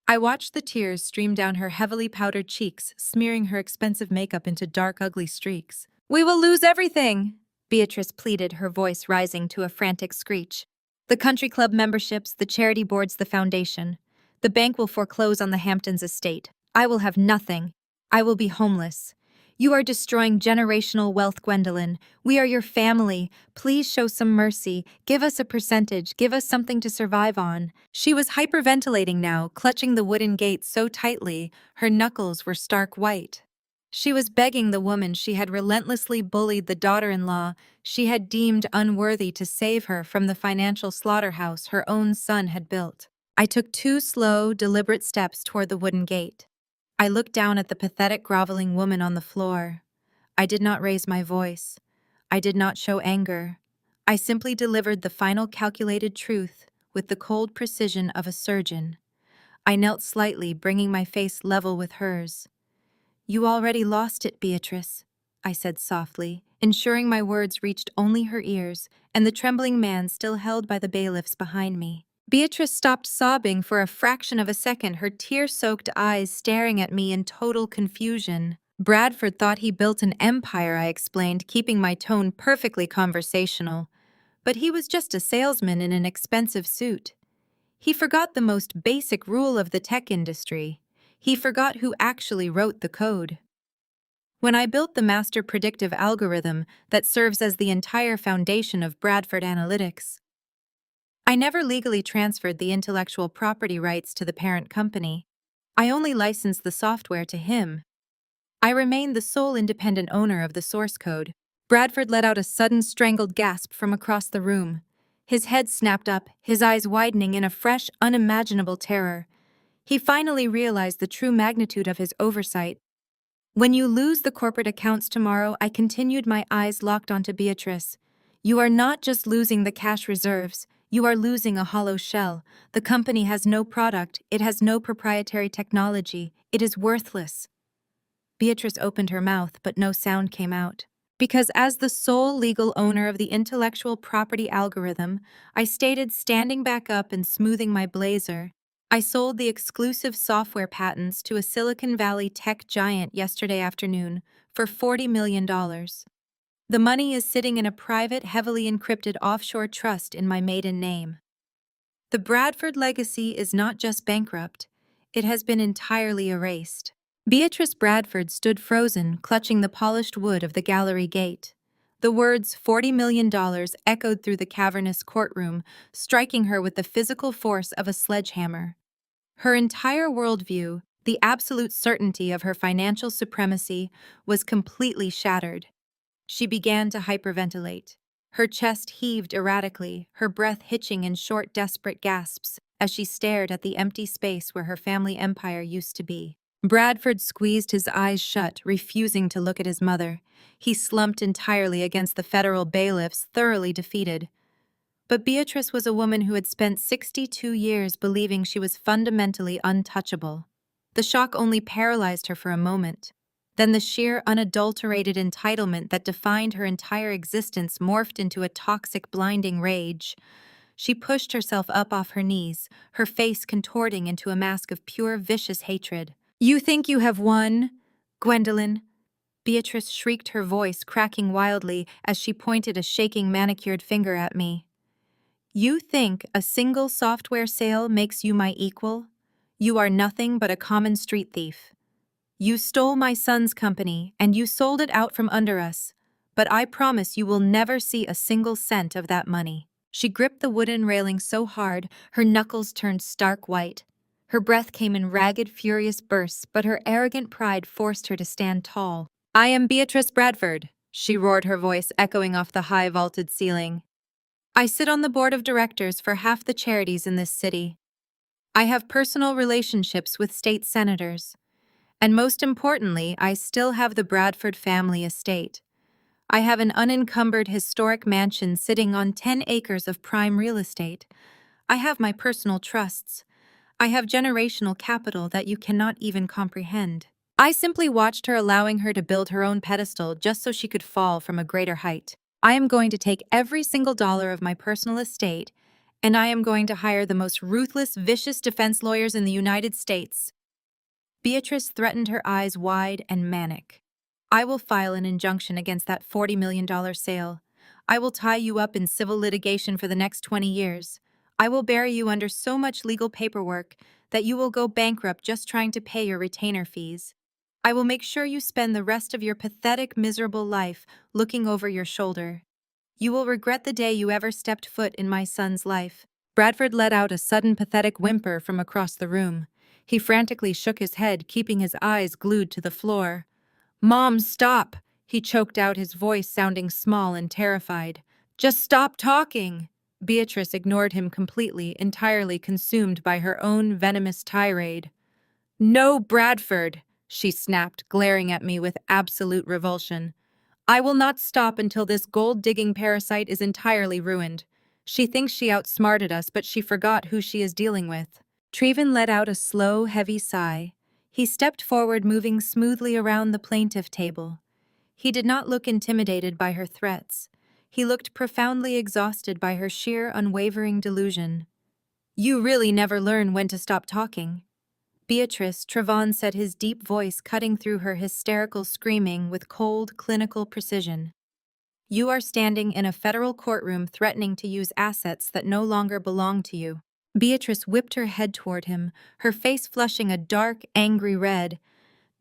I watched the tears stream down her heavily powdered cheeks, smearing her expensive makeup into dark, ugly streaks. "We will lose everything," Beatrice pleaded, her voice rising to a frantic screech. "The country club memberships, the charity boards, the foundation. The bank will foreclose on the Hamptons estate. I will have nothing. I will be homeless. You are destroying generational wealth, Gwendolyn. We are your family. Please show some mercy. Give us a percentage. Give us something to survive on." She was hyperventilating now, clutching the wooden gate so tightly, her knuckles were stark white. She was begging the woman she had relentlessly bullied, the daughter-in-law she had deemed unworthy, to save her from the financial slaughterhouse her own son had built. I took 2 slow, deliberate steps toward the wooden gate. I looked down at the pathetic, groveling woman on the floor. I did not raise my voice. I did not show anger. I simply delivered the final calculated truth with the cold precision of a surgeon. I knelt slightly, bringing my face level with hers. "You already lost it, Beatrice," I said softly, ensuring my words reached only her ears and the trembling man still held by the bailiffs behind me. Beatrice stopped sobbing for a fraction of a second, her tear-soaked eyes staring at me in total confusion. "Bradford thought he built an empire," I explained, keeping my tone perfectly conversational. "But he was just a salesman in an expensive suit. He forgot the most basic rule of the tech industry. He forgot who actually wrote the code. When I built the master predictive algorithm that serves as the entire foundation of Bradford Analytics, I never legally transferred the intellectual property rights to the parent company. I only licensed the software to him. I remained the sole independent owner of the source code." Bradford let out a sudden, strangled gasp from across the room. His head snapped up, his eyes widening in a fresh, unimaginable terror. He finally realized the true magnitude of his oversight. "When you lose the corporate accounts tomorrow," I continued, my eyes locked onto Beatrice, "you are not just losing the cash reserves. You are losing a hollow shell. The company has no product, it has no proprietary technology, it is worthless." Beatrice opened her mouth, but no sound came out. "Because as the sole legal owner of the intellectual property algorithm," I stated, standing back up and smoothing my blazer, "I sold the exclusive software patents to a Silicon Valley tech giant yesterday afternoon for $40 million. The money is sitting in a private, heavily encrypted offshore trust in my maiden name. The Bradford legacy is not just bankrupt, it has been entirely erased." Beatrice Bradford stood frozen, clutching the polished wood of the gallery gate. The words $40 million echoed through the cavernous courtroom, striking her with the physical force of a sledgehammer. Her entire worldview, the absolute certainty of her financial supremacy, was completely shattered. She began to hyperventilate. Her chest heaved erratically, her breath hitching in short, desperate gasps as she stared at the empty space where her family empire used to be. Bradford squeezed his eyes shut, refusing to look at his mother. He slumped entirely against the federal bailiffs, thoroughly defeated. But Beatrice was a woman who had spent 62 years believing she was fundamentally untouchable. The shock only paralyzed her for a moment. Then the sheer, unadulterated entitlement that defined her entire existence morphed into a toxic, blinding rage. She pushed herself up off her knees, her face contorting into a mask of pure, vicious hatred. "You think you have won, Gwendolyn?" Beatrice shrieked, her voice cracking wildly as she pointed a shaking, manicured finger at me. "You think a single software sale makes you my equal? You are nothing but a common street thief. You stole my son's company, and you sold it out from under us. But I promise you will never see a single cent of that money." She gripped the wooden railing so hard, her knuckles turned stark white. Her breath came in ragged, furious bursts, but her arrogant pride forced her to stand tall. "I am Beatrice Bradford," she roared, her voice echoing off the high vaulted ceiling. "I sit on the board of directors for half the charities in this city. I have personal relationships with state senators. And most importantly, I still have the Bradford family estate. I have an unencumbered historic mansion sitting on 10 acres of prime real estate. I have my personal trusts. I have generational capital that you cannot even comprehend." I simply watched her, allowing her to build her own pedestal just so she could fall from a greater height. "I am going to take every single dollar of my personal estate, and I am going to hire the most ruthless, vicious defense lawyers in the United States." Beatrice threatened, her eyes wide and manic. "I will file an injunction against that $40 million sale. I will tie you up in civil litigation for the next 20 years. I will bury you under so much legal paperwork that you will go bankrupt just trying to pay your retainer fees. I will make sure you spend the rest of your pathetic, miserable life looking over your shoulder. You will regret the day you ever stepped foot in my son's life." Bradford let out a sudden, pathetic whimper from across the room. He frantically shook his head, keeping his eyes glued to the floor. "Mom, stop!" he choked out, his voice sounding small and terrified. "Just stop talking!" Beatrice ignored him completely, entirely consumed by her own venomous tirade. "No, Bradford!" she snapped, glaring at me with absolute revulsion. "I will not stop until this gold-digging parasite is entirely ruined. She thinks she outsmarted us, but she forgot who she is dealing with." Trevin let out a slow, heavy sigh. He stepped forward, moving smoothly around the plaintiff table. He did not look intimidated by her threats. He looked profoundly exhausted by her sheer, unwavering delusion. "You really never learn when to stop talking." "Beatrice," Trevon said, his deep voice cutting through her hysterical screaming with cold, clinical precision. "You are standing in a federal courtroom threatening to use assets that no longer belong to you." Beatrice whipped her head toward him, her face flushing a dark, angry red.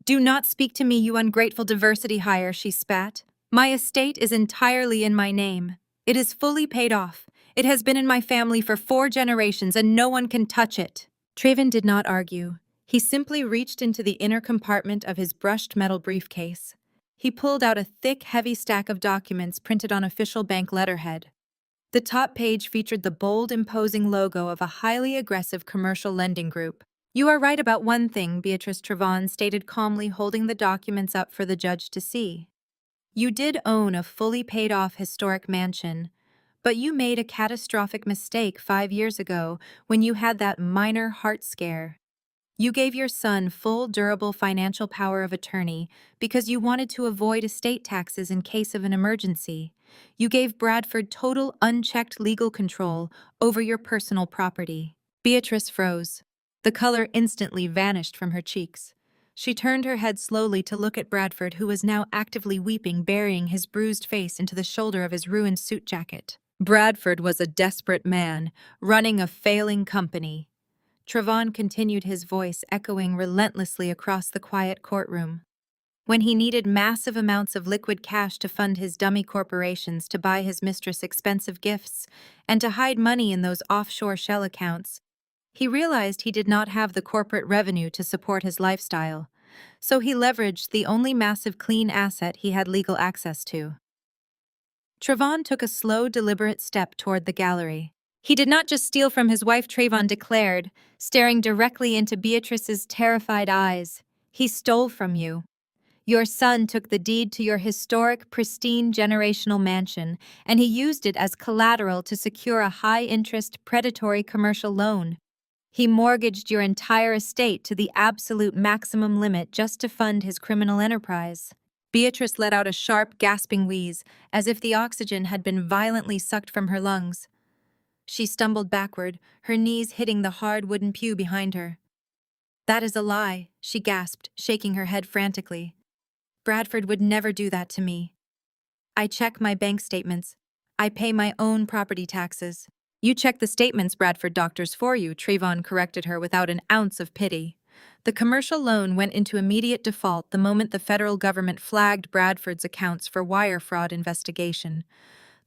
"Do not speak to me, you ungrateful diversity hire," she spat. "My estate is entirely in my name. It is fully paid off. It has been in my family for 4 generations, and no one can touch it." Trevin did not argue. He simply reached into the inner compartment of his brushed metal briefcase. He pulled out a thick, heavy stack of documents printed on official bank letterhead. The top page featured the bold, imposing logo of a highly aggressive commercial lending group. "You are right about one thing," Beatrice Trevon stated calmly, holding the documents up for the judge to see. "You did own a fully paid-off historic mansion, but you made a catastrophic mistake 5 years ago when you had that minor heart scare. You gave your son full, durable financial power of attorney because you wanted to avoid estate taxes in case of an emergency. You gave Bradford total, unchecked legal control over your personal property." Beatrice froze. The color instantly vanished from her cheeks. She turned her head slowly to look at Bradford, who was now actively weeping, burying his bruised face into the shoulder of his ruined suit jacket. Bradford was a desperate man, running a failing company. Trevon continued, his voice echoing relentlessly across the quiet courtroom. When he needed massive amounts of liquid cash to fund his dummy corporations, to buy his mistress expensive gifts, and to hide money in those offshore shell accounts, he realized he did not have the corporate revenue to support his lifestyle. So he leveraged the only massive clean asset he had legal access to. Trevon took a slow, deliberate step toward the gallery. "He did not just steal from his wife," Trevon declared, staring directly into Beatrice's terrified eyes. "He stole from you. Your son took the deed to your historic, pristine, generational mansion, and he used it as collateral to secure a high-interest, predatory commercial loan. He mortgaged your entire estate to the absolute maximum limit just to fund his criminal enterprise. Beatrice let out a sharp, gasping wheeze, as if the oxygen had been violently sucked from her lungs. She stumbled backward, her knees hitting the hard wooden pew behind her. "That is a lie," she gasped, shaking her head frantically. "Bradford would never do that to me. I check my bank statements. I pay my own property taxes." "You check the statements, Bradford doctors for you," Trayvon corrected her without an ounce of pity. The commercial loan went into immediate default the moment the federal government flagged Bradford's accounts for wire fraud investigation.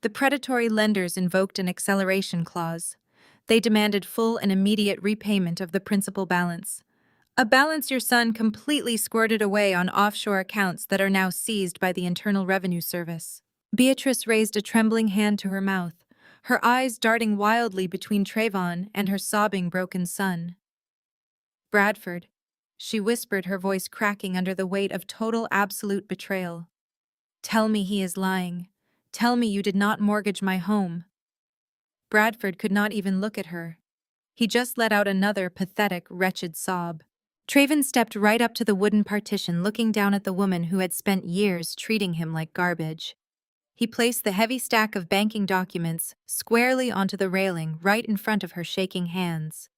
The predatory lenders invoked an acceleration clause. They demanded full and immediate repayment of the principal balance. A balance your son completely squirted away on offshore accounts that are now seized by the Internal Revenue Service. Beatrice raised a trembling hand to her mouth, her eyes darting wildly between Trayvon and her sobbing broken son. "Bradford," she whispered, her voice cracking under the weight of total absolute betrayal. "Tell me he is lying. Tell me you did not mortgage my home." Bradford could not even look at her. He just let out another pathetic, wretched sob. Trayvon stepped right up to the wooden partition, looking down at the woman who had spent years treating him like garbage. He placed the heavy stack of banking documents squarely onto the railing right in front of her shaking hands.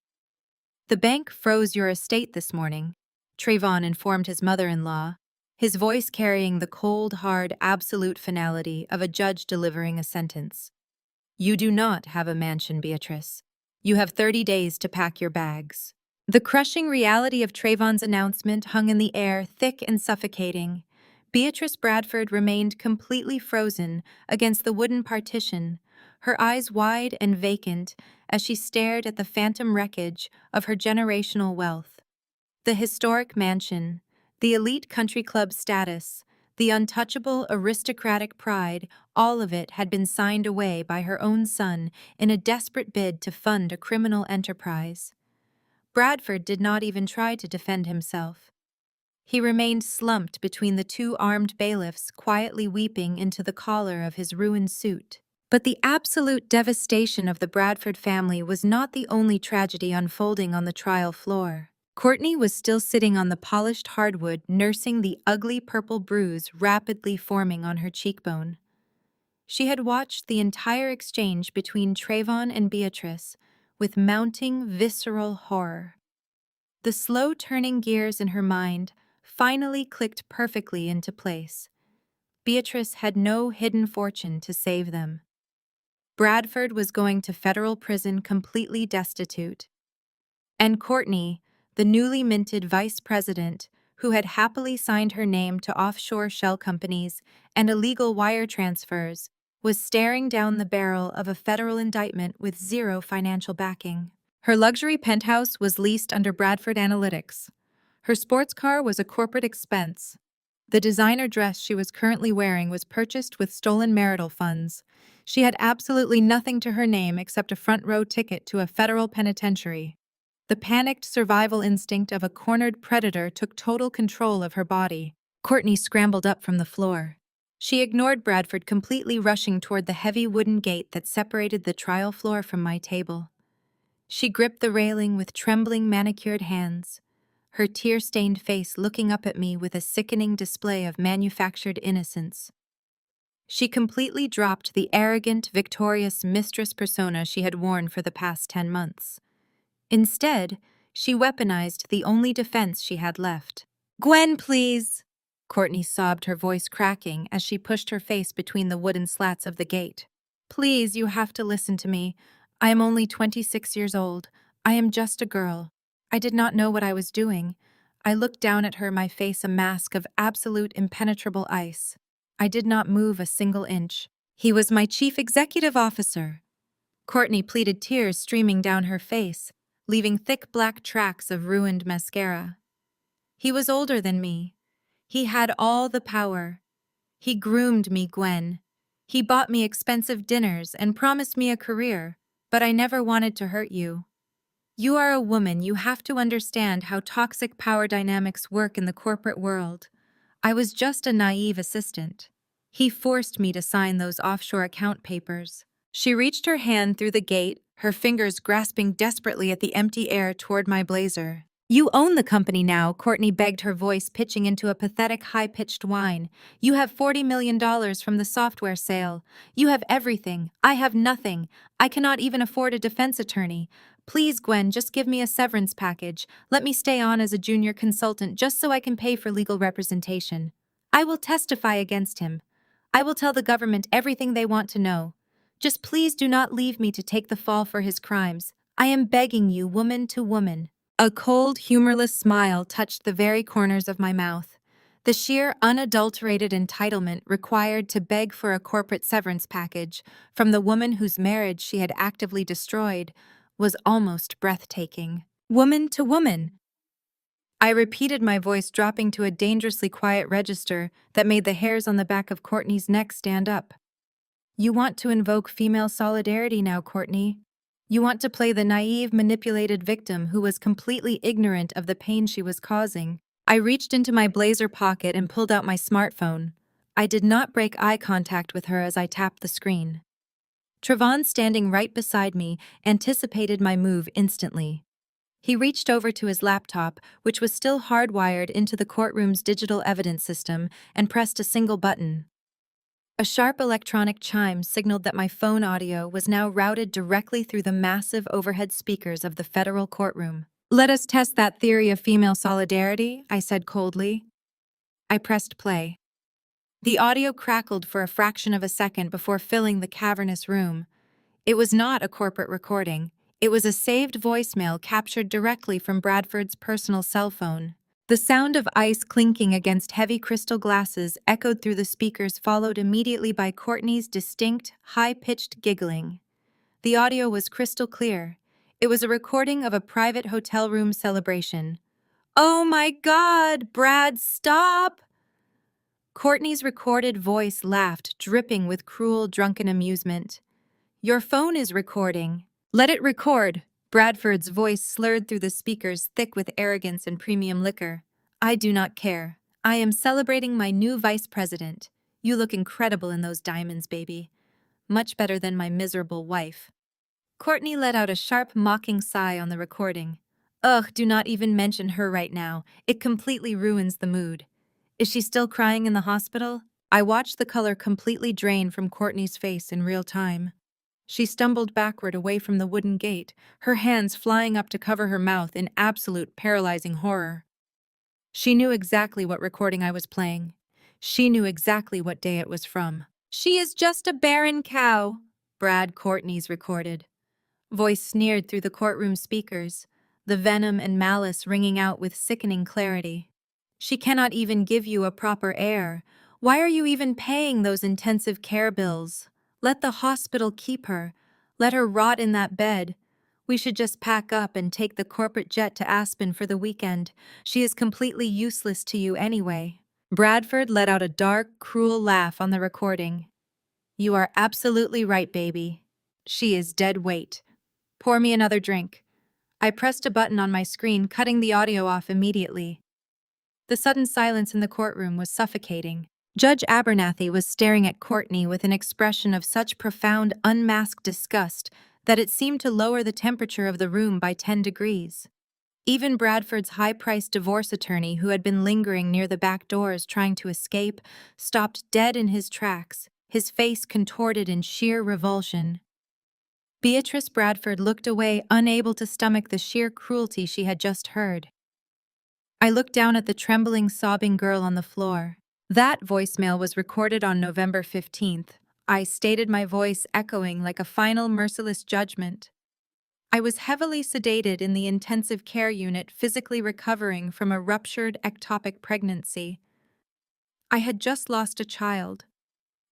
"The bank froze your estate this morning," Trayvon informed his mother-in-law, his voice carrying the cold, hard, absolute finality of a judge delivering a sentence. "You do not have a mansion, Beatrice. You have 30 days to pack your bags." The crushing reality of Trayvon's announcement hung in the air, thick and suffocating. Beatrice Bradford remained completely frozen against the wooden partition, her eyes wide and vacant as she stared at the phantom wreckage of her generational wealth. The historic mansion, the elite country club status, the untouchable aristocratic pride, all of it had been signed away by her own son in a desperate bid to fund a criminal enterprise. Bradford did not even try to defend himself. He remained slumped between the two armed bailiffs, quietly weeping into the collar of his ruined suit. But the absolute devastation of the Bradford family was not the only tragedy unfolding on the trial floor. Courtney was still sitting on the polished hardwood, nursing the ugly purple bruise rapidly forming on her cheekbone. She had watched the entire exchange between Trayvon and Beatrice with mounting, visceral horror. The slow turning gears in her mind finally clicked perfectly into place. Beatrice had no hidden fortune to save them. Bradford was going to federal prison completely destitute. And Courtney, the newly minted vice president, who had happily signed her name to offshore shell companies and illegal wire transfers, was staring down the barrel of a federal indictment with zero financial backing. Her luxury penthouse was leased under Bradford Analytics. Her sports car was a corporate expense. The designer dress she was currently wearing was purchased with stolen marital funds. She had absolutely nothing to her name except a front-row ticket to a federal penitentiary. The panicked survival instinct of a cornered predator took total control of her body. Courtney scrambled up from the floor. She ignored Bradford, completely rushing toward the heavy wooden gate that separated the trial floor from my table. She gripped the railing with trembling, manicured hands, her tear-stained face looking up at me with a sickening display of manufactured innocence. She completely dropped the arrogant, victorious mistress persona she had worn for the past 10 months. Instead, she weaponized the only defense she had left. "Gwen, please!" Courtney sobbed, her voice cracking as she pushed her face between the wooden slats of the gate. "Please, you have to listen to me. I am only 26 years old. I am just a girl. I did not know what I was doing." I looked down at her, my face a mask of absolute impenetrable ice. I did not move a single inch. "He was my chief executive officer." Courtney pleaded, tears streaming down her face, leaving thick black tracks of ruined mascara. "He was older than me. He had all the power. He groomed me, Gwen. He bought me expensive dinners and promised me a career, but I never wanted to hurt you. You are a woman, you have to understand how toxic power dynamics work in the corporate world. I was just a naive assistant. He forced me to sign those offshore account papers." She reached her hand through the gate, her fingers grasping desperately at the empty air toward my blazer. You own the company now, Courtney begged, her voice pitching into a pathetic high-pitched whine. You have $40 million from the software sale. You have everything. I have nothing. I cannot even afford a defense attorney. Please, Gwen, just give me a severance package. Let me stay on as a junior consultant just so I can pay for legal representation. I will testify against him. I will tell the government everything they want to know. Just please do not leave me to take the fall for his crimes. I am begging you, woman to woman. A cold, humorless smile touched the very corners of my mouth. The sheer, unadulterated entitlement required to beg for a corporate severance package from the woman whose marriage she had actively destroyed was almost breathtaking. Woman to woman. I repeated, my voice dropping to a dangerously quiet register that made the hairs on the back of Courtney's neck stand up. You want to invoke female solidarity now, Courtney. You want to play the naive, manipulated victim who was completely ignorant of the pain she was causing. I reached into my blazer pocket and pulled out my smartphone. I did not break eye contact with her as I tapped the screen. Trevon, standing right beside me, anticipated my move instantly. He reached over to his laptop, which was still hardwired into the courtroom's digital evidence system, and pressed a single button. A sharp electronic chime signaled that my phone audio was now routed directly through the massive overhead speakers of the federal courtroom. Let us test that theory of female solidarity, I said coldly. I pressed play. The audio crackled for a fraction of a second before filling the cavernous room. It was not a corporate recording. It was a saved voicemail captured directly from Bradford's personal cell phone. The sound of ice clinking against heavy crystal glasses echoed through the speakers, followed immediately by Courtney's distinct, high-pitched giggling. The audio was crystal clear. It was a recording of a private hotel room celebration. "Oh my God, Brad, stop!" Courtney's recorded voice laughed, dripping with cruel, drunken amusement. "Your phone is recording. Let it record." Bradford's voice slurred through the speakers, thick with arrogance and premium liquor. "I do not care. I am celebrating my new vice president. You look incredible in those diamonds, baby. Much better than my miserable wife." Courtney let out a sharp, mocking sigh on the recording. "Ugh, do not even mention her right now. It completely ruins the mood. Is she still crying in the hospital?" I watched the color completely drain from Courtney's face in real time. She stumbled backward away from the wooden gate, her hands flying up to cover her mouth in absolute paralyzing horror. She knew exactly what recording I was playing. She knew exactly what day it was from. "She is just a barren cow," Brad Courtney's recorded. Voice sneered through the courtroom speakers, the venom and malice ringing out with sickening clarity. "She cannot even give you a proper heir. Why are you even paying those intensive care bills? Let the hospital keep her. Let her rot in that bed. We should just pack up and take the corporate jet to Aspen for the weekend. She is completely useless to you anyway." Bradford let out a dark, cruel laugh on the recording. "You are absolutely right, baby. She is dead weight. Pour me another drink." I pressed a button on my screen, cutting the audio off immediately. The sudden silence in the courtroom was suffocating. Judge Abernathy was staring at Courtney with an expression of such profound, unmasked disgust that it seemed to lower the temperature of the room by 10 degrees. Even Bradford's high-priced divorce attorney, who had been lingering near the back doors trying to escape, stopped dead in his tracks, his face contorted in sheer revulsion. Beatrice Bradford looked away, unable to stomach the sheer cruelty she had just heard. I looked down at the trembling, sobbing girl on the floor. That voicemail was recorded on November 15th. I stated, my voice echoing like a final, merciless judgment. I was heavily sedated in the intensive care unit, physically recovering from a ruptured ectopic pregnancy. I had just lost a child.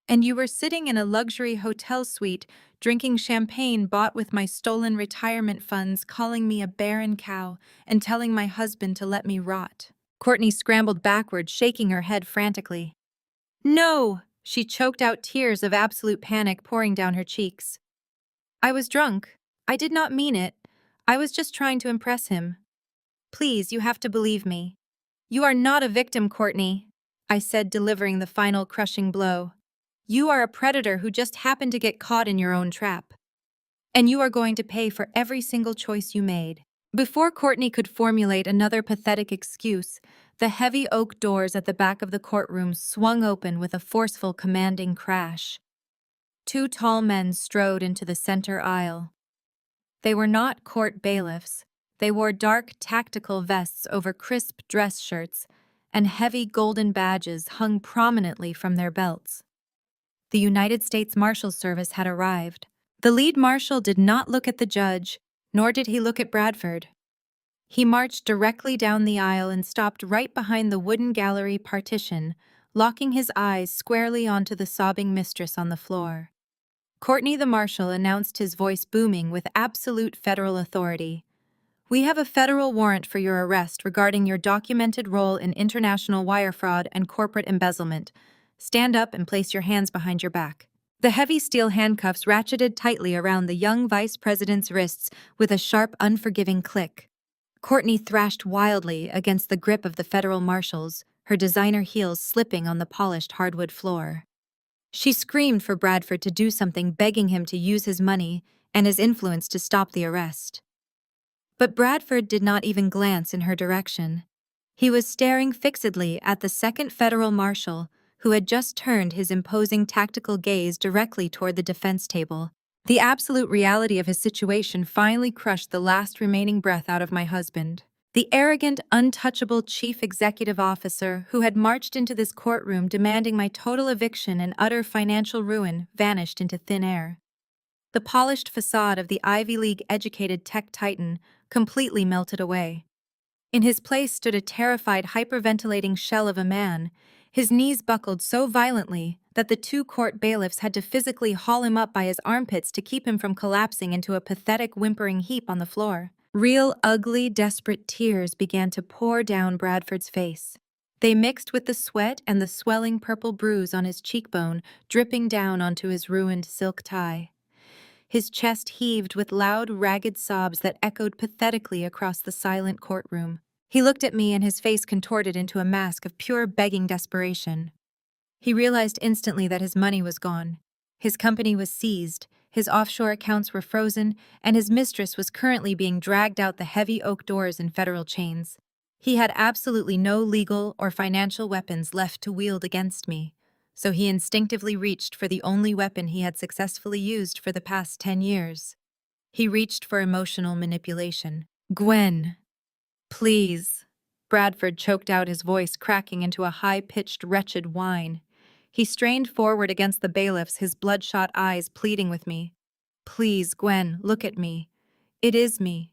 And you were sitting in a luxury hotel suite, drinking champagne bought with my stolen retirement funds, calling me a barren cow, and telling my husband to let me rot. Courtney scrambled backward, shaking her head frantically. "No!" She choked out, tears of absolute panic pouring down her cheeks. "I was drunk. I did not mean it. I was just trying to impress him. Please, you have to believe me." "You are not a victim, Courtney," I said, delivering the final crushing blow. "You are a predator who just happened to get caught in your own trap." And you are going to pay for every single choice you made. Before Courtney could formulate another pathetic excuse, the heavy oak doors at the back of the courtroom swung open with a forceful, commanding crash. Two tall men strode into the center aisle. They were not court bailiffs. They wore dark, tactical vests over crisp dress shirts, and heavy golden badges hung prominently from their belts. The United States Marshal Service had arrived. The lead marshal did not look at the judge, nor did he look at Bradford. He marched directly down the aisle and stopped right behind the wooden gallery partition, locking his eyes squarely onto the sobbing mistress on the floor. Courtney the marshal announced, his voice booming with absolute federal authority. "We have a federal warrant for your arrest regarding your documented role in international wire fraud and corporate embezzlement. Stand up and place your hands behind your back." The heavy steel handcuffs ratcheted tightly around the young vice president's wrists with a sharp, unforgiving click. Courtney thrashed wildly against the grip of the federal marshals, her designer heels slipping on the polished hardwood floor. She screamed for Bradford to do something, begging him to use his money and his influence to stop the arrest. But Bradford did not even glance in her direction. He was staring fixedly at the second federal marshal, who had just turned his imposing tactical gaze directly toward the defense table. The absolute reality of his situation finally crushed the last remaining breath out of my husband. The arrogant, untouchable chief executive officer who had marched into this courtroom demanding my total eviction and utter financial ruin vanished into thin air. The polished facade of the Ivy League-educated tech titan completely melted away. In his place stood a terrified, hyperventilating shell of a man, his knees buckled so violently that the two court bailiffs had to physically haul him up by his armpits to keep him from collapsing into a pathetic, whimpering heap on the floor. Real, ugly, desperate tears began to pour down Bradford's face. They mixed with the sweat and the swelling purple bruise on his cheekbone, dripping down onto his ruined silk tie. His chest heaved with loud, ragged sobs that echoed pathetically across the silent courtroom. He looked at me and his face contorted into a mask of pure begging desperation. He realized instantly that his money was gone. His company was seized, his offshore accounts were frozen, and his mistress was currently being dragged out the heavy oak doors in federal chains. He had absolutely no legal or financial weapons left to wield against me, so he instinctively reached for the only weapon he had successfully used for the past 10 years. He reached for emotional manipulation. "Gwen, please." Bradford choked out, his voice cracking into a high-pitched, wretched whine. He strained forward against the bailiffs, his bloodshot eyes pleading with me. "Please, Gwen, look at me. It is me.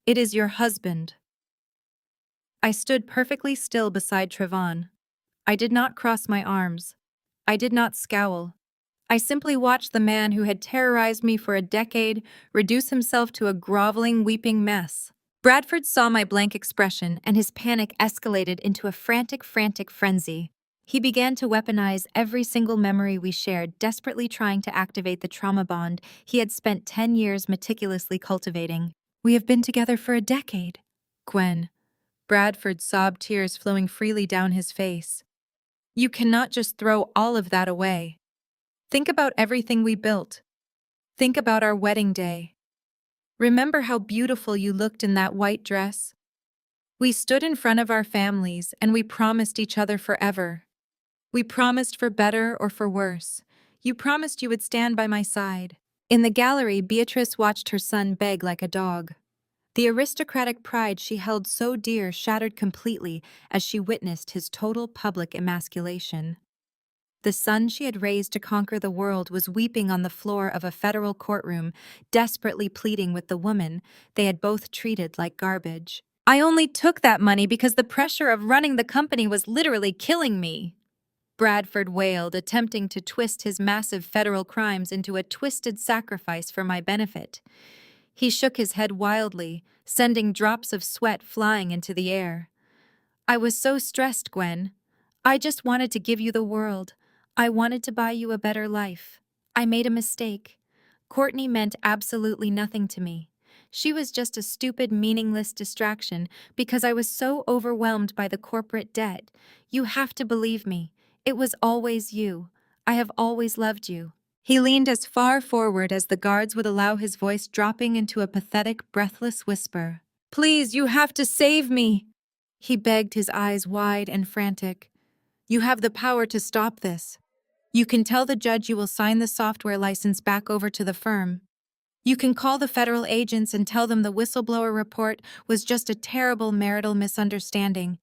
It is your husband." I stood perfectly still beside Trevon. I did not cross my arms. I did not scowl. I simply watched the man who had terrorized me for a decade reduce himself to a groveling, weeping mess. Bradford saw my blank expression, and his panic escalated into a frantic frenzy. He began to weaponize every single memory we shared, desperately trying to activate the trauma bond he had spent 10 years meticulously cultivating. "We have been together for a decade, Gwen." Bradford sobbed, tears flowing freely down his face. "You cannot just throw all of that away. Think about everything we built. Think about our wedding day. Remember how beautiful you looked in that white dress? We stood in front of our families and we promised each other forever. We promised for better or for worse. You promised you would stand by my side." In the gallery, Beatrice watched her son beg like a dog. The aristocratic pride she held so dear shattered completely as she witnessed his total public emasculation. The son she had raised to conquer the world was weeping on the floor of a federal courtroom, desperately pleading with the woman they had both treated like garbage. "I only took that money because the pressure of running the company was literally killing me," Bradford wailed, attempting to twist his massive federal crimes into a twisted sacrifice for my benefit. He shook his head wildly, sending drops of sweat flying into the air. "I was so stressed, Gwen. I just wanted to give you the world. I wanted to buy you a better life. I made a mistake. Courtney meant absolutely nothing to me. She was just a stupid, meaningless distraction because I was so overwhelmed by the corporate debt. You have to believe me. It was always you. I have always loved you." He leaned as far forward as the guards would allow, his voice dropping into a pathetic, breathless whisper. "Please, you have to save me!" He begged, his eyes wide and frantic. "You have the power to stop this. You can tell the judge you will sign the software license back over to the firm. You can call the federal agents and tell them the whistleblower report was just a terrible marital misunderstanding.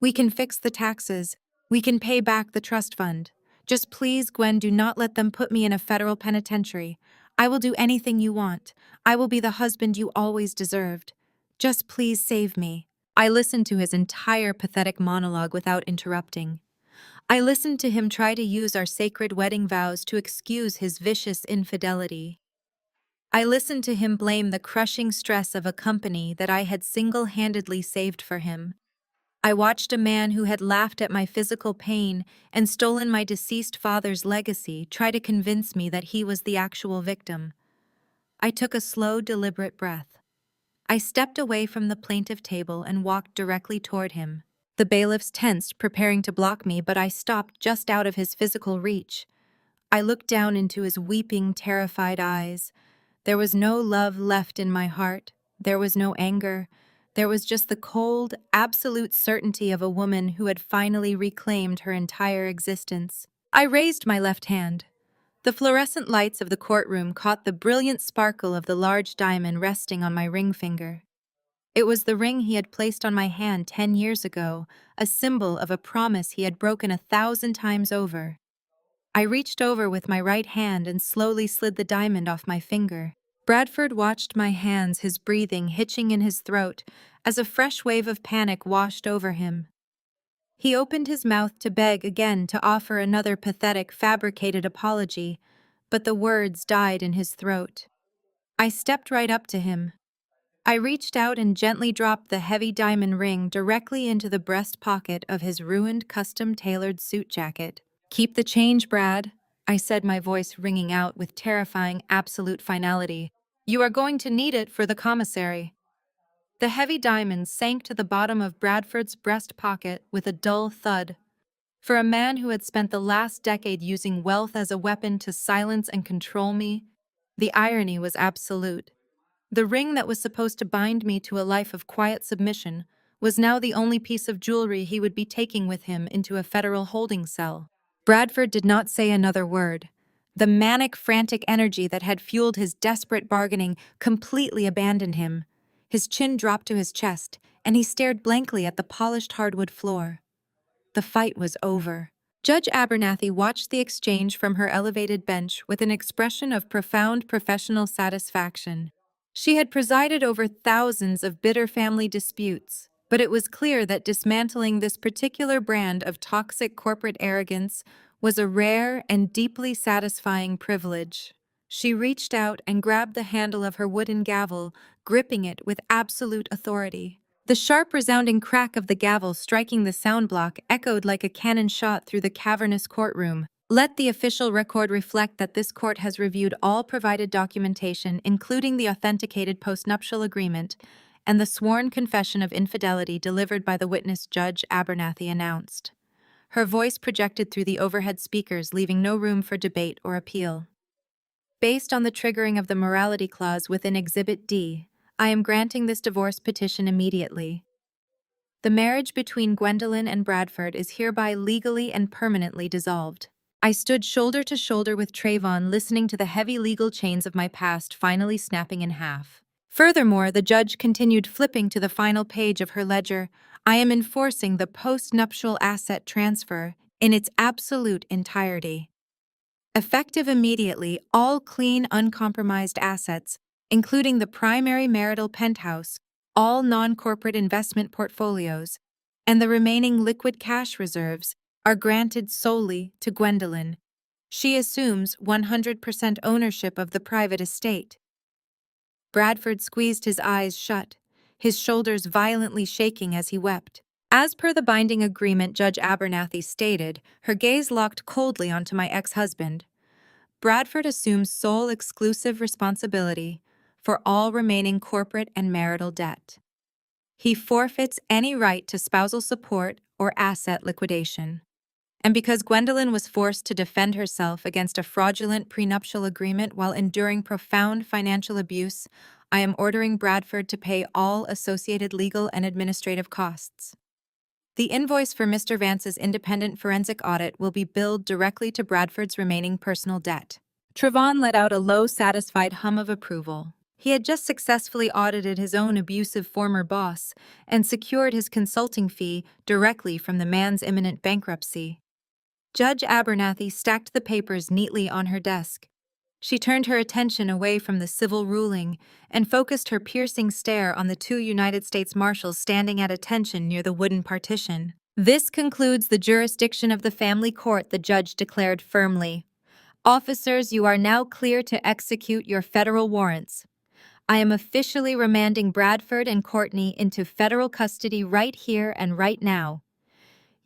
We can fix the taxes. We can pay back the trust fund. Just please, Gwen, do not let them put me in a federal penitentiary. I will do anything you want. I will be the husband you always deserved. Just please save me." I listened to his entire pathetic monologue without interrupting. I listened to him try to use our sacred wedding vows to excuse his vicious infidelity. I listened to him blame the crushing stress of a company that I had single-handedly saved for him. I watched a man who had laughed at my physical pain and stolen my deceased father's legacy try to convince me that he was the actual victim. I took a slow, deliberate breath. I stepped away from the plaintiff table and walked directly toward him. The bailiffs tensed, preparing to block me, but I stopped just out of his physical reach. I looked down into his weeping, terrified eyes. There was no love left in my heart. There was no anger. There was just the cold, absolute certainty of a woman who had finally reclaimed her entire existence. I raised my left hand. The fluorescent lights of the courtroom caught the brilliant sparkle of the large diamond resting on my ring finger. It was the ring he had placed on my hand 10 years ago, a symbol of a promise he had broken 1,000 times over. I reached over with my right hand and slowly slid the diamond off my finger. Bradford watched my hands, his breathing hitching in his throat, as a fresh wave of panic washed over him. He opened his mouth to beg again, to offer another pathetic, fabricated apology, but the words died in his throat. I stepped right up to him. I reached out and gently dropped the heavy diamond ring directly into the breast pocket of his ruined, custom-tailored suit jacket. "Keep the change, Brad," I said, my voice ringing out with terrifying, absolute finality. "You are going to need it for the commissary." The heavy diamond sank to the bottom of Bradford's breast pocket with a dull thud. For a man who had spent the last decade using wealth as a weapon to silence and control me, the irony was absolute. The ring that was supposed to bind me to a life of quiet submission was now the only piece of jewelry he would be taking with him into a federal holding cell. Bradford did not say another word. The manic, frantic energy that had fueled his desperate bargaining completely abandoned him. His chin dropped to his chest, and he stared blankly at the polished hardwood floor. The fight was over. Judge Abernathy watched the exchange from her elevated bench with an expression of profound professional satisfaction. She had presided over thousands of bitter family disputes, but it was clear that dismantling this particular brand of toxic corporate arrogance was a rare and deeply satisfying privilege. She reached out and grabbed the handle of her wooden gavel, gripping it with absolute authority. The sharp, resounding crack of the gavel striking the sound block echoed like a cannon shot through the cavernous courtroom. "Let the official record reflect that this court has reviewed all provided documentation, including the authenticated postnuptial agreement and the sworn confession of infidelity delivered by the witness," Judge Abernathy announced. Her voice projected through the overhead speakers, leaving no room for debate or appeal. "Based on the triggering of the morality clause within Exhibit D, I am granting this divorce petition immediately. The marriage between Gwendolyn and Bradford is hereby legally and permanently dissolved." I stood shoulder to shoulder with Trayvon, listening to the heavy legal chains of my past finally snapping in half. Furthermore, the judge continued, flipping to the final page of her ledger. "I am enforcing the post-nuptial asset transfer in its absolute entirety. Effective immediately, all clean, uncompromised assets, including the primary marital penthouse, all non-corporate investment portfolios, and the remaining liquid cash reserves, are granted solely to Gwendolyn. She assumes 100% ownership of the private estate." Bradford squeezed his eyes shut, his shoulders violently shaking as he wept. As per the binding agreement, Judge Abernathy stated, her gaze locked coldly onto my ex-husband. "Bradford assumes sole exclusive responsibility for all remaining corporate and marital debt. He forfeits any right to spousal support or asset liquidation." And because Gwendolyn was forced to defend herself against a fraudulent prenuptial agreement while enduring profound financial abuse, I am ordering Bradford to pay all associated legal and administrative costs. The invoice for Mr. Vance's independent forensic audit will be billed directly to Bradford's remaining personal debt. Trevon let out a low, satisfied hum of approval. He had just successfully audited his own abusive former boss and secured his consulting fee directly from the man's imminent bankruptcy. Judge Abernathy stacked the papers neatly on her desk. She turned her attention away from the civil ruling and focused her piercing stare on the two United States Marshals standing at attention near the wooden partition. "This concludes the jurisdiction of the family court," the judge declared firmly. "Officers, you are now clear to execute your federal warrants. I am officially remanding Bradford and Courtney into federal custody right here and right now.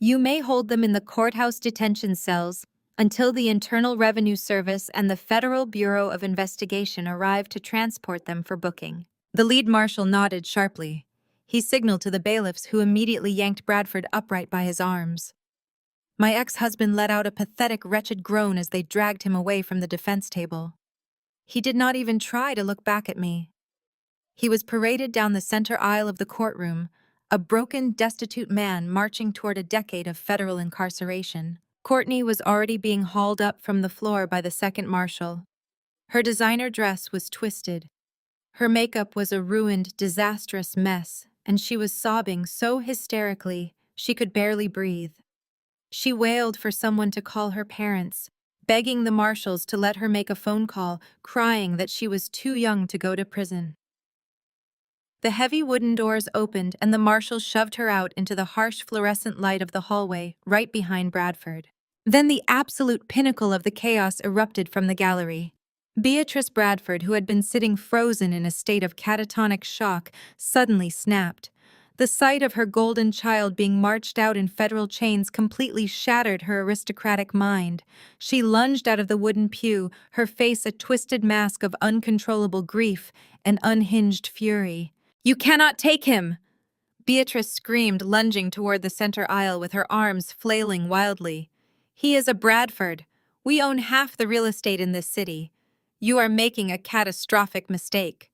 You may hold them in the courthouse detention cells until the Internal Revenue Service and the Federal Bureau of Investigation arrive to transport them for booking." The lead marshal nodded sharply. He signaled to the bailiffs, who immediately yanked Bradford upright by his arms. My ex-husband let out a pathetic, wretched groan as they dragged him away from the defense table. He did not even try to look back at me. He was paraded down the center aisle of the courtroom, a broken, destitute man marching toward a decade of federal incarceration. Courtney was already being hauled up from the floor by the second marshal. Her designer dress was twisted. Her makeup was a ruined, disastrous mess, and she was sobbing so hysterically she could barely breathe. She wailed for someone to call her parents, begging the marshals to let her make a phone call, crying that she was too young to go to prison. The heavy wooden doors opened and the marshals shoved her out into the harsh fluorescent light of the hallway, right behind Bradford. Then the absolute pinnacle of the chaos erupted from the gallery. Beatrice Bradford, who had been sitting frozen in a state of catatonic shock, suddenly snapped. The sight of her golden child being marched out in federal chains completely shattered her aristocratic mind. She lunged out of the wooden pew, her face a twisted mask of uncontrollable grief and unhinged fury. "You cannot take him!" Beatrice screamed, lunging toward the center aisle with her arms flailing wildly. "He is a Bradford. We own half the real estate in this city. You are making a catastrophic mistake."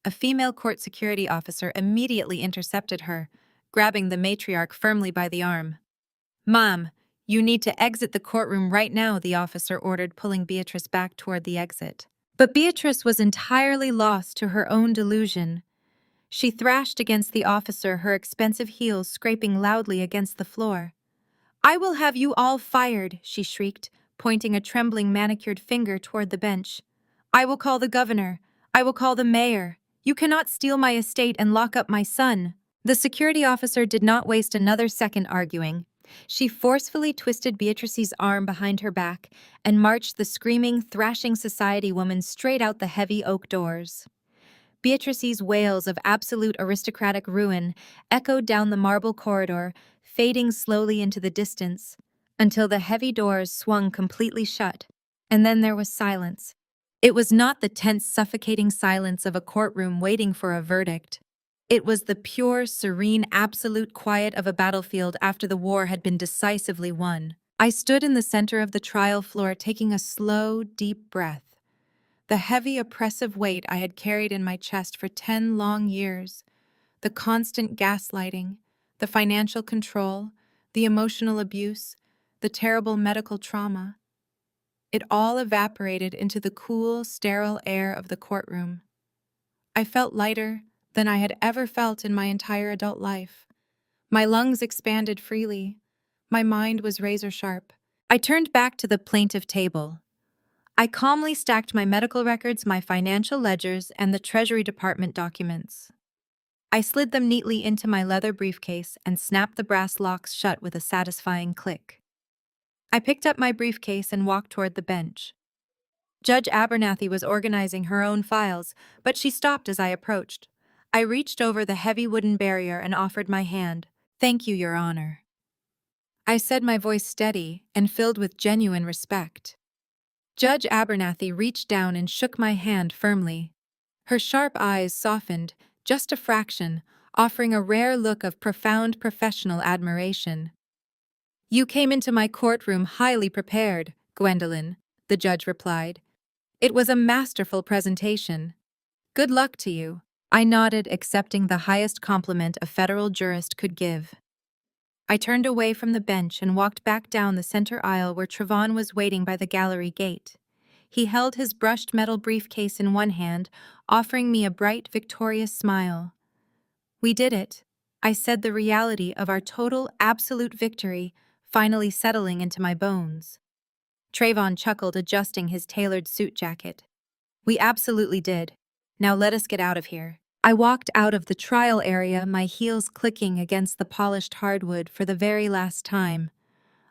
A female court security officer immediately intercepted her, grabbing the matriarch firmly by the arm. "Mom, you need to exit the courtroom right now," the officer ordered, pulling Beatrice back toward the exit. But Beatrice was entirely lost to her own delusion. She thrashed against the officer, her expensive heels scraping loudly against the floor. "I will have you all fired," she shrieked, pointing a trembling manicured finger toward the bench. "I will call the governor. I will call the mayor. You cannot steal my estate and lock up my son." The security officer did not waste another second arguing. She forcefully twisted Beatrice's arm behind her back and marched the screaming, thrashing society woman straight out the heavy oak doors. Beatrice's wails of absolute aristocratic ruin echoed down the marble corridor, fading slowly into the distance, until the heavy doors swung completely shut. And then there was silence. It was not the tense, suffocating silence of a courtroom waiting for a verdict. It was the pure, serene, absolute quiet of a battlefield after the war had been decisively won. I stood in the center of the trial floor, taking a slow, deep breath. The heavy, oppressive weight I had carried in my chest for 10 long years, the constant gaslighting, the financial control, the emotional abuse, the terrible medical trauma, it all evaporated into the cool, sterile air of the courtroom. I felt lighter than I had ever felt in my entire adult life. My lungs expanded freely. My mind was razor sharp. I turned back to the plaintiff table. I calmly stacked my medical records, my financial ledgers, and the Treasury Department documents. I slid them neatly into my leather briefcase and snapped the brass locks shut with a satisfying click. I picked up my briefcase and walked toward the bench. Judge Abernathy was organizing her own files, but she stopped as I approached. I reached over the heavy wooden barrier and offered my hand. "Thank you, Your Honor." I said, my voice steady and filled with genuine respect. Judge Abernathy reached down and shook my hand firmly. Her sharp eyes softened, just a fraction, offering a rare look of profound professional admiration. You came into my courtroom highly prepared, Gwendolyn, the judge replied. It was a masterful presentation. Good luck to you. I nodded, accepting the highest compliment a federal jurist could give. I turned away from the bench and walked back down the center aisle where Trevon was waiting by the gallery gate. He held his brushed metal briefcase in one hand, offering me a bright, victorious smile. We did it, I said, the reality of our total, absolute victory finally settling into my bones. Trayvon chuckled, adjusting his tailored suit jacket. We absolutely did. Now let us get out of here. I walked out of the trial area, my heels clicking against the polished hardwood for the very last time.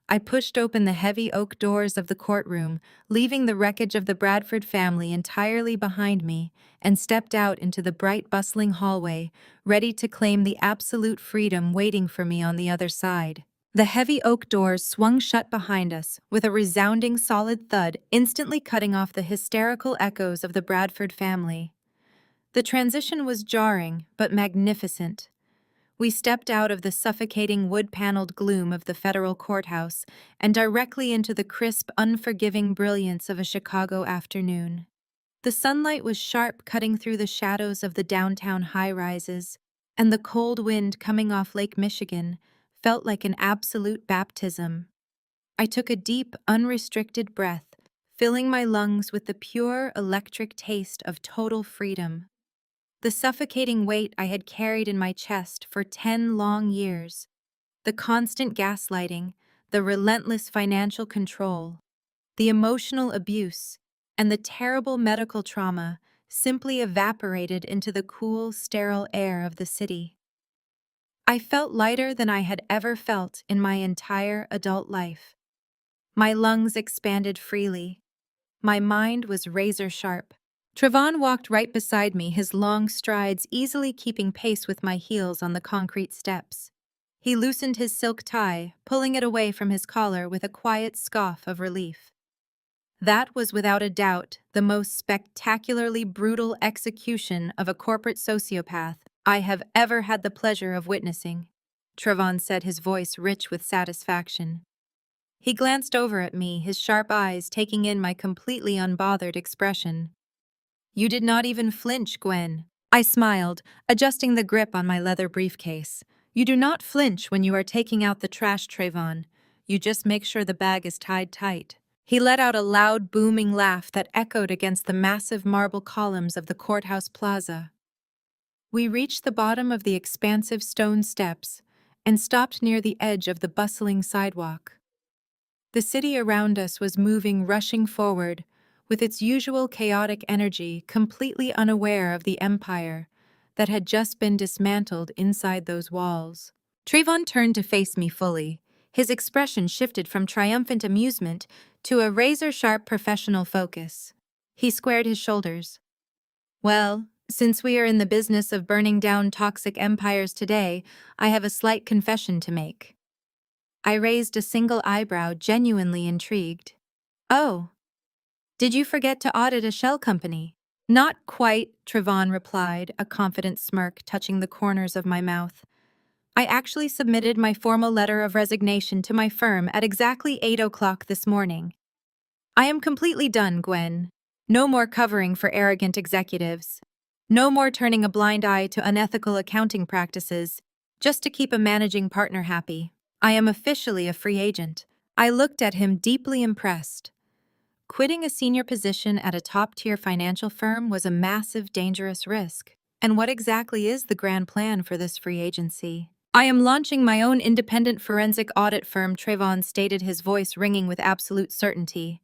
I pushed open the heavy oak doors of the courtroom, leaving the wreckage of the Bradford family entirely behind me, and stepped out into the bright, bustling hallway, ready to claim the absolute freedom waiting for me on the other side. The heavy oak doors swung shut behind us, with a resounding solid thud, instantly cutting off the hysterical echoes of the Bradford family. The transition was jarring, but magnificent. We stepped out of the suffocating wood-paneled gloom of the federal courthouse and directly into the crisp, unforgiving brilliance of a Chicago afternoon. The sunlight was sharp, cutting through the shadows of the downtown high-rises, and the cold wind coming off Lake Michigan felt like an absolute baptism. I took a deep, unrestricted breath, filling my lungs with the pure, electric taste of total freedom. The suffocating weight I had carried in my chest for 10 long years, the constant gaslighting, the relentless financial control, the emotional abuse, and the terrible medical trauma simply evaporated into the cool, sterile air of the city. I felt lighter than I had ever felt in my entire adult life. My lungs expanded freely. My mind was razor sharp. Trevon walked right beside me, his long strides easily keeping pace with my heels on the concrete steps. He loosened his silk tie, pulling it away from his collar with a quiet scoff of relief. That was without a doubt the most spectacularly brutal execution of a corporate sociopath I have ever had the pleasure of witnessing, Trevon said, his voice rich with satisfaction. He glanced over at me, his sharp eyes taking in my completely unbothered expression. You did not even flinch, Gwen. I smiled, adjusting the grip on my leather briefcase. You do not flinch when you are taking out the trash, Trayvon. You just make sure the bag is tied tight. He let out a loud, booming laugh that echoed against the massive marble columns of the courthouse plaza. We reached the bottom of the expansive stone steps and stopped near the edge of the bustling sidewalk. The city around us was moving, rushing forward, with its usual chaotic energy, completely unaware of the empire that had just been dismantled inside those walls. Trayvon turned to face me fully. His expression shifted from triumphant amusement to a razor-sharp professional focus. He squared his shoulders. Well, since we are in the business of burning down toxic empires today, I have a slight confession to make. I raised a single eyebrow, genuinely intrigued. Oh, did you forget to audit a shell company? Not quite, Trevon replied, a confident smirk touching the corners of my mouth. I actually submitted my formal letter of resignation to my firm at exactly 8 o'clock this morning. I am completely done, Gwen. No more covering for arrogant executives. No more turning a blind eye to unethical accounting practices, just to keep a managing partner happy. I am officially a free agent. I looked at him, deeply impressed. Quitting a senior position at a top-tier financial firm was a massive, dangerous risk. And what exactly is the grand plan for this free agency? I am launching my own independent forensic audit firm, Trayvon stated, his voice ringing with absolute certainty.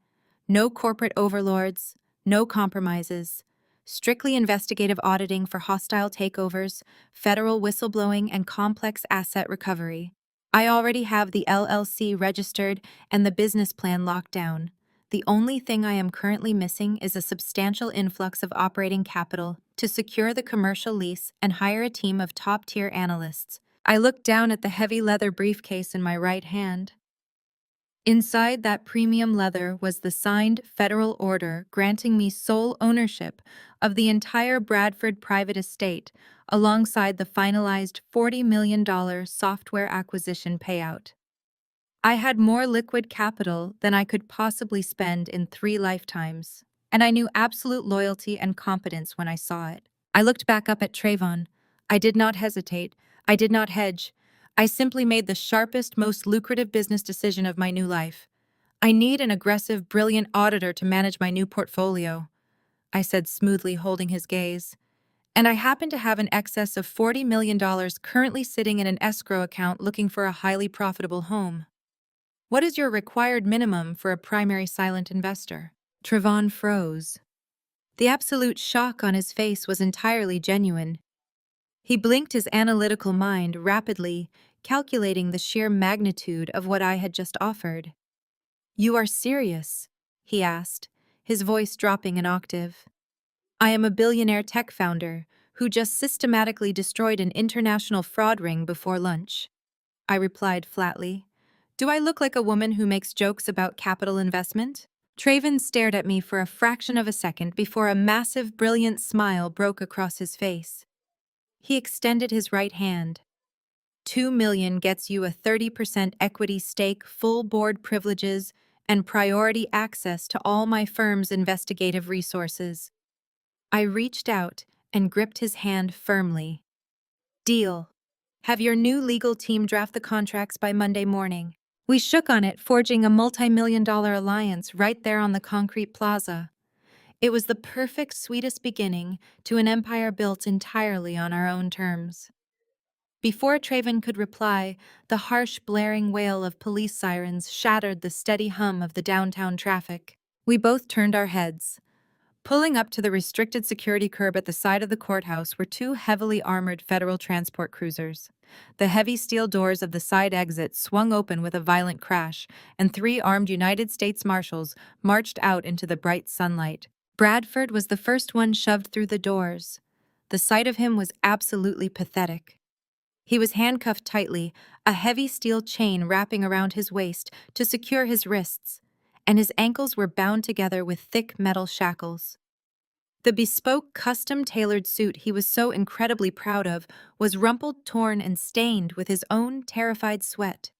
No corporate overlords, no compromises. Strictly investigative auditing for hostile takeovers, federal whistleblowing, and complex asset recovery. I already have the LLC registered and the business plan locked down. The only thing I am currently missing is a substantial influx of operating capital to secure the commercial lease and hire a team of top-tier analysts. I looked down at the heavy leather briefcase in my right hand. Inside that premium leather was the signed federal order granting me sole ownership of the entire Bradford private estate, alongside the finalized $40 million software acquisition payout. I had more liquid capital than I could possibly spend in 3 lifetimes, and I knew absolute loyalty and competence when I saw it. I looked back up at Trayvon. I did not hesitate. I did not hedge. I simply made the sharpest, most lucrative business decision of my new life. I need an aggressive, brilliant auditor to manage my new portfolio, I said smoothly, holding his gaze. And I happen to have an excess of $40 million currently sitting in an escrow account looking for a highly profitable home. What is your required minimum for a primary silent investor? Trevon froze. The absolute shock on his face was entirely genuine. He blinked his analytical mind rapidly, calculating the sheer magnitude of what I had just offered. You are serious? He asked, his voice dropping an octave. I am a billionaire tech founder who just systematically destroyed an international fraud ring before lunch. I replied flatly. Do I look like a woman who makes jokes about capital investment? Traven stared at me for a fraction of a second before a massive, brilliant smile broke across his face. He extended his right hand. 2 million gets you a 30% equity stake, full board privileges, and priority access to all my firm's investigative resources. I reached out and gripped his hand firmly. Deal. Have your new legal team draft the contracts by Monday morning. We shook on it, forging a multi-million-dollar alliance right there on the concrete plaza. It was the perfect, sweetest beginning to an empire built entirely on our own terms. Before Traven could reply, the harsh, blaring wail of police sirens shattered the steady hum of the downtown traffic. We both turned our heads. Pulling up to the restricted security curb at the side of the courthouse were 2 heavily armored federal transport cruisers. The heavy steel doors of the side exit swung open with a violent crash, and 3 armed United States Marshals marched out into the bright sunlight. Bradford was the first one shoved through the doors. The sight of him was absolutely pathetic. He was handcuffed tightly, a heavy steel chain wrapping around his waist to secure his wrists, and his ankles were bound together with thick metal shackles. The bespoke, custom-tailored suit he was so incredibly proud of was rumpled, torn, and stained with his own terrified sweat.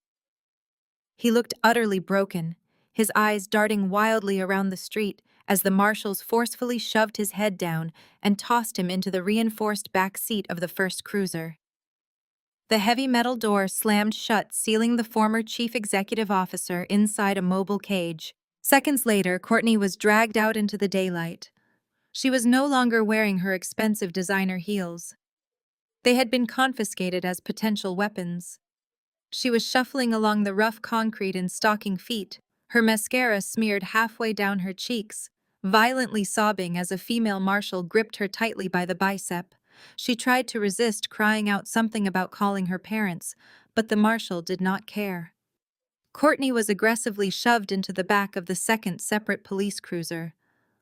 He looked utterly broken, his eyes darting wildly around the street as the marshals forcefully shoved his head down and tossed him into the reinforced back seat of the first cruiser. The heavy metal door slammed shut, sealing the former chief executive officer inside a mobile cage. Seconds later, Courtney was dragged out into the daylight. She was no longer wearing her expensive designer heels. They had been confiscated as potential weapons. She was shuffling along the rough concrete in stocking feet, her mascara smeared halfway down her cheeks, violently sobbing as a female marshal gripped her tightly by the bicep. She tried to resist, crying out something about calling her parents, but the marshal did not care. Courtney was aggressively shoved into the back of the second separate police cruiser.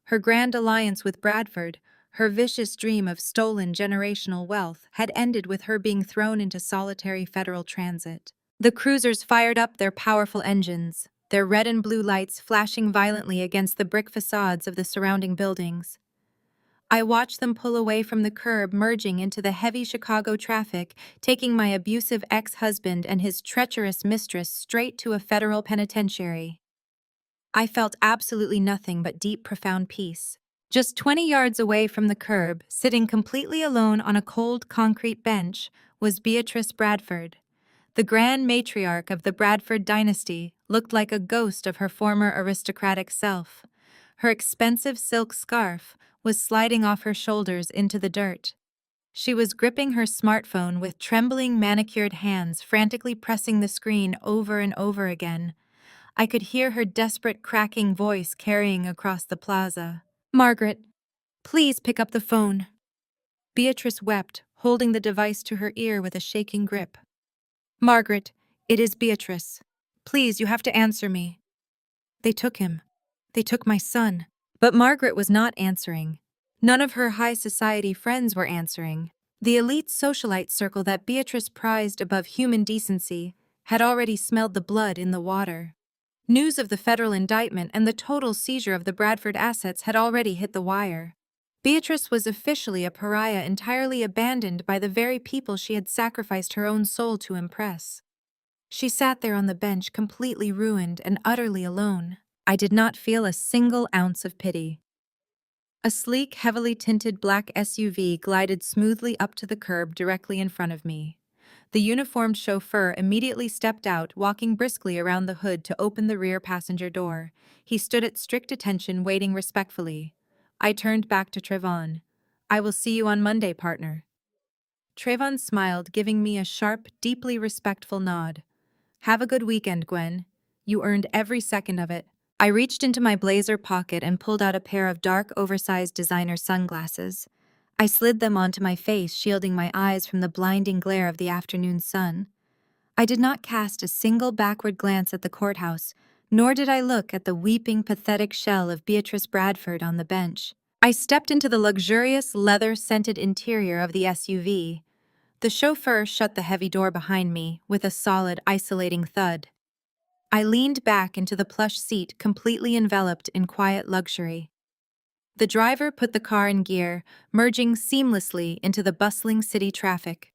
Her grand alliance with Bradford, her vicious dream of stolen generational wealth, had ended with her being thrown into solitary federal transit. The cruisers fired up their powerful engines, their red and blue lights flashing violently against the brick facades of the surrounding buildings. I watched them pull away from the curb, merging into the heavy Chicago traffic, taking my abusive ex-husband and his treacherous mistress straight to a federal penitentiary. I felt absolutely nothing but deep, profound peace. Just 20 yards away from the curb, sitting completely alone on a cold concrete bench, was Beatrice Bradford. The grand matriarch of the Bradford dynasty looked like a ghost of her former aristocratic self. Her expensive silk scarf was sliding off her shoulders into the dirt. She was gripping her smartphone with trembling, manicured hands, frantically pressing the screen over and over again. I could hear her desperate, cracking voice carrying across the plaza. Margaret, please pick up the phone. Beatrice wept, holding the device to her ear with a shaking grip. Margaret, it is Beatrice. Please, you have to answer me. They took him. They took my son. But Margaret was not answering. None of her high society friends were answering. The elite socialite circle that Beatrice prized above human decency had already smelled the blood in the water. News of the federal indictment and the total seizure of the Bradford assets had already hit the wire. Beatrice was officially a pariah, entirely abandoned by the very people she had sacrificed her own soul to impress. She sat there on the bench, completely ruined and utterly alone. I did not feel a single ounce of pity. A sleek, heavily tinted black SUV glided smoothly up to the curb directly in front of me. The uniformed chauffeur immediately stepped out, walking briskly around the hood to open the rear passenger door. He stood at strict attention, waiting respectfully. I turned back to Trevon. "I will see you on Monday, partner." Trevon smiled, giving me a sharp, deeply respectful nod. "Have a good weekend, Gwen. You earned every second of it." I reached into my blazer pocket and pulled out a pair of dark, oversized designer sunglasses. I slid them onto my face, shielding my eyes from the blinding glare of the afternoon sun. I did not cast a single backward glance at the courthouse, nor did I look at the weeping, pathetic shell of Beatrice Bradford on the bench. I stepped into the luxurious, leather-scented interior of the SUV. The chauffeur shut the heavy door behind me with a solid, isolating thud. I leaned back into the plush seat, completely enveloped in quiet luxury. The driver put the car in gear, merging seamlessly into the bustling city traffic.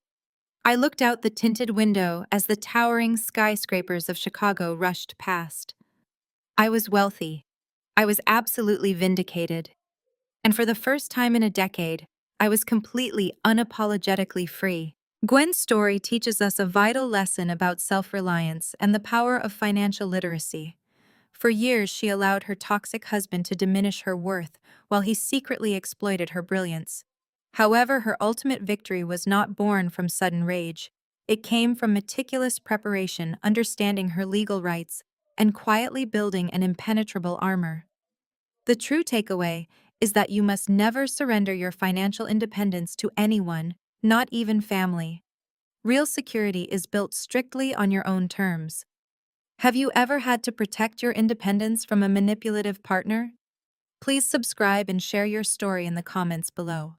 I looked out the tinted window as the towering skyscrapers of Chicago rushed past. I was wealthy. I was absolutely vindicated. And for the first time in a decade, I was completely, unapologetically free. Gwen's story teaches us a vital lesson about self-reliance and the power of financial literacy. For years, she allowed her toxic husband to diminish her worth while he secretly exploited her brilliance. However, her ultimate victory was not born from sudden rage. It came from meticulous preparation, understanding her legal rights, and quietly building an impenetrable armor. The true takeaway is that you must never surrender your financial independence to anyone, not even family. Real security is built strictly on your own terms. Have you ever had to protect your independence from a manipulative partner? Please subscribe and share your story in the comments below.